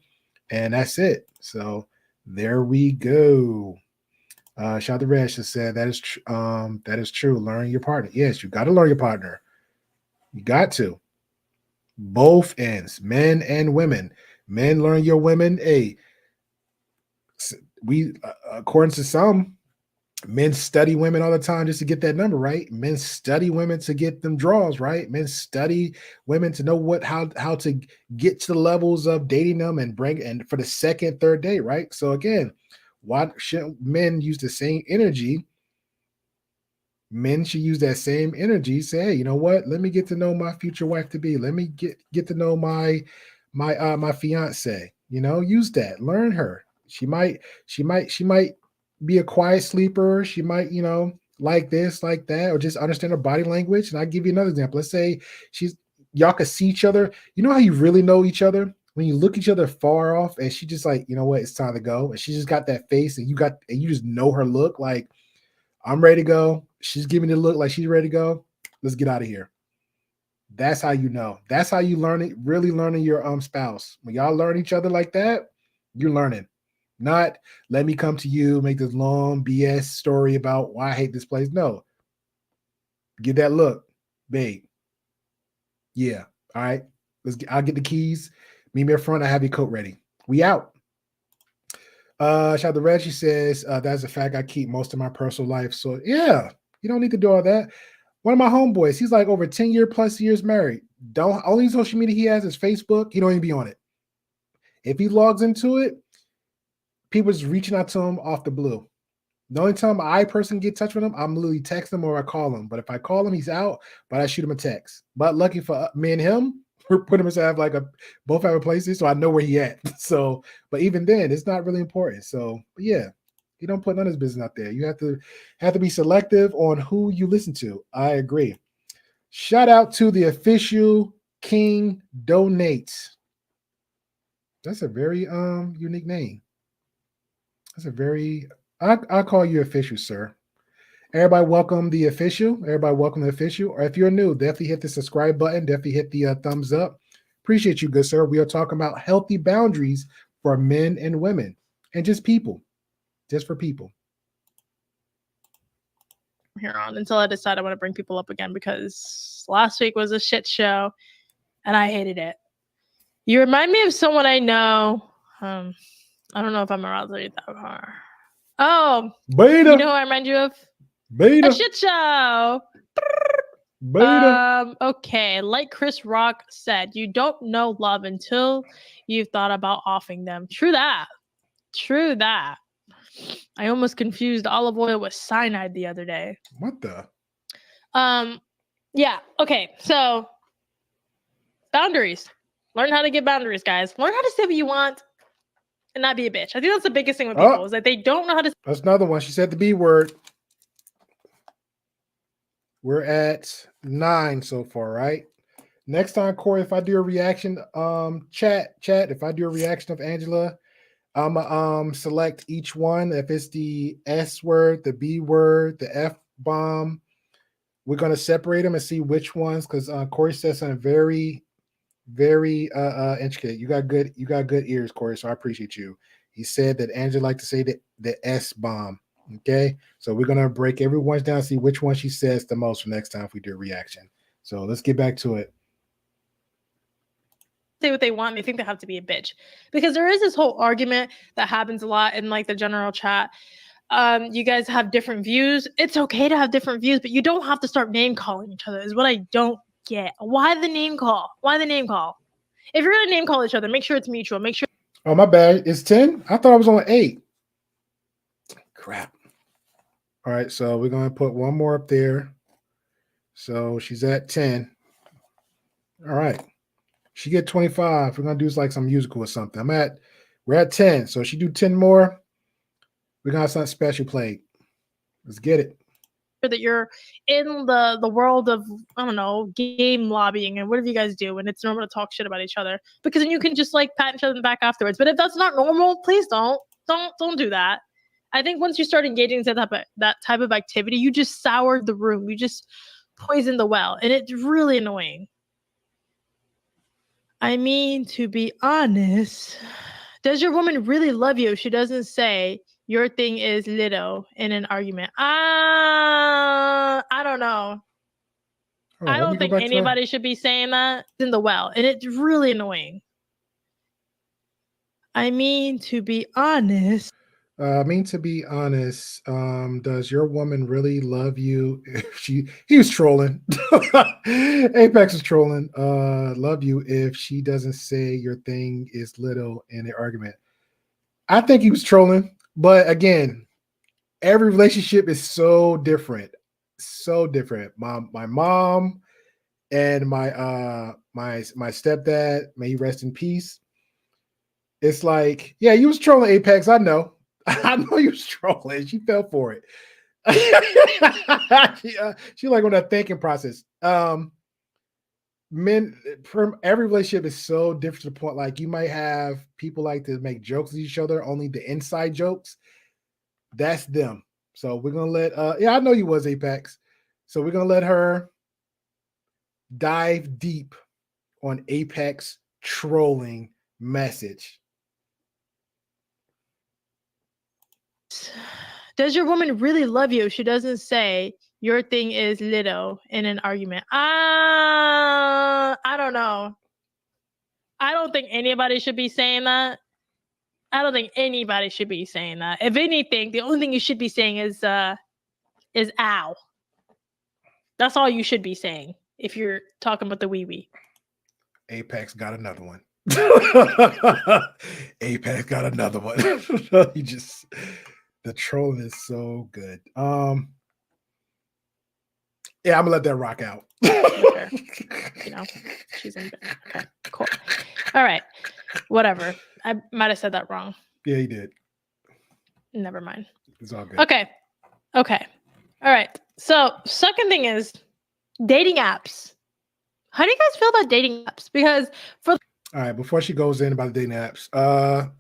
[SPEAKER 2] And that's it. So there we go. Shout out to Reg just said that is true. Learn your partner. Yes, you got to learn your partner. You got to. Both ends, men and women. Men learn your women. Hey, we according to some, men study women all the time just to get that number right. Men study women to get them draws right. Men study women to know how to get to the levels of dating them and for the second, third date, right? So again, why shouldn't men use the same energy? Men should use that same energy. Say, hey, you know what? Let me get to know my future wife to be. Let me get to know my fiance. Use that. Learn her. She might be a quiet sleeper. She might, like this, like that, or just understand her body language. And I'll give you another example. Let's say y'all can see each other. You know how you really know each other? When you look each other far off and she just like, you know what, it's time to go. And she just got that face and you just know her look like, I'm ready to go. She's giving me the look like she's ready to go. Let's get out of here. That's how you know. That's how you learn it, really learning your spouse. When y'all learn each other like that, you're learning. Not let me come to you, make this long BS story about why I hate this place. No. Get that look, babe. Yeah. All right. I'll get the keys. Meet me up front. I have your coat ready. We out. Shout out to Reggie says, that's a fact. I keep most of my personal life. So yeah, you don't need to do all that. One of my homeboys, he's like over 10 plus years married. Only social media he has is Facebook. He don't even be on it. If he logs into it, people just reaching out to him off the blue. The only time I personally get in touch with him, I'm literally text him or I call him. But if I call him, he's out, but I shoot him a text. But lucky for me and him, we're putting him to have both have a place, so I know where he at. So, but even then, it's not really important. So, but yeah, you don't put none of his business out there. You have to be selective on who you listen to. I agree. Shout out to the official King Donates. That's a very unique name. That's a very I'll call you official, sir. Everybody welcome the official. Everybody welcome the official. Or if you're new, definitely hit the subscribe button. Definitely hit the thumbs up. Appreciate you, good sir. We are talking about healthy boundaries for men and women and just people. Just for people.
[SPEAKER 1] Here on until I decide I want to bring people up again because last week was a shit show and I hated it. You remind me of someone I know. I don't know if I'm around to read that far. Oh,
[SPEAKER 2] Beta.
[SPEAKER 1] You know who I remind you of?
[SPEAKER 2] Beta.
[SPEAKER 1] A shit show.
[SPEAKER 2] Beta.
[SPEAKER 1] Okay, like Chris Rock said, you don't know love until you've thought about offing them. True that. True that. I almost confused olive oil with cyanide the other day.
[SPEAKER 2] What the?
[SPEAKER 1] Yeah. Okay. So boundaries. Learn how to get boundaries, guys. Learn how to say what you want and not be a bitch. I think that's the biggest thing with people is that they don't know how to.
[SPEAKER 2] That's another one. She said the B word. We're at 9 so far, right? Next time, Corey, if I do a reaction, chat, if I do a reaction of Angela, I'm gonna select each one. If it's the S word, the B word, the F bomb, we're gonna separate them and see which ones. Because Corey said something very, very intricate. You got good ears, Corey. So I appreciate you. He said that Angela liked to say the S bomb. Okay, so we're gonna break everyone's down, see which one she says the most for next time if we do a reaction. So let's get back to it.
[SPEAKER 1] Say what they want, they think they have to be a bitch, because there is this whole argument that happens a lot in like the general chat. You guys have different views. It's okay to have different views, but you don't have to start name calling each other is what I don't get. Why the name call? If you're gonna name call each other, make sure it's mutual. Make sure.
[SPEAKER 2] Oh, my bad. It's 10. I thought I was on 8. Crap. All right, so we're gonna put one more up there. So she's at 10. All right. She get 25. We're gonna do like some musical or something. We're at 10. So she do 10 more. We're gonna have something special played. Let's get it.
[SPEAKER 1] That you're in the world of, I don't know, game lobbying and whatever you guys do, and it's normal to talk shit about each other, because then you can just like pat each other in the back afterwards. But if that's not normal, please don't do that. I think once you start engaging in that type of activity, you just soured the room. You just poisoned the well, and it's really annoying. I mean, to be honest, does your woman really love you if she doesn't say your thing is little in an argument? I don't know. I don't think anybody should be saying that in the well, and it's really annoying. I mean, to be honest.
[SPEAKER 2] Does your woman really love you if he was trolling. Apex was trolling. Love you if she doesn't say your thing is little in the argument. I think he was trolling, but again, every relationship is so different. So different. My mom and my stepdad, may he rest in peace. It's like, yeah, you was trolling, Apex. I know. I know you was trolling. She fell for it. She like on that thinking process. Men from every relationship is so different to the point. Like you might have people like to make jokes with each other, only the inside jokes. That's them. So we're gonna let I know you was Apex. So we're gonna let her dive deep on Apex trolling message.
[SPEAKER 1] Does your woman really love you if she doesn't say your thing is little in an argument? I don't know. I don't think anybody should be saying that. If anything, the only thing you should be saying is ow. That's all you should be saying if you're talking about the wee-wee.
[SPEAKER 2] Apex got another one. Apex got another one. The trolling is so good. Yeah, I'm gonna let that rock out.
[SPEAKER 1] Sure. She's in bed. Okay, cool. All right, whatever. I might have said that wrong.
[SPEAKER 2] Yeah, you did.
[SPEAKER 1] Never mind.
[SPEAKER 2] It's all good.
[SPEAKER 1] Okay. All right. So, second thing is dating apps. How do you guys feel about dating apps? Because all
[SPEAKER 2] right, before she goes in about the dating apps, I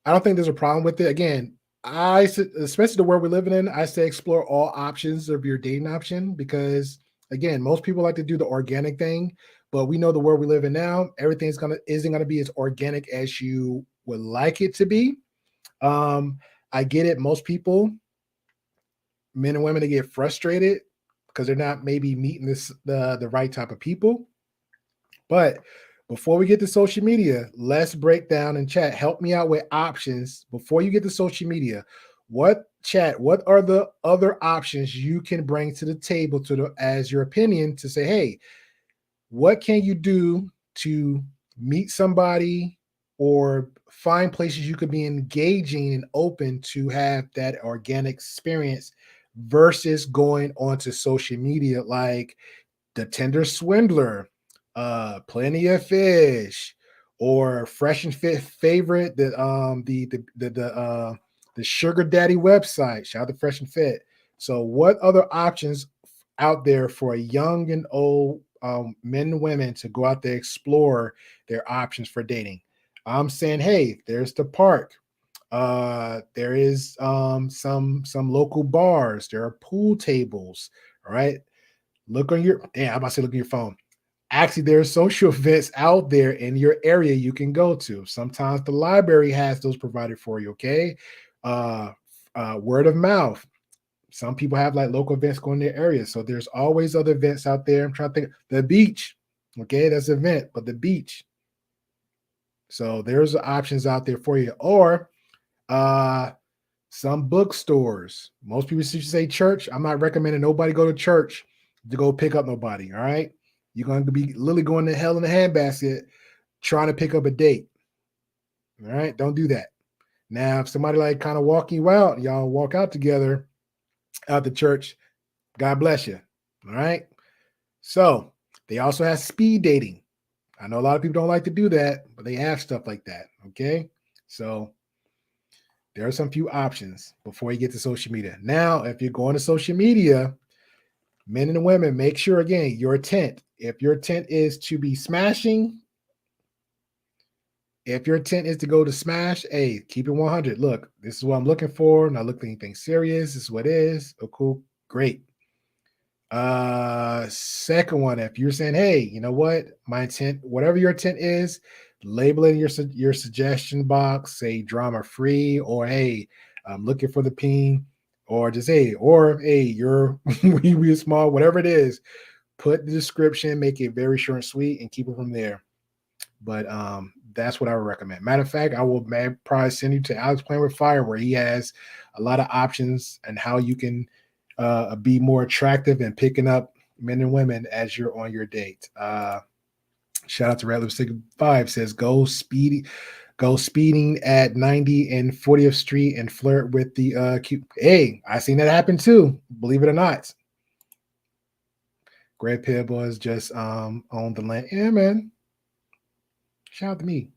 [SPEAKER 2] don't think there's a problem with it. Again, especially the world we're living in, I say explore all options of your dating option, because again, most people like to do the organic thing, but we know the world we live in now, everything's isn't gonna be as organic as you would like it to be. I get it. Most people, men and women, they get frustrated because they're not maybe meeting the right type of people. But before we get to social media, let's break down and chat. Help me out with options before you get to social media. What are the other options you can bring to the table as your opinion to say, hey, what can you do to meet somebody or find places you could be engaging and open to have that organic experience versus going onto social media like the Tinder Swindler, Plenty of Fish, or Fresh and Fit Favorite, the Sugar Daddy website. Shout out to Fresh and Fit. So what other options out there for young and old men and women to go out there, explore their options for dating. I'm saying, hey, there's the park. There is some local bars. There are pool tables. All right. Look on your I'm about to say look on your phone. Actually, there are social events out there in your area you can go to. Sometimes the library has those provided for you. Okay. Word of mouth. Some people have like local events going in their area. So there's always other events out there. I'm trying to think. The beach. Okay, that's an event, but the beach. So there's options out there for you. Or some bookstores. Most people should say church. I'm not recommending nobody go to church to go pick up nobody. All right. You're going to be literally going to hell in a handbasket trying to pick up a date. All right. Don't do that. Now, if somebody like kind of walking you out, y'all walk out together out the church, God bless you. All right. So they also have speed dating. I know a lot of people don't like to do that, but they have stuff like that. Okay. So there are some few options before you get to social media. Now, if you're going to social media, men and women, make sure again, your intent. If your intent is to be smashing, if your intent is to go to smash, hey, keep it 100. Look, this is what I'm looking for. Not looking for anything serious. This is what it is. Oh, cool. Great. Second one, if you're saying, hey, you know what, my intent, whatever your intent is, label it in your suggestion box, say drama free, or hey, I'm looking for the peen, or just hey, you're really small, whatever it is, put the description, make it very short and sweet, and keep it from there. But that's what I would recommend. Matter of fact, I will probably send you to Alex Playing with Fire, where he has a lot of options and how you can be more attractive and picking up men and women as you're on your date. Shout out to Red Lipstick 5 says go speeding at 90 and 40th Street and flirt with the cute. Hey, I seen that happen too, believe it or not. Greg Pibb was just on the land. Yeah, man. Shout out to me.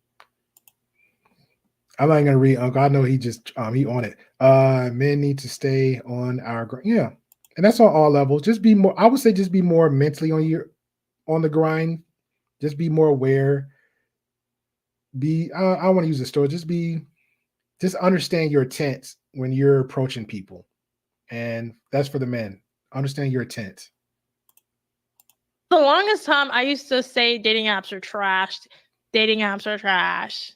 [SPEAKER 2] I'm not gonna read Uncle. I know he just he on it. Men need to stay on our yeah. And that's on all levels. Just be more, I would say just be more mentally on the grind. Just be more aware. I want to use the story. Just understand your intent when you're approaching people. And that's for the men. Understand your intent.
[SPEAKER 1] The longest time I used to say dating apps are trash. Dating apps are trash.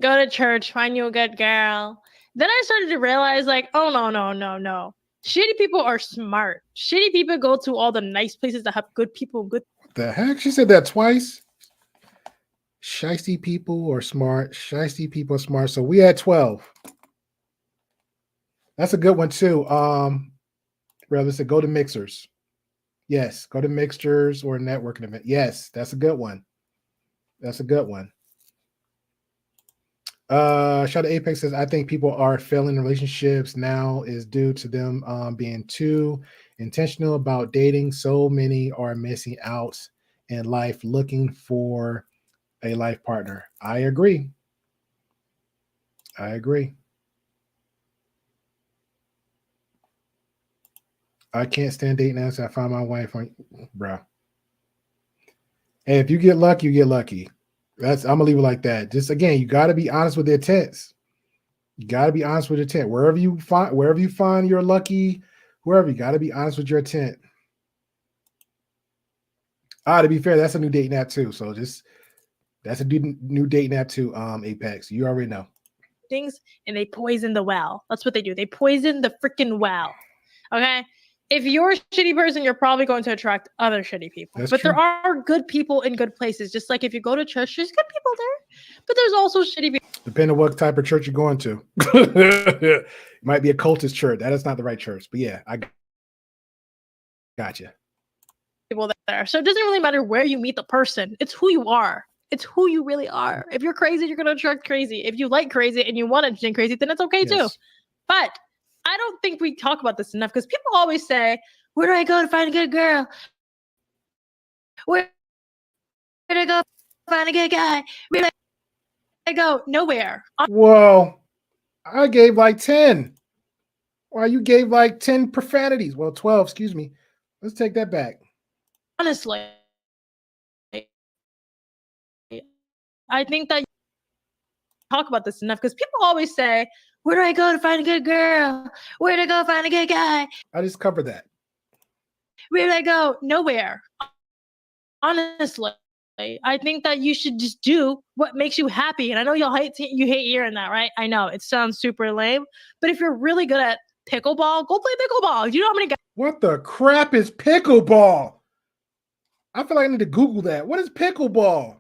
[SPEAKER 1] Go to church, find you a good girl. Then I started to realize like, oh no. Shitty people are smart. Shitty people go to all the nice places that have good people.
[SPEAKER 2] The heck? She said that twice. Shiesty people are smart. Shiesty people are smart. So we had 12. That's a good one too. Rather say go to mixers. Yes, go to mixers or networking event. Yes, that's a good one. That's a good one. Shout out to Apex says, I think people are failing in relationships now is due to them being too intentional about dating. So many are missing out in life looking for a life partner. I agree. I can't stand dating unless I find my wife on, bro. Hey, if you get lucky, you get lucky. I'm gonna leave it like that. Just again, you got to be honest with the intents. You got to be honest with your intent. Wherever you find your lucky, wherever, you got to be honest with your intent. To be fair, that's a new dating app too. So that's a new dating app too. Apex, you already know.
[SPEAKER 1] Things and they poison the well. That's what they do. They poison the freaking well. Okay. If you're a shitty person, you're probably going to attract other shitty people. But
[SPEAKER 2] true.
[SPEAKER 1] There are good people in good places. Just like if you go to church, there's good people there. But there's also shitty people.
[SPEAKER 2] Depending on what type of church you're going to. It might be a cultist church. That is not the right church. But yeah, I gotcha.
[SPEAKER 1] People there. So it doesn't really matter where you meet the person. It's who you are. It's who you really are. If you're crazy, you're going to attract crazy. If you like crazy and you want to drink crazy, then it's okay too. But I don't think we talk about this enough because people always say, where do I go to find a good girl? Where do I go find a good guy? Where do I go? Nowhere.
[SPEAKER 2] Whoa. I gave like 10. Well, you gave like 10 profanities. Well, 12, excuse me. Let's take that back.
[SPEAKER 1] Honestly, I think that you talk about this enough because people always say, where do I go to find a good girl? Where do I go find a good guy?
[SPEAKER 2] I just covered that.
[SPEAKER 1] Where do I go? Nowhere. Honestly, I think that you should just do what makes you happy. And I know you hate hearing that, right? I know it sounds super lame, but if you're really good at pickleball, go play pickleball. You know how many guys?
[SPEAKER 2] What the crap is pickleball? I feel like I need to Google that. What is pickleball?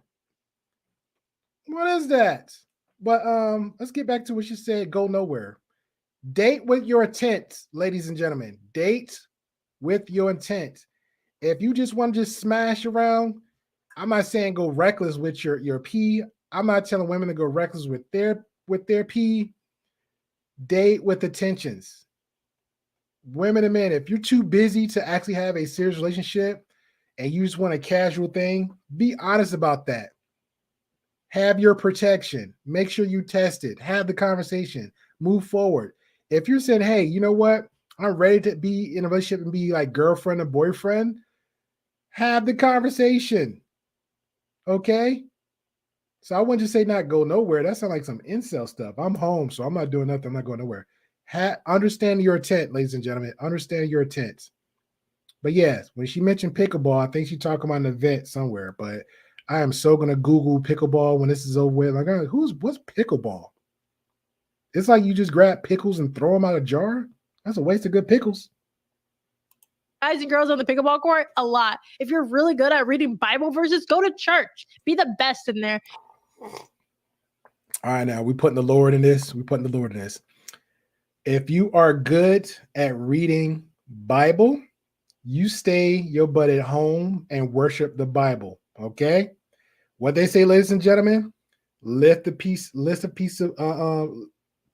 [SPEAKER 2] What is that? But let's get back to what you said. Go nowhere. Date with your intent, ladies and gentlemen. Date with your intent. If you just want to just smash around, I'm not saying go reckless with your pee. I'm not telling women to go reckless with their pee. Date with intentions. Women and men, if you're too busy to actually have a serious relationship and you just want a casual thing, be honest about that. Have your protection. Make sure you test it. Have the conversation. Move forward. If you're saying, hey, you know what? I'm ready to be in a relationship and be like girlfriend and boyfriend, have the conversation. Okay? So I wouldn't just say not go nowhere. That sounds like some incel stuff. I'm home, so I'm not doing nothing. I'm not going nowhere. Understand your intent, ladies and gentlemen. Understand your intent. But yes, when she mentioned pickleball, I think she's talking about an event somewhere. But I am so gonna Google pickleball when this is over with. Like, what's pickleball? It's like you just grab pickles and throw them out of a jar. That's a waste of good pickles.
[SPEAKER 1] Guys and girls on the pickleball court, a lot. If you're really good at reading Bible verses, go to church. Be the best in there.
[SPEAKER 2] All right, now we're putting the Lord in this. If you are good at reading Bible, you stay your butt at home and worship the Bible. Okay? What they say, ladies and gentlemen, lift a piece of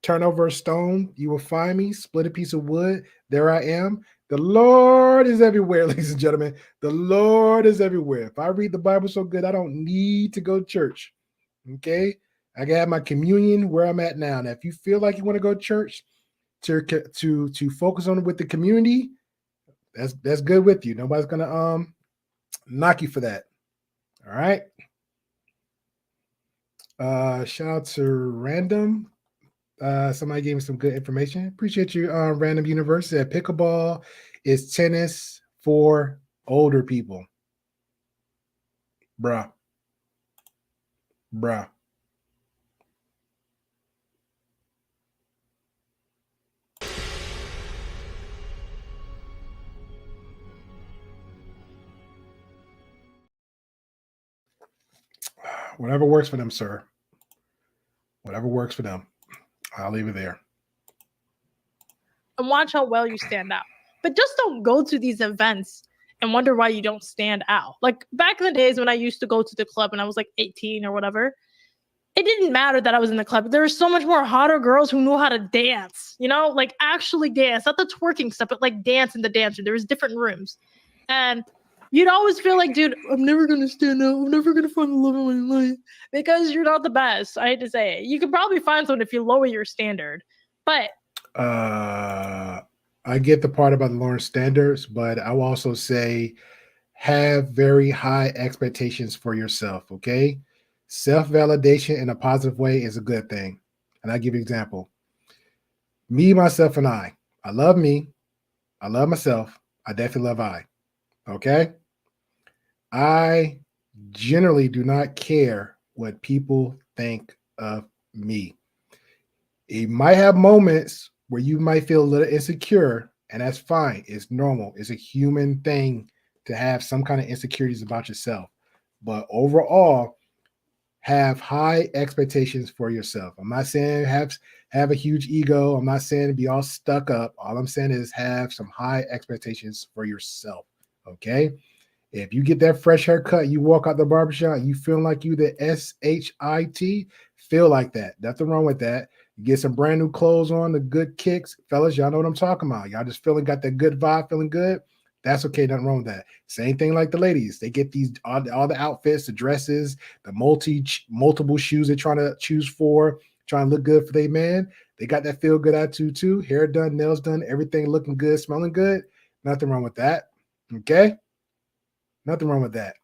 [SPEAKER 2] turn over a stone, you will find me. Split a piece of wood, there I am. The Lord is everywhere, ladies and gentlemen. The Lord is everywhere. If I read the Bible so good, I don't need to go to church. Okay? I can have my communion where I'm at now. Now, if you feel like you want to go to church to focus on it with the community, that's good with you. Nobody's gonna knock you for that. All right. Shout out to Random. Somebody gave me some good information. Appreciate you, Random Universe. That pickleball is tennis for older people. Bruh. Whatever works for them, sir. Whatever works for them. I'll leave it there.
[SPEAKER 1] And watch how well you stand out. But just don't go to these events and wonder why you don't stand out. Like back in the days when I used to go to the club when I was like 18 or whatever, it didn't matter that I was in the club. There were so much more hotter girls who knew how to dance, like actually dance, not the twerking stuff, but like dance in the dance room. There was different rooms. And you'd always feel like, dude, I'm never going to stand out. I'm never going to find the love of my life because you're not the best. I hate to say it. You could probably find someone if you lower your standard. But
[SPEAKER 2] I get the part about the lowering standards, but I will also say have very high expectations for yourself, okay? Self-validation in a positive way is a good thing. And I'll give you an example. Me, myself, and I love me. I love myself. I definitely love I. Okay? I generally do not care what people think of me. You might have moments where you might feel a little insecure, and that's fine. It's normal. It's a human thing to have some kind of insecurities about yourself. But overall, have high expectations for yourself. I'm not saying have a huge ego. I'm not saying be all stuck up. All I'm saying is have some high expectations for yourself. Okay? If you get that fresh haircut, you walk out the barbershop, you feel like you the SHIT, feel like that. Nothing wrong with that. You get some brand new clothes on, the good kicks. Fellas, y'all know what I'm talking about. Y'all just got that good vibe, feeling good. That's okay. Nothing wrong with that. Same thing like the ladies. They get these all the outfits, the dresses, the multiple shoes they're trying to choose for, trying to look good for their man. They got that feel good attitude too. Hair done, nails done, everything looking good, smelling good. Nothing wrong with that. Okay, nothing wrong with that.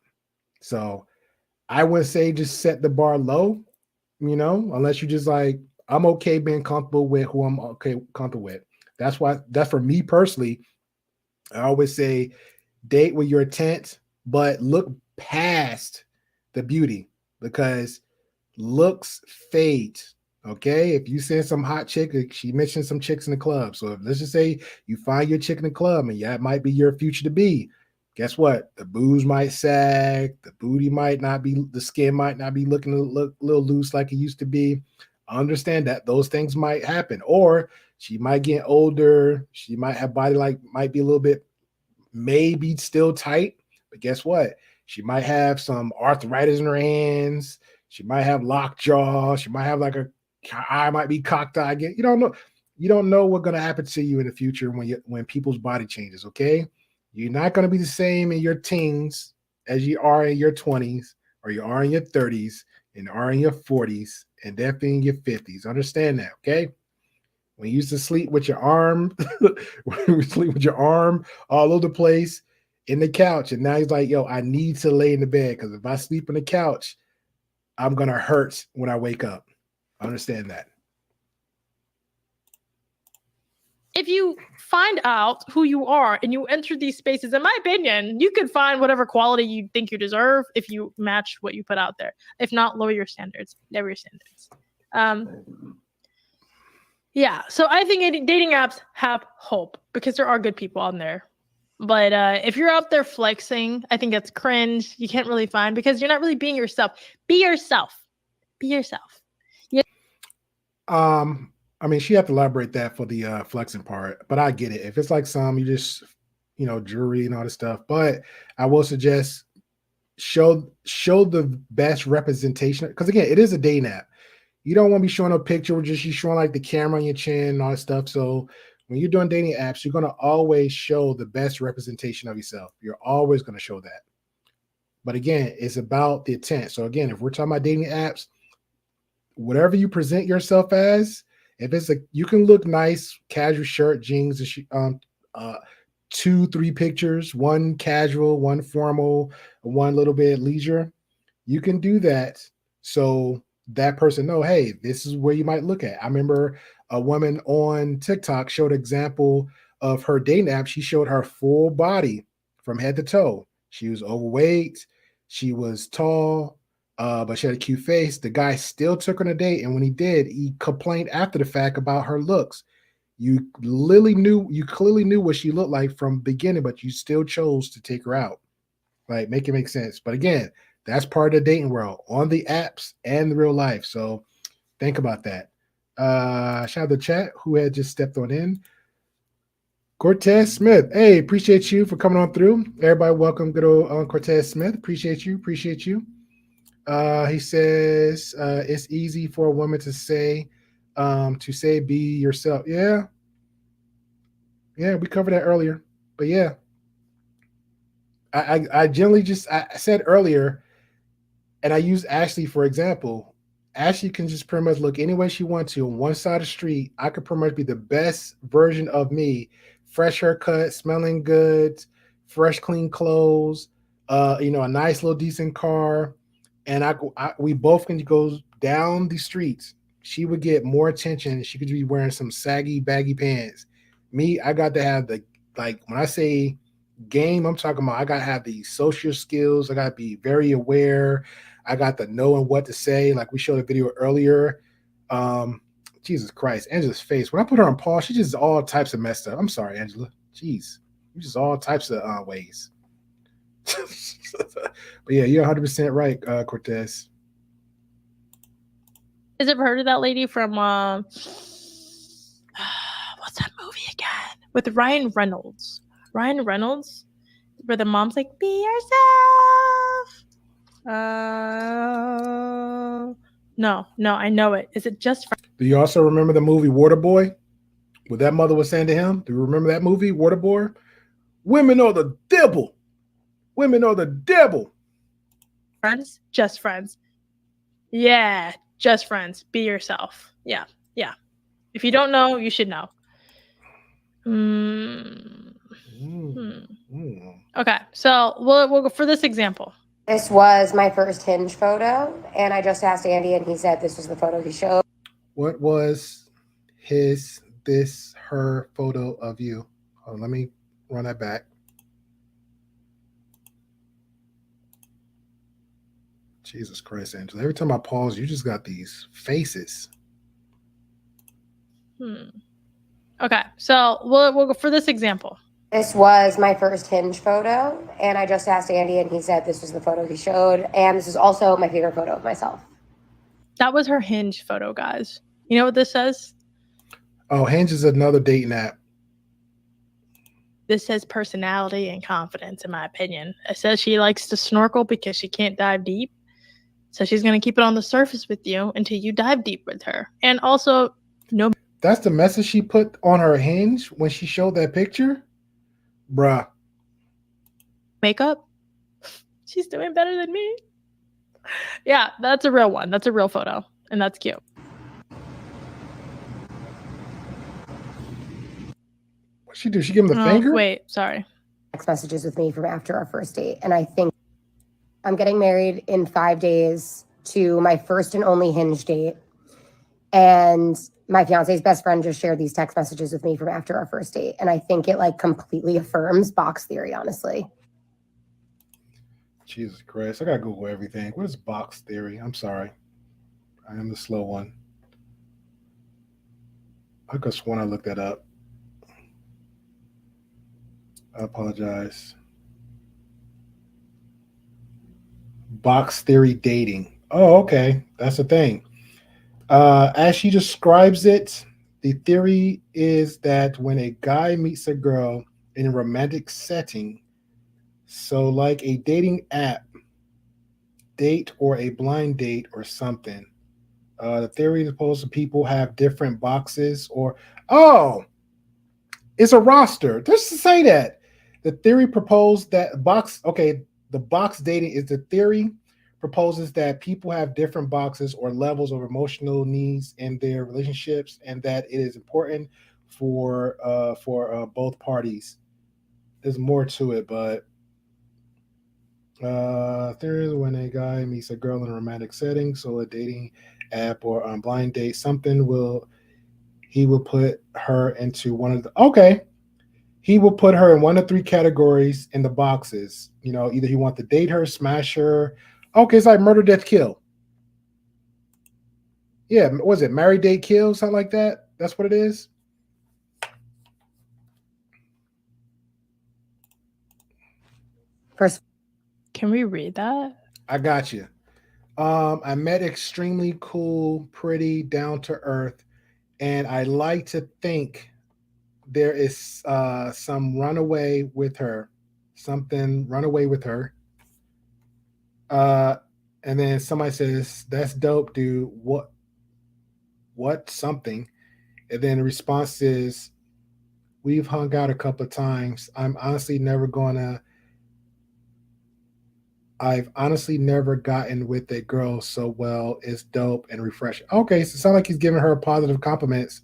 [SPEAKER 2] So I would say just set the bar low, unless you just like, I'm okay being comfortable with who I'm comfortable with. That's for me personally. I always say date with your intent, but look past the beauty because looks fade. Okay. If you send some hot chick, she mentioned some chicks in the club. So let's just say you find your chick in the club and yeah, it might be your future to be. Guess what? The boobs might sag, the booty might not be, the skin might not be looking a little loose like it used to be. I understand that those things might happen, or she might get older. She might have body might be a little bit, maybe still tight, but guess what? She might have some arthritis in her hands. She might have lockjaw. She might have like her eye might be cocked eye again. You don't know. You don't know what's going to happen to you in the future when people's body changes. Okay, you're not going to be the same in your teens as you are in your 20s, or you are in your 30s, and are in your 40s, and definitely in your 50s. Understand that, okay? When you used to sleep with your arm, when you sleep with your arm all over the place in the couch, and now he's like, "Yo, I need to lay in the bed because if I sleep on the couch, I'm gonna hurt when I wake up." I understand that.
[SPEAKER 1] If you find out who you are and you enter these spaces, in my opinion, you could find whatever quality you think you deserve if you match what you put out there. If not, lower your standards. Lower your standards. Yeah, so I think dating apps have hope because there are good people on there. But if you're out there flexing, I think that's cringe. You can't really find because you're not really being yourself. Be yourself. Be yourself. Yeah.
[SPEAKER 2] I mean, she have to elaborate that for the flexing part, but I get it. If it's like you just, jewelry and all this stuff. But I will suggest show the best representation because again, it is a dating app. You don't want to be showing a picture with just you showing like the camera on your chin and all that stuff. So when you're doing dating apps, you're going to always show the best representation of yourself. You're always going to show that. But again, it's about the intent. So again, if we're talking about dating apps, whatever you present yourself as, if it's you can look nice, casual shirt, jeans, 2-3 pictures, one casual, one formal, one little bit leisure. You can do that. So that person know, hey, this is where you might look at. I remember a woman on TikTok showed an example of her dating app. She showed her full body from head to toe. She was overweight. She was tall, but she had a cute face. The guy still took her on a date. And when he did, he complained after the fact about her looks. You clearly knew what she looked like from the beginning, but you still chose to take her out. Like, make it make sense. But again, that's part of the dating world on the apps and the real life. So think about that. Shout out to chat who had just stepped on in. Cortez Smith. Hey, appreciate you for coming on through. Everybody, welcome. Good old Cortez Smith. Appreciate you. Appreciate you. He says it's easy for a woman to say be yourself. Yeah. Yeah, we covered that earlier. But yeah. I generally I said earlier, and I use Ashley for example. Ashley can just pretty much look any way she wants to on one side of the street. I could pretty much be the best version of me. Fresh haircut, smelling good, fresh, clean clothes, a nice little decent car. And we both can go down the streets. She would get more attention. She could be wearing some saggy, baggy pants. Me, I got to have when I say game, I'm talking about I got to have the social skills. I got to be very aware. I got to know what to say. Like we showed a video earlier. Jesus Christ, Angela's face. When I put her on pause, she just all types of messed up. I'm sorry, Angela. Jeez, you just all types of ways. But yeah, you're 100% right, Cortez.
[SPEAKER 1] Has ever heard of that lady from what's that movie again with Ryan Reynolds? Ryan Reynolds, where the mom's like, "Be yourself." No, I know it. Is it Just Friends?
[SPEAKER 2] Do you also remember the movie Waterboy? What that mother was saying to him? Do you remember that movie, Waterboy? Women are the devil. Women are the devil.
[SPEAKER 1] Friends, just friends. Yeah, just friends. Be yourself. Yeah. If you don't know, you should know. Okay, so we'll go for this example.
[SPEAKER 9] This was my first Hinge photo, and I just asked Andy, and he said this was the photo he showed.
[SPEAKER 2] What was her photo of you? Oh, let me run that back. Jesus Christ, Angela. Every time I pause, you just got these faces.
[SPEAKER 1] Okay, so we'll go for this example.
[SPEAKER 9] This was my first Hinge photo, and I just asked Andy, and he said this was the photo he showed, and this is also my favorite photo of myself.
[SPEAKER 1] That was her Hinge photo, guys. You know what this says?
[SPEAKER 2] Oh, Hinge is another dating app.
[SPEAKER 1] This says personality and confidence, in my opinion. It says she likes to snorkel because she can't dive deep. So she's going to keep it on the surface with you until you dive deep with her. And also, no.
[SPEAKER 2] That's the message she put on her Hinge when she showed that picture? Bruh.
[SPEAKER 1] Makeup? She's doing better than me. Yeah, that's a real one. That's a real photo. And that's cute.
[SPEAKER 2] What'd she do? She give him the finger?
[SPEAKER 1] Wait, sorry.
[SPEAKER 9] Text messages with me from after our first date, and I think I'm getting married in 5 days to my first and only Hinge date. And my fiance's best friend just shared these text messages with me from after our first date. And I think it like completely affirms box theory, honestly.
[SPEAKER 2] Jesus Christ. I gotta Google everything. What is box theory? I'm sorry. I am the slow one. I could have sworn I looked that up. I apologize. Box theory dating. Oh, okay. That's the thing. As she describes it, the theory is that when a guy meets a girl in a romantic setting, so like a dating app, date or a blind date or something, the theory is supposed to people have different boxes or, it's a roster. Just to say that. The theory proposed that the box dating is the theory proposes that people have different boxes or levels of emotional needs in their relationships, and that it is important for both parties. There's more to it, but theory is when a guy meets a girl in a romantic setting, so a dating app or on blind date, he will put her into one of the He will put her in one of 3 categories in the boxes. You know, either he wants to date her, smash her. Okay, it's like murder, death, kill. Yeah, was it marry, date, kill, something like that? That's what it is.
[SPEAKER 9] First,
[SPEAKER 1] can we read that?
[SPEAKER 2] I got you. I met extremely cool, pretty, down to earth, and I like to think there is some runaway with her, something runaway with her. And then somebody says, "That's dope, dude. What something?" And then the response is, "We've hung out a couple of times. I've honestly never gotten with a girl so well. It's dope and refreshing." Okay, so it sounds like he's giving her positive compliments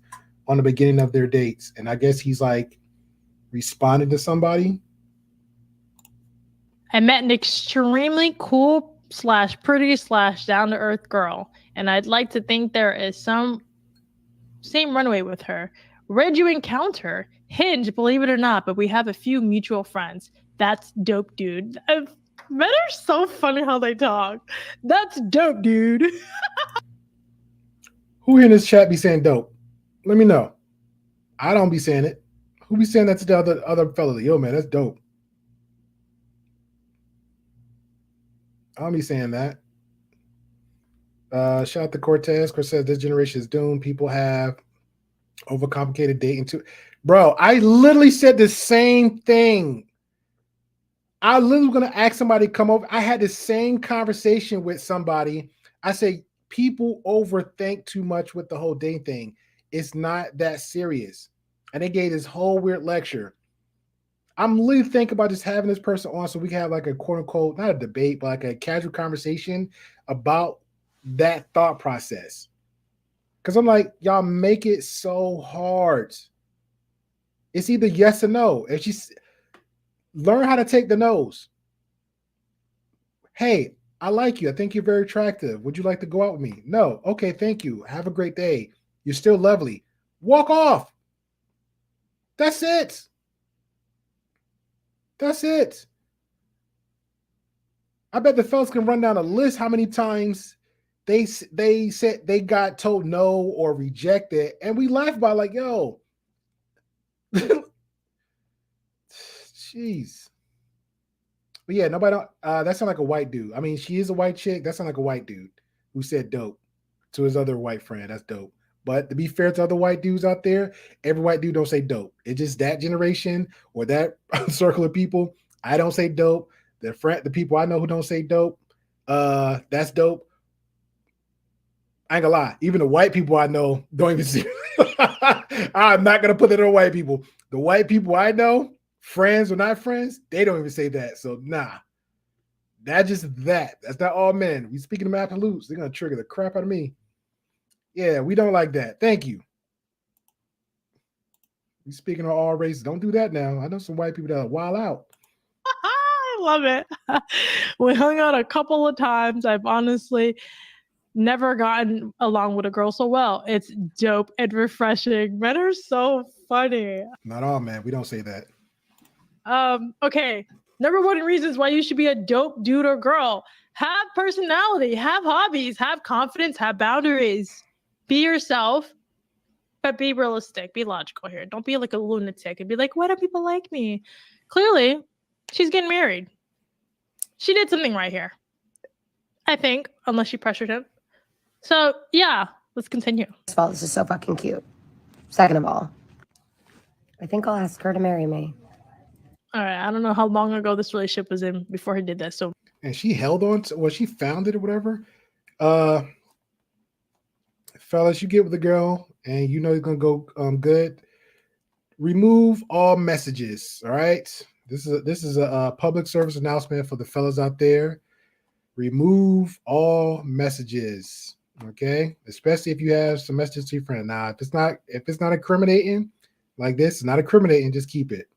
[SPEAKER 2] on the beginning of their dates. And I guess he's like responding to somebody.
[SPEAKER 1] I met an extremely cool / pretty / down to earth girl, and I'd like to think there is some same runway with her. Where'd you encounter? Hinge, believe it or not, but we have a few mutual friends. That's dope, dude. Men are so funny how they talk. That's dope, dude.
[SPEAKER 2] Who in this chat be saying dope? Let me know. I don't be saying it. Who be saying that to the other fella? Yo, man, that's dope. I don't be saying that. Shout out to Cortez. Cortez says this generation is doomed. People have overcomplicated dating too. Bro, I literally said the same thing. I literally was going to ask somebody to come over. I had the same conversation with somebody. I say people overthink too much with the whole dating thing. It's not that serious. And they gave this whole weird lecture. I'm literally thinking about just having this person on so we can have like a quote unquote, not a debate, but like a casual conversation about that thought process. Because I'm like, y'all make it so hard. It's either yes or no. And she's learn how to take the no's. Hey, I like you. I think you're very attractive. Would you like to go out with me? No. Okay, thank you. Have a great day. You're still lovely. Walk off. That's it. That's it. I bet the fellas can run down a list how many times they said they got told no or rejected, and we laugh about like, yo, jeez. But yeah, nobody. That sounds like a white dude. I mean, she is a white chick. That sounds like a white dude who said dope to his other white friend. That's dope. But to be fair to other white dudes out there, every white dude don't say dope. It's just that generation or that circle of people. I don't say dope. The people I know who don't say dope, that's dope. I ain't gonna lie. Even the white people I know don't even see. I'm not gonna put it on white people. The white people I know, friends or not friends, they don't even say that. So nah, that's just that. That's not all men. We speaking of absolutes. They're gonna trigger the crap out of me. Yeah, we don't like that. Thank you. We speaking of all races. Don't do that now. I know some white people that are wild out.
[SPEAKER 1] I love it. We hung out a couple of times. I've honestly never gotten along with a girl so well. It's dope and refreshing. Men are so funny.
[SPEAKER 2] Not all, man. We don't say that.
[SPEAKER 1] Okay. Number one reasons why you should be a dope dude or girl. Have personality, have hobbies, have confidence, have boundaries. Be yourself, but be realistic. Be logical here. Don't be like a lunatic and be like, why don't people like me? Clearly, she's getting married. She did something right here. I think, unless she pressured him. So, yeah, let's continue.
[SPEAKER 9] First of all, this is so fucking cute. Second of all, I think I'll ask her to marry me.
[SPEAKER 1] All right, I don't know how long ago this relationship was in before he did this. So,
[SPEAKER 2] and she held on to, well, she found it or whatever. Fellas, you get with the girl and you know you're gonna go good. Remove all messages. All right. This is a public service announcement for the fellas out there. Remove all messages. Okay, especially if you have some messages to your friend. Now, if it's not incriminating, like this, it's not incriminating. Just keep it.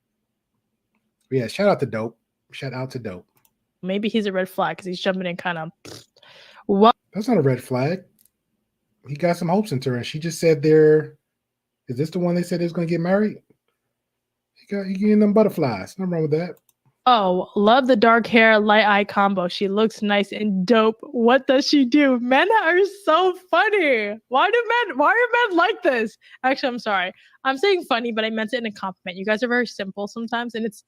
[SPEAKER 2] But yeah, shout out to dope. Shout out to dope.
[SPEAKER 1] Maybe he's a red flag because he's jumping in kind of. What?
[SPEAKER 2] That's not a red flag. He got some hopes into her, and she just said, "There, is this the one they said they was going to get married?" He getting them butterflies. Nothing wrong with that.
[SPEAKER 1] Oh, love the dark hair, light eye combo. She looks nice and dope. What does she do? Men are so funny. Why are men like this? Actually, I'm sorry. I'm saying funny, but I meant it in a compliment. You guys are very simple sometimes, and it's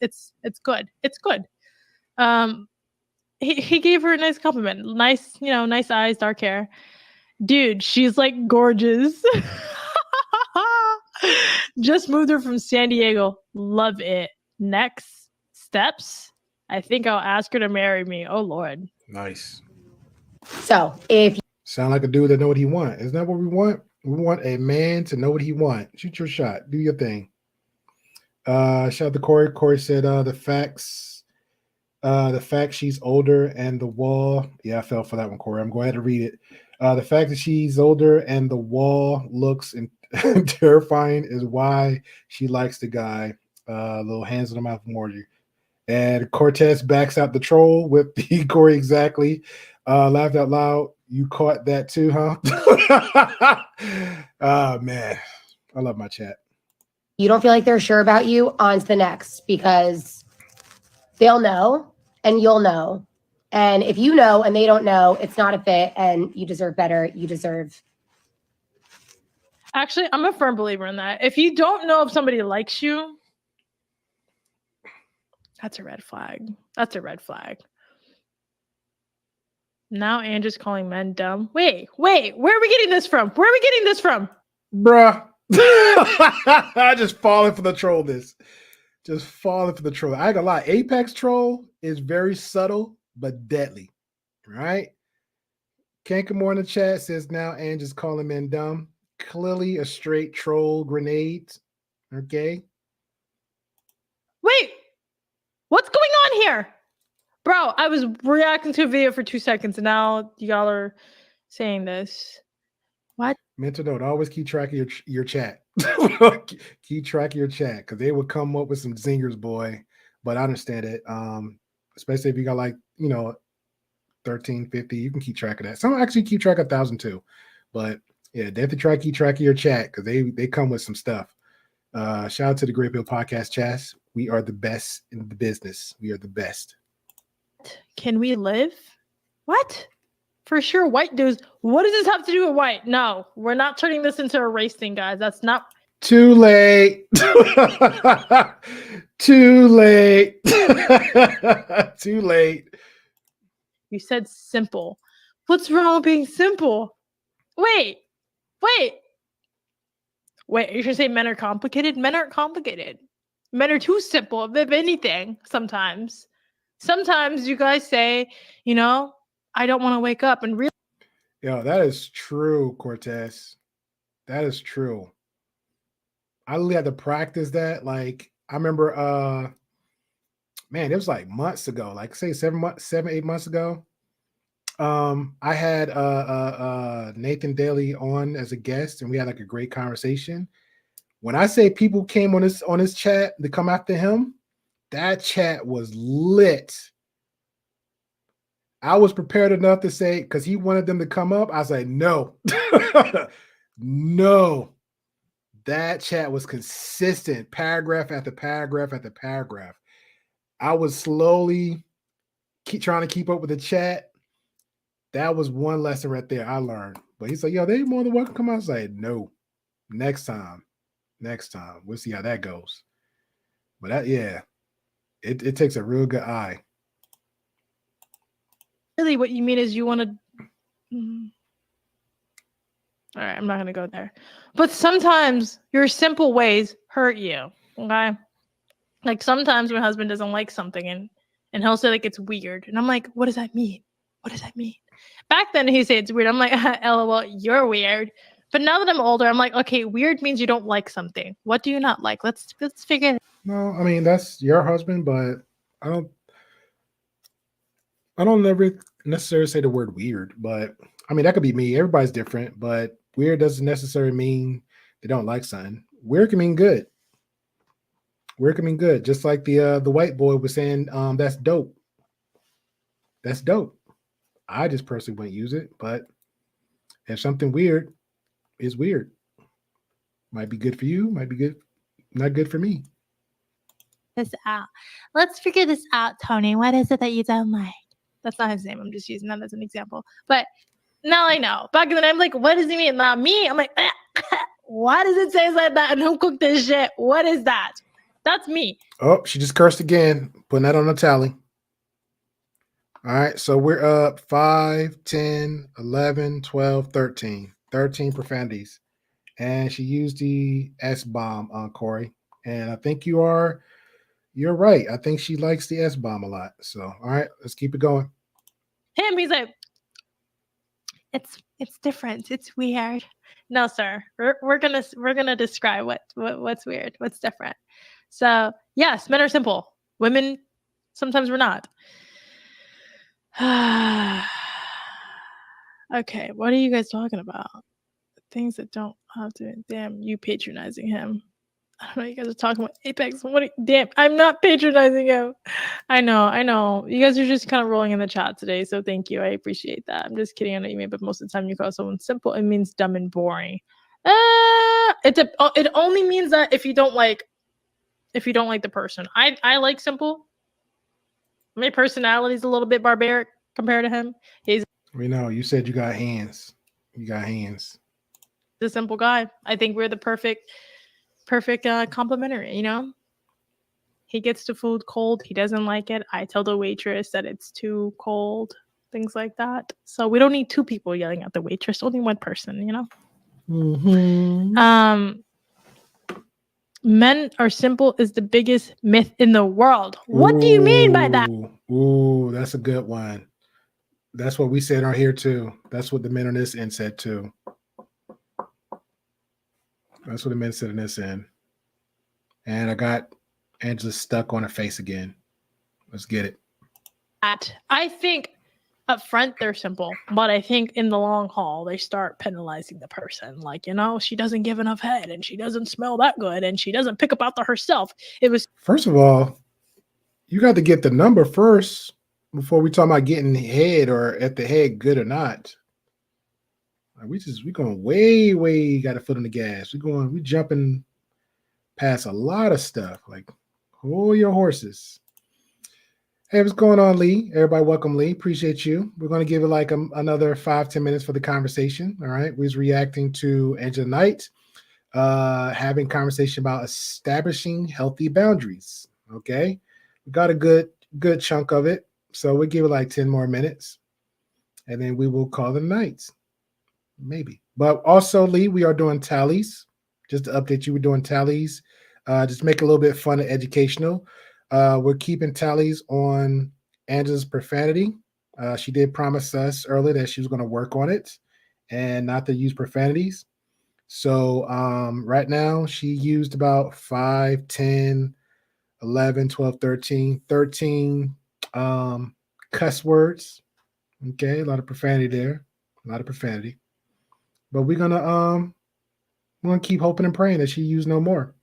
[SPEAKER 1] good. It's good. He gave her a nice compliment. Nice, nice eyes, dark hair. Dude, she's like gorgeous. Just moved her from San Diego. Love it. Next steps. I think I'll ask her to marry me. Oh Lord.
[SPEAKER 2] Nice.
[SPEAKER 9] So if
[SPEAKER 2] sound like a dude that know what he want. Isn't that what we want? We want a man to know what he want. Shoot your shot. Do your thing. Shout out to Corey. Corey said the fact she's older and the wall. Yeah, I fell for that one, Corey. I'm going to read it. The fact that she's older and the wall looks terrifying is why she likes the guy. Little hands in the mouth emoji. And Cortez backs out the troll with the Corey exactly. Laughed out loud. You caught that too, huh? Oh, man. I love my chat.
[SPEAKER 9] you don't feel like they're sure about you, on to the next, because they'll know and you'll know. And if you know and they don't know, it's not a fit and you deserve better. You deserve.
[SPEAKER 1] Actually, I'm a firm believer in that. If you don't know if somebody likes you, that's a red flag. That's a red flag. Now Andrew's calling men dumb. Wait, where are we getting this from? Where are we getting this from?
[SPEAKER 2] Bruh. I just falling for the troll this. Just falling for the troll. I ain't gonna lie. Apex troll is very subtle but deadly. Right? Kankamore in the chat says now Andrew's calling men dumb. Clearly a straight troll grenade. Okay.
[SPEAKER 1] Wait, what's going on here? Bro, I was reacting to a video for 2 seconds and now y'all are saying this. What?
[SPEAKER 2] Mental note: always keep track of your chat. Keep track of your chat because they would come up with some zingers, boy. But I understand it. Especially if you got like 1350, you can keep track of that. Some actually keep track of 1,000 too. But yeah, definitely keep track of your chat because they come with some stuff. Shout out to the Great Pill Podcast, Chas. We are the best in the business. We are the best.
[SPEAKER 1] Can we live? What? For sure, white dudes. What does this have to do with white? No, we're not turning this into a race thing, guys. That's not.
[SPEAKER 2] Too late. Too late. Too late.
[SPEAKER 1] You said simple. What's wrong with being simple? Wait. You should say men are complicated. Men aren't complicated. Men are too simple, if anything, sometimes. Sometimes you guys say, I don't want to wake up and really.
[SPEAKER 2] Yo, that is true, Cortez. That is true. I really had to practice that. Like, I remember, man, it was like months ago, like say 8 months ago. I had Nathan Daly on as a guest, and we had like a great conversation. When I say people came on his chat to come after him, that chat was lit. I was prepared enough to say, because he wanted them to come up, I was like, no. No. That chat was consistent, paragraph after paragraph after paragraph. I was slowly trying to keep up with the chat. That was one lesson right there I learned. But he's like, yo, they more than welcome to come out. I was like, no. Next time. We'll see how that goes. But that, yeah, it takes a real good eye.
[SPEAKER 1] Really, what you mean is you want to. All right, I'm not going to go there. But sometimes your simple ways hurt you, okay? Like sometimes my husband doesn't like something and he'll say like it's weird. And I'm like, what does that mean? What does that mean? Back then he'd say it's weird. I'm like, LOL, you're weird. But now that I'm older, I'm like, okay, weird means you don't like something. What do you not like? Let's figure it out.
[SPEAKER 2] No, I mean, that's your husband, but I don't never necessarily say the word weird, but I mean, that could be me. Everybody's different, but weird doesn't necessarily mean they don't like something. Weird can mean good. Weird can mean good. Just like the white boy was saying, that's dope. That's dope. I just personally wouldn't use it, but if something weird is weird, might be good for you, might be good, not good for me.
[SPEAKER 1] This out. Let's figure this out, Tony. What is it that you don't like? That's not his name. I'm just using that as an example. But now I know. Back then, I'm like, what does he mean? Not me. I'm like, why does it say like that? And who cooked this shit? What is that? That's me.
[SPEAKER 2] Oh, she just cursed again. Putting that on the tally. All right. So we're up 5, 10, 11, 12, 13. 13 profanities. And she used the S-bomb on Corey. And I think you're right. I think she likes the S-bomb a lot. So, all right, let's keep it going.
[SPEAKER 1] He's like, it's different. It's weird. No, sir. We're gonna describe what's weird, what's different. So yes, men are simple. Women, sometimes we're not. Okay, what are you guys talking about? Things that don't have to. Damn, you patronizing him. I don't know. You guys are talking about Apex. Damn, I'm not patronizing him. I know. You guys are just kind of rolling in the chat today, so thank you. I appreciate that. I'm just kidding. I know you mean, but most of the time you call someone simple, it means dumb and boring. It only means that if you don't like the person. I like simple. My personality is a little bit barbaric compared to him.
[SPEAKER 2] We know you said you got hands. You got hands.
[SPEAKER 1] The simple guy. I think we're the perfect complimentary, He gets the food cold. He doesn't like it. I tell the waitress that it's too cold, things like that. So we don't need two people yelling at the waitress, only one person,
[SPEAKER 2] Mm-hmm.
[SPEAKER 1] Men are simple is the biggest myth in the world. What do you mean by that?
[SPEAKER 2] Ooh, that's a good one. That's what we said on here too. That's what the men on this end said too. That's what the men said on this end. And I got Angela stuck on her face again. Let's get it.
[SPEAKER 1] I think up front they're simple, but I think in the long haul they start penalizing the person. Like, she doesn't give enough head, and she doesn't smell that good, and she doesn't pick up after herself. It was
[SPEAKER 2] First of all, you got to get the number first before we talk about getting head or at the head good or not. Like we going way got a foot on the gas. We jumping past a lot of stuff. Like, hold your horses. Hey, what's going on, Lee? Everybody, welcome, Lee. Appreciate you. We're going to give it like another 5-10 minutes for the conversation. All right. We was reacting to Angela Knight, having conversation about establishing healthy boundaries. Okay. We got a good chunk of it. So we'll give it like 10 more minutes. And then we will call the night. Maybe. But also, Lee, we are doing tallies. Just to update you, we're doing tallies. Just make it a little bit fun and educational. We're keeping tallies on Angela's profanity. She did promise us earlier that she was going to work on it and not to use profanities. So right now she used about 5, 10, 11, 12, 13 cuss words. Okay, a lot of profanity there. A lot of profanity. But we're gonna keep hoping and praying that she use no more.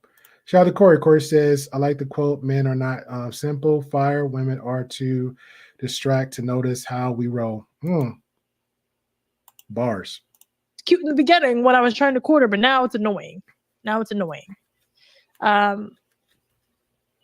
[SPEAKER 2] Shout out to Corey. Corey says, I like the quote, men are not simple fire, women are to distract, to notice how we roll. Bars.
[SPEAKER 1] It's cute in the beginning when I was trying to quarter, but now it's annoying. What was I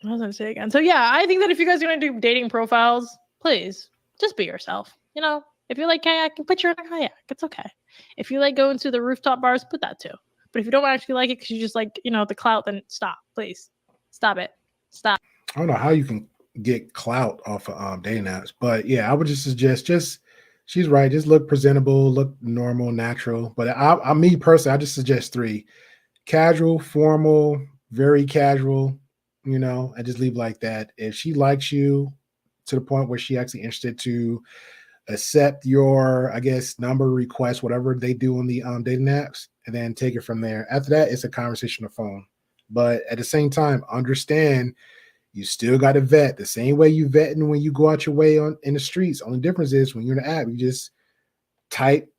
[SPEAKER 1] going to say again? So yeah, I think that if you guys are going to do dating profiles, please just be yourself. If you like kayak, put your kayak. It's okay. If you like going to the rooftop bars, put that too. But if you don't actually like it because you just like, the clout, then stop. Please. Stop it. Stop.
[SPEAKER 2] I don't know how you can get clout off of dating apps. But yeah, I would just suggest she's right. Just look presentable, look normal, natural. But me personally, I just suggest 3. Casual, formal, very casual, and just leave like that. If she likes you to the point where she actually interested to accept your, I guess, number request, whatever they do on the dating apps, and then take it from there. After that, it's a conversation on the phone. But at the same time, understand you still got to vet the same way you vetting when you go out your way in the streets. Only difference is when you're in the app, you just type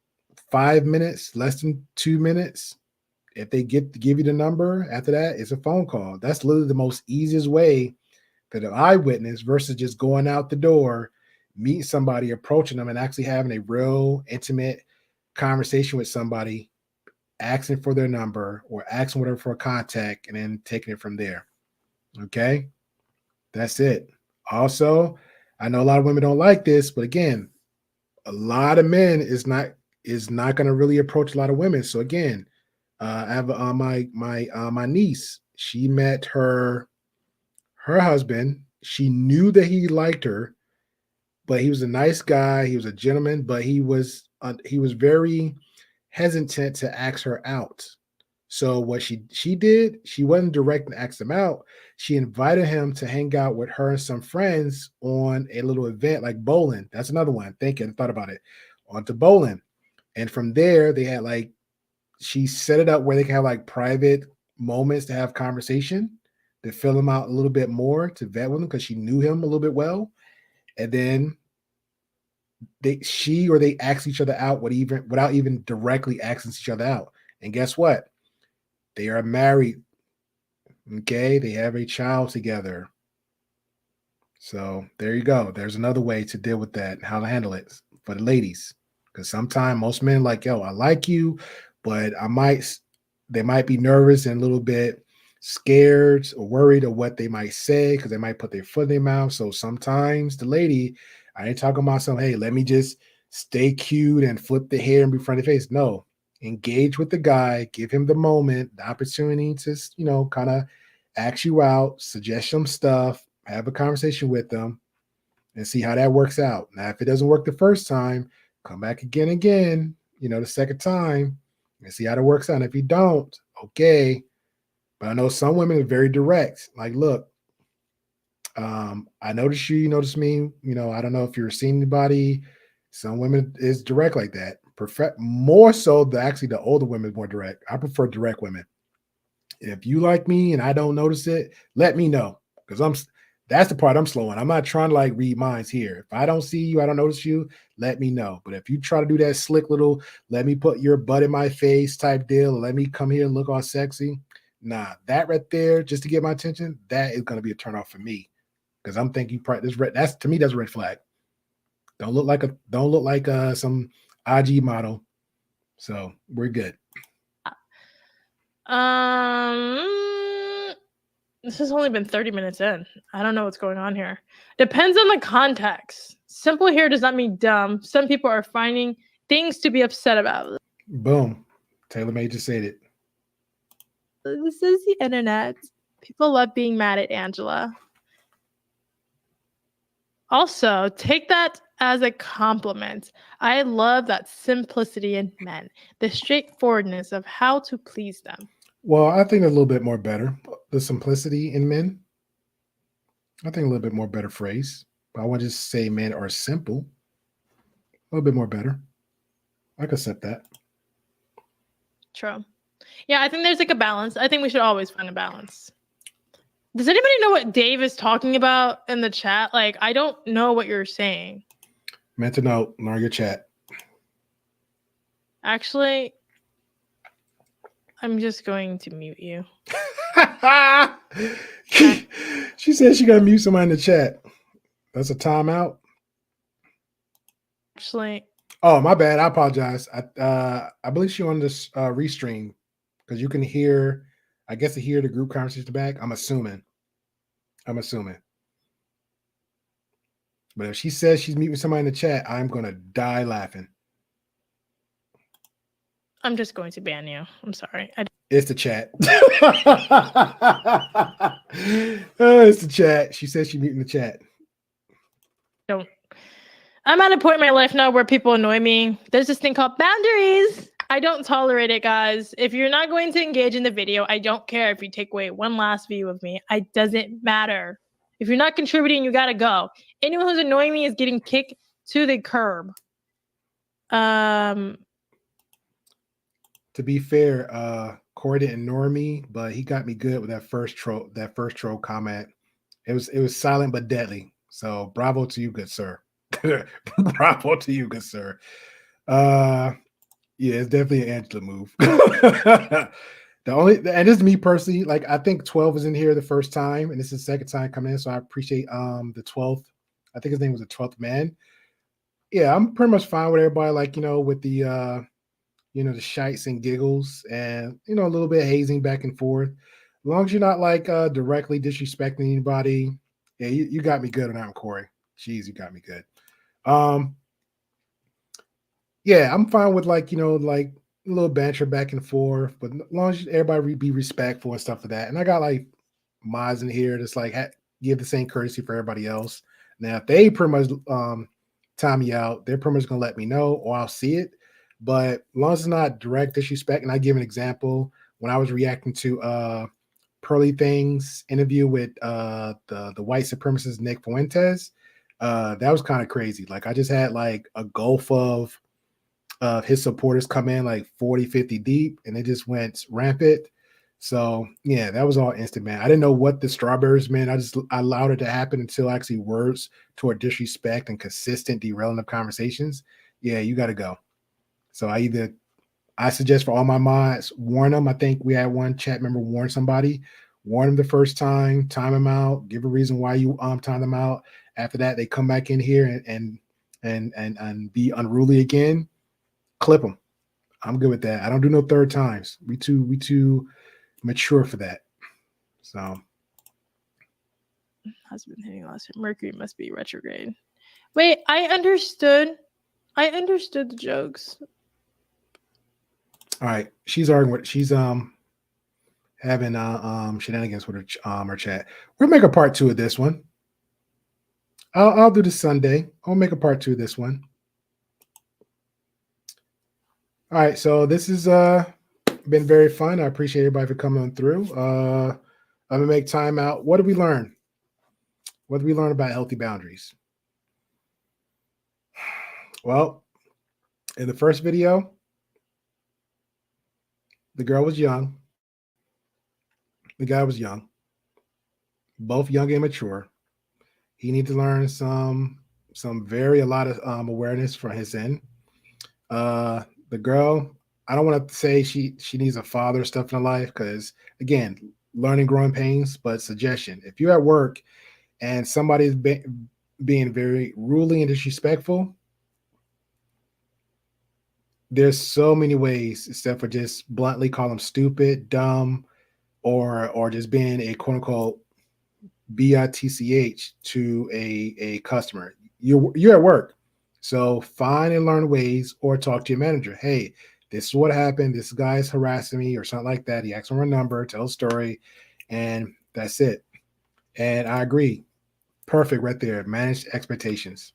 [SPEAKER 2] 5 minutes, less than 2 minutes. If they give you the number, after that, it's a phone call. That's literally the most easiest way that an eyewitness versus just going out the door, meeting somebody, approaching them, and actually having a real intimate conversation with somebody, asking for their number or asking whatever for a contact, and then taking it from there. Okay? That's it. Also, I know a lot of women don't like this, but again, a lot of men is not going to really approach a lot of women. So again, I have my niece. She met her husband. She knew that he liked her, but he was a nice guy. He was a gentleman, but he was very hesitant to ask her out. So what she did, she wasn't direct and asked him out. She invited him to hang out with her and some friends on a little event like bowling. That's another one. I thought about it. Onto bowling. And from there, they had she set it up where they can have like private moments to have conversation, to fill him out a little bit more, to vet with him because she knew him a little bit well. And then they asked each other out without even directly asking each other out. And guess what? They are married. Okay, they have a child together. So there you go. There's another way to deal with that and how to handle it for the ladies. Because sometimes most men like, yo, I like you, but they might be nervous and a little bit scared or worried of what they might say because they might put their foot in their mouth. So sometimes the lady, I ain't talking about hey, let me just stay cute and flip the hair and be front of the face. No, engage with the guy, give him the moment, the opportunity to, kind of ask you out, suggest some stuff, have a conversation with them and see how that works out. Now, if it doesn't work the first time, come back again, the second time and see how that works out. And if you don't, okay. But I know some women are very direct. Like, look, I noticed you noticed me. I don't know if you're seeing anybody. Some women is direct like that. More so the older women more direct. I prefer direct women. If you like me and I don't notice it, let me know because That's the part I'm slow on. I'm not trying to like read minds here. If I don't see you, I don't notice you, let me know. But if you try to do that slick little, let me put your butt in my face type deal, let me come here and look all sexy. Nah, that right there, just to get my attention, that is going to be a turnoff for me. Because I'm thinking that's to me, that's a red flag. Don't look like some IG model. So we're good.
[SPEAKER 1] This has only been 30 minutes in. I don't know what's going on here. Depends on the context. Simple here does not mean dumb. Some people are finding things to be upset about.
[SPEAKER 2] Boom. Taylor May just said it.
[SPEAKER 1] This is the internet. People love being mad at Angela. Also, take that as a compliment. I love that simplicity in men, the straightforwardness of how to please them.
[SPEAKER 2] Well, I think a little bit more better. The simplicity in men. I think a little bit more better phrase. But I want to just say men are simple. A little bit more better. I can accept that.
[SPEAKER 1] True. Yeah, I think there's like a balance. I think we should always find a balance. Does anybody know what Dave is talking about in the chat? Like, I don't know what you're saying.
[SPEAKER 2] Mental note, learn your chat.
[SPEAKER 1] Actually, I'm just going to mute you.
[SPEAKER 2] She said she got to mute somebody in the chat. That's a timeout.
[SPEAKER 1] Actually.
[SPEAKER 2] Oh, my bad. I apologize. I believe she wanted to restream because you can hear, I guess, to hear the group conversation back. I'm assuming. But if she says she's meeting somebody in the chat, I'm going to die laughing.
[SPEAKER 1] I'm just going to ban you. I'm sorry.
[SPEAKER 2] It's the chat. It's the chat. She says she's meeting the chat.
[SPEAKER 1] I'm at a point in my life now where people annoy me. There's this thing called boundaries. I don't tolerate it, guys. If you're not going to engage in the video, I don't care if you take away one last view of me. It doesn't matter. If you're not contributing, you got to go. Anyone who's annoying me is getting kicked to the curb.
[SPEAKER 2] To be fair, Corey didn't ignore me, but he got me good with that first troll comment. It was silent but deadly. So bravo to you, good sir. Bravo to you, good sir. Yeah, it's definitely an Angela move. And this is me personally, like I think 12 was in here the first time, and this is the second time coming in. So I appreciate the 12th. I think his name was the 12th man. Yeah, I'm pretty much fine with everybody, like, with the the shites and giggles and a little bit of hazing back and forth. As long as you're not like directly disrespecting anybody. Yeah, you got me good on that one, Corey. Jeez, you got me good. Yeah, I'm fine with like like a little banter back and forth, but as long as everybody be respectful and stuff like that. And I got like mods in here that's like give the same courtesy for everybody else. Now, if they pretty much time me out, they're pretty much gonna let me know or I'll see it. But as long as it's not direct disrespect, and I give an example when I was reacting to Pearly Things interview with the white supremacist Nick Fuentes, that was kind of crazy. Like I just had like a gulf of his supporters come in like 40, 50 deep, and they just went rampant. So yeah, that was all instant, man. I didn't know what the strawberries meant. I allowed it to happen until actually words toward disrespect and consistent derailing of conversations. Yeah, you got to go. So I suggest for all my mods, warn them. I think we had one chat member warn somebody, warn them the first time, time them out, give a reason why you time them out. After that, they come back in here and be unruly again. Clip them. I'm good with that. I don't do no third times. We too mature for that. So
[SPEAKER 1] husband hitting last year. Mercury must be retrograde. Wait, I understood the jokes.
[SPEAKER 2] All right, she's arguing with she's having shenanigans with her chat. We'll make a part 2 of this one. I'll do this Sunday. I'll make a part 2 of this one. All right, so this has been very fun. I appreciate everybody for coming on through. I'm gonna make time out. What did we learn? What did we learn about healthy boundaries? Well, in the first video, the girl was young. The guy was young. Both young and mature. He needs to learn a lot of awareness from his end. The girl, I don't want to say she needs a father stuff in her life because again, learning growing pains. But suggestion: if you're at work and somebody's being very rudely and disrespectful, there's so many ways except for just bluntly call them stupid, dumb, or just being a quote unquote bitch to a customer. You're at work, so find and learn ways, or talk to your manager. Hey, this is what happened. This guy's harassing me, or something like that. He asks for a number, tell a story, and that's it. And I agree, perfect right there. Manage expectations.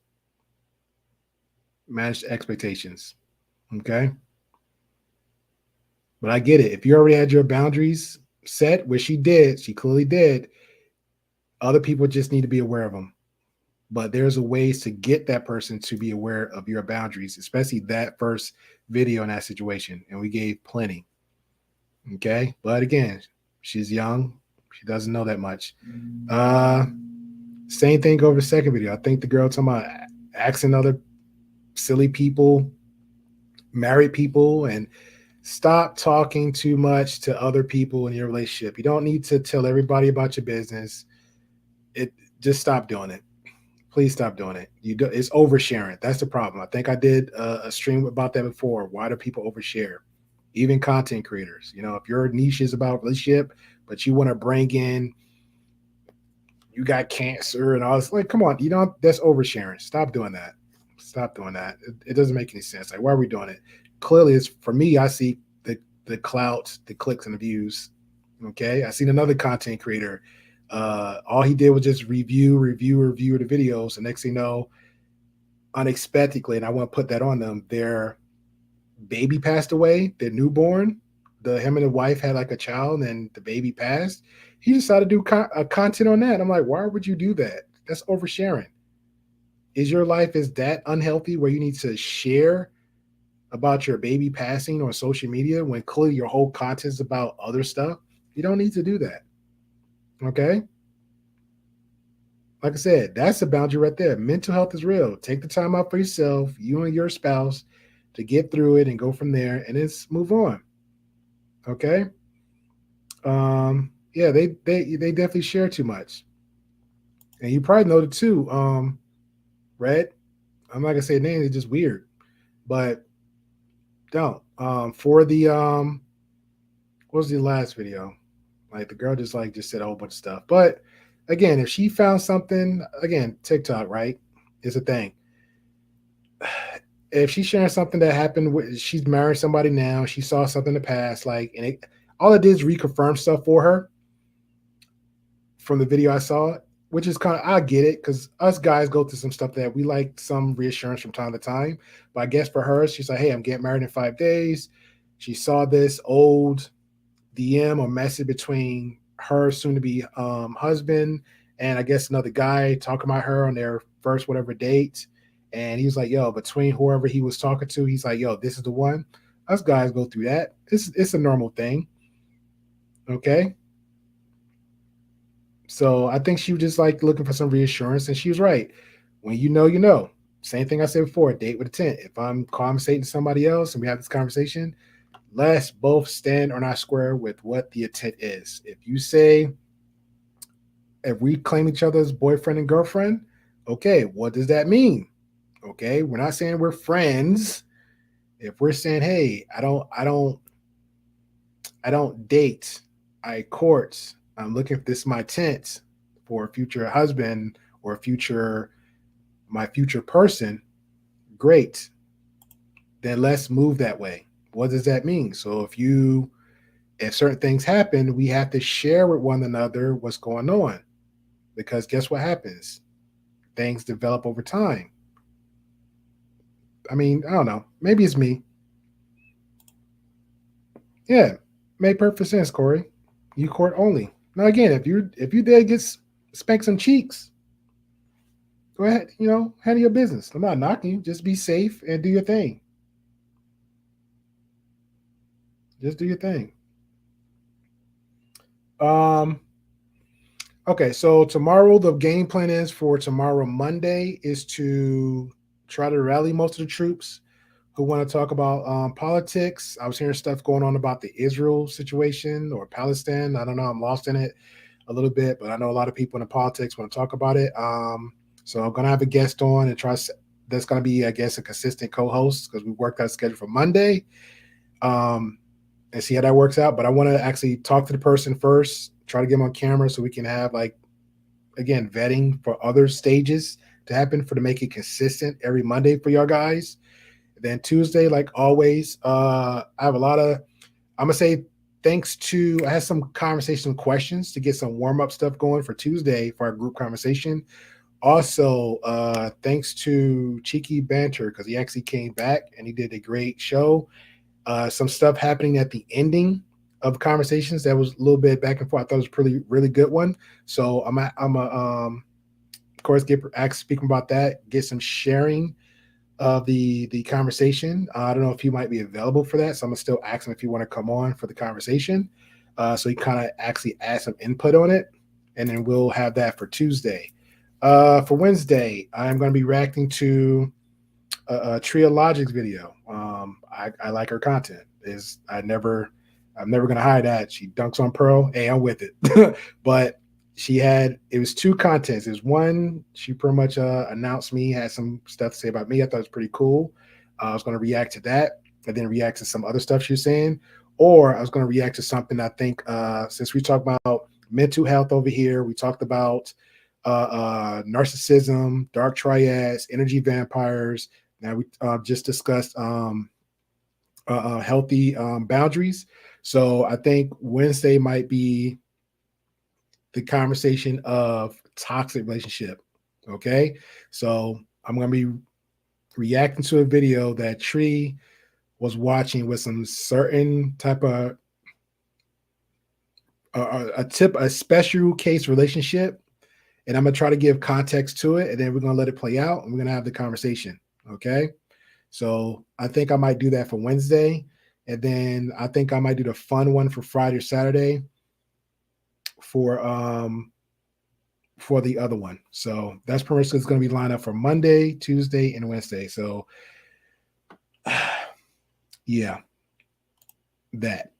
[SPEAKER 2] Manage expectations. Okay, but I get it. If you already had your boundaries set, which she clearly did. Other people just need to be aware of them. But there's a ways to get that person to be aware of your boundaries, especially that first video in that situation. And we gave plenty. Okay. But again, she's young. She doesn't know that much. Same thing over the second video. I think the girl talking about asking other silly people, married people, and stop talking too much to other people in your relationship. You don't need to tell everybody about your business. Just stop doing it. Please stop doing it. It's oversharing. That's the problem. I think I did a stream about that before. Why do people overshare? Even content creators. If your niche is about relationship, but you want to bring in, you got cancer and all this, like, come on, that's oversharing. Stop doing that. Stop doing that. It doesn't make any sense. Like, why are we doing it? Clearly, it's for me. I see the clout, the clicks, and the views. Okay, I seen another content creator. All he did was just review the videos. The next thing you know, unexpectedly, and I want to put that on them, their baby passed away, their newborn. Him and the wife had like a child, and the baby passed. He decided to do content on that. I'm like, why would you do that? That's oversharing. Is your life is that unhealthy where you need to share about your baby passing on social media when clearly your whole content is about other stuff? You don't need to do that. Okay. Like I said, that's a boundary right there. Mental health is real. Take the time out for yourself, you and your spouse, to get through it and go from there, and let's move on. Okay. Yeah, they definitely share too much. And you probably know it too. Red. I'm not gonna say name, it's just weird. But don't. For the what was the last video? Like the girl just said a whole bunch of stuff. But again, if she found something, again, TikTok, right, is a thing. If she's sharing something that happened, she's married somebody now, she saw something in the past, all it did is reconfirm stuff for her from the video I saw, which is I get it, because us guys go through some stuff that we like some reassurance from time to time. But I guess for her, she's like, hey, I'm getting married in 5 days. She saw this old DM or message between her soon-to-be husband and I guess another guy talking about her on their first whatever date. And he was like, yo, between whoever he was talking to, he's like, yo, this is the one. Us guys go through that. It's a normal thing. Okay. So I think she was just looking for some reassurance, and she was right. When you know, you know. Same thing I said before, date with intent. If I'm conversating to somebody else and we have this conversation, let's both stand on our square with what the intent is. If we claim each other as boyfriend and girlfriend, okay, what does that mean? Okay, we're not saying we're friends. If we're saying, hey, I don't date, I court, I'm looking for this my intent for a future husband or my future person, great. Then let's move that way. What does that mean? So if certain things happen, we have to share with one another what's going on. Because guess what happens? Things develop over time. I mean, I don't know. Maybe it's me. Yeah, made perfect sense, Corey. You court only. Now again, if you did get spank some cheeks, go ahead, handle your business. I'm not knocking you. Just be safe and do your thing. Just do your thing. Okay, so tomorrow the game plan is for tomorrow Monday is to try to rally most of the troops who want to talk about politics. I was hearing stuff going on about the Israel situation or Palestine. I don't know. I'm lost in it a little bit, but I know a lot of people in the politics want to talk about it. So I'm gonna have a guest on and that's gonna be, I guess, a consistent co-host because we worked out a schedule for Monday. And see how that works out. But I want to actually talk to the person first, try to get them on camera so we can have, like, again, vetting for other stages to happen to make it consistent every Monday for y'all guys. Then Tuesday, like always, I have I'm gonna say thanks to, I had some conversation questions to get some warm-up stuff going for Tuesday for our group conversation. Also, thanks to Cheeky Banter, because he actually came back and he did a great show. Some stuff happening at the ending of conversations that was a little bit back and forth. I thought it was a really, really good one. So I'm of course, speaking about that, get some sharing of the conversation. I don't know if he might be available for that, so I'm gonna still ask him if you want to come on for the conversation. So he kind of actually add some input on it, and then we'll have that for Tuesday. For Wednesday, I'm going to be reacting to a Tria Logic's video. I like her content. I'm never gonna hide that. She dunks on Pearl. Hey, I'm with it. But it was two contents. There's one, she pretty much announced me, had some stuff to say about me. I thought it was pretty cool. I was gonna react to that and then react to some other stuff she was saying. Or I was gonna react to something I think since we talked about mental health over here, we talked about narcissism, dark triads, energy vampires. Now we just discussed healthy boundaries. So I think Wednesday might be the conversation of toxic relationship. Okay. So I'm going to be reacting to a video that Tree was watching with some certain type of a special case relationship. And I'm going to try to give context to it. And then we're going to let it play out and we're going to have the conversation. Okay. So I think I might do that for Wednesday. And then I think I might do the fun one for Friday or Saturday for the other one. So that's pretty much it's going to be lined up for Monday, Tuesday, and Wednesday. So yeah, that.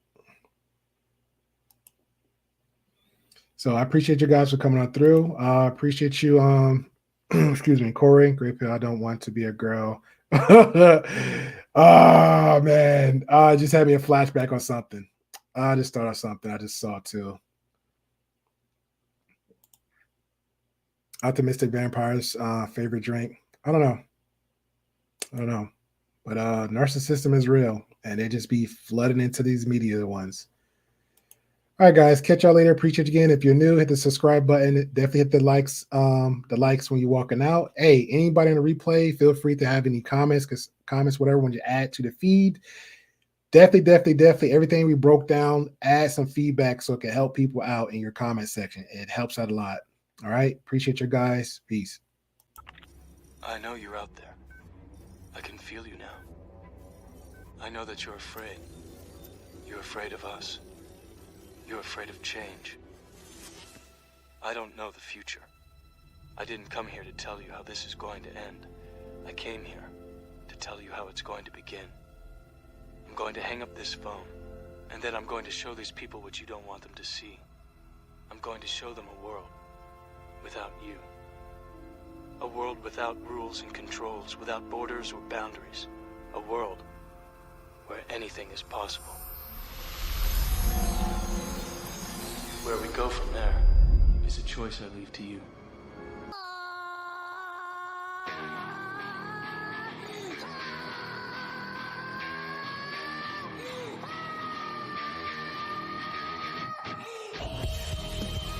[SPEAKER 2] So I appreciate you guys for coming on through. I appreciate you. Excuse me, Corey. Great pill. I don't want to be a girl. Oh man, just had me a flashback on something. I just thought of something I just saw too. Optimistic vampires, favorite drink. I don't know. But narcissism is real, and they just be flooding into these media ones. All right, guys. Catch y'all later. Appreciate you again. If you're new, hit the subscribe button. Definitely hit the likes when you're walking out. Hey, anybody in the replay, feel free to have any comments, whatever, when you add to the feed. Definitely. Everything we broke down, add some feedback so it can help people out in your comment section. It helps out a lot. All right. Appreciate you guys. Peace.
[SPEAKER 10] I know you're out there. I can feel you now. I know that you're afraid. You're afraid of us. You're afraid of change. I don't know the future. I didn't come here to tell you how this is going to end. I came here to tell you how it's going to begin. I'm going to hang up this phone, and then I'm going to show these people what you don't want them to see. I'm going to show them a world without you. A world without rules and controls, without borders or boundaries. A world where anything is possible. Where we go from there is a choice I leave to you.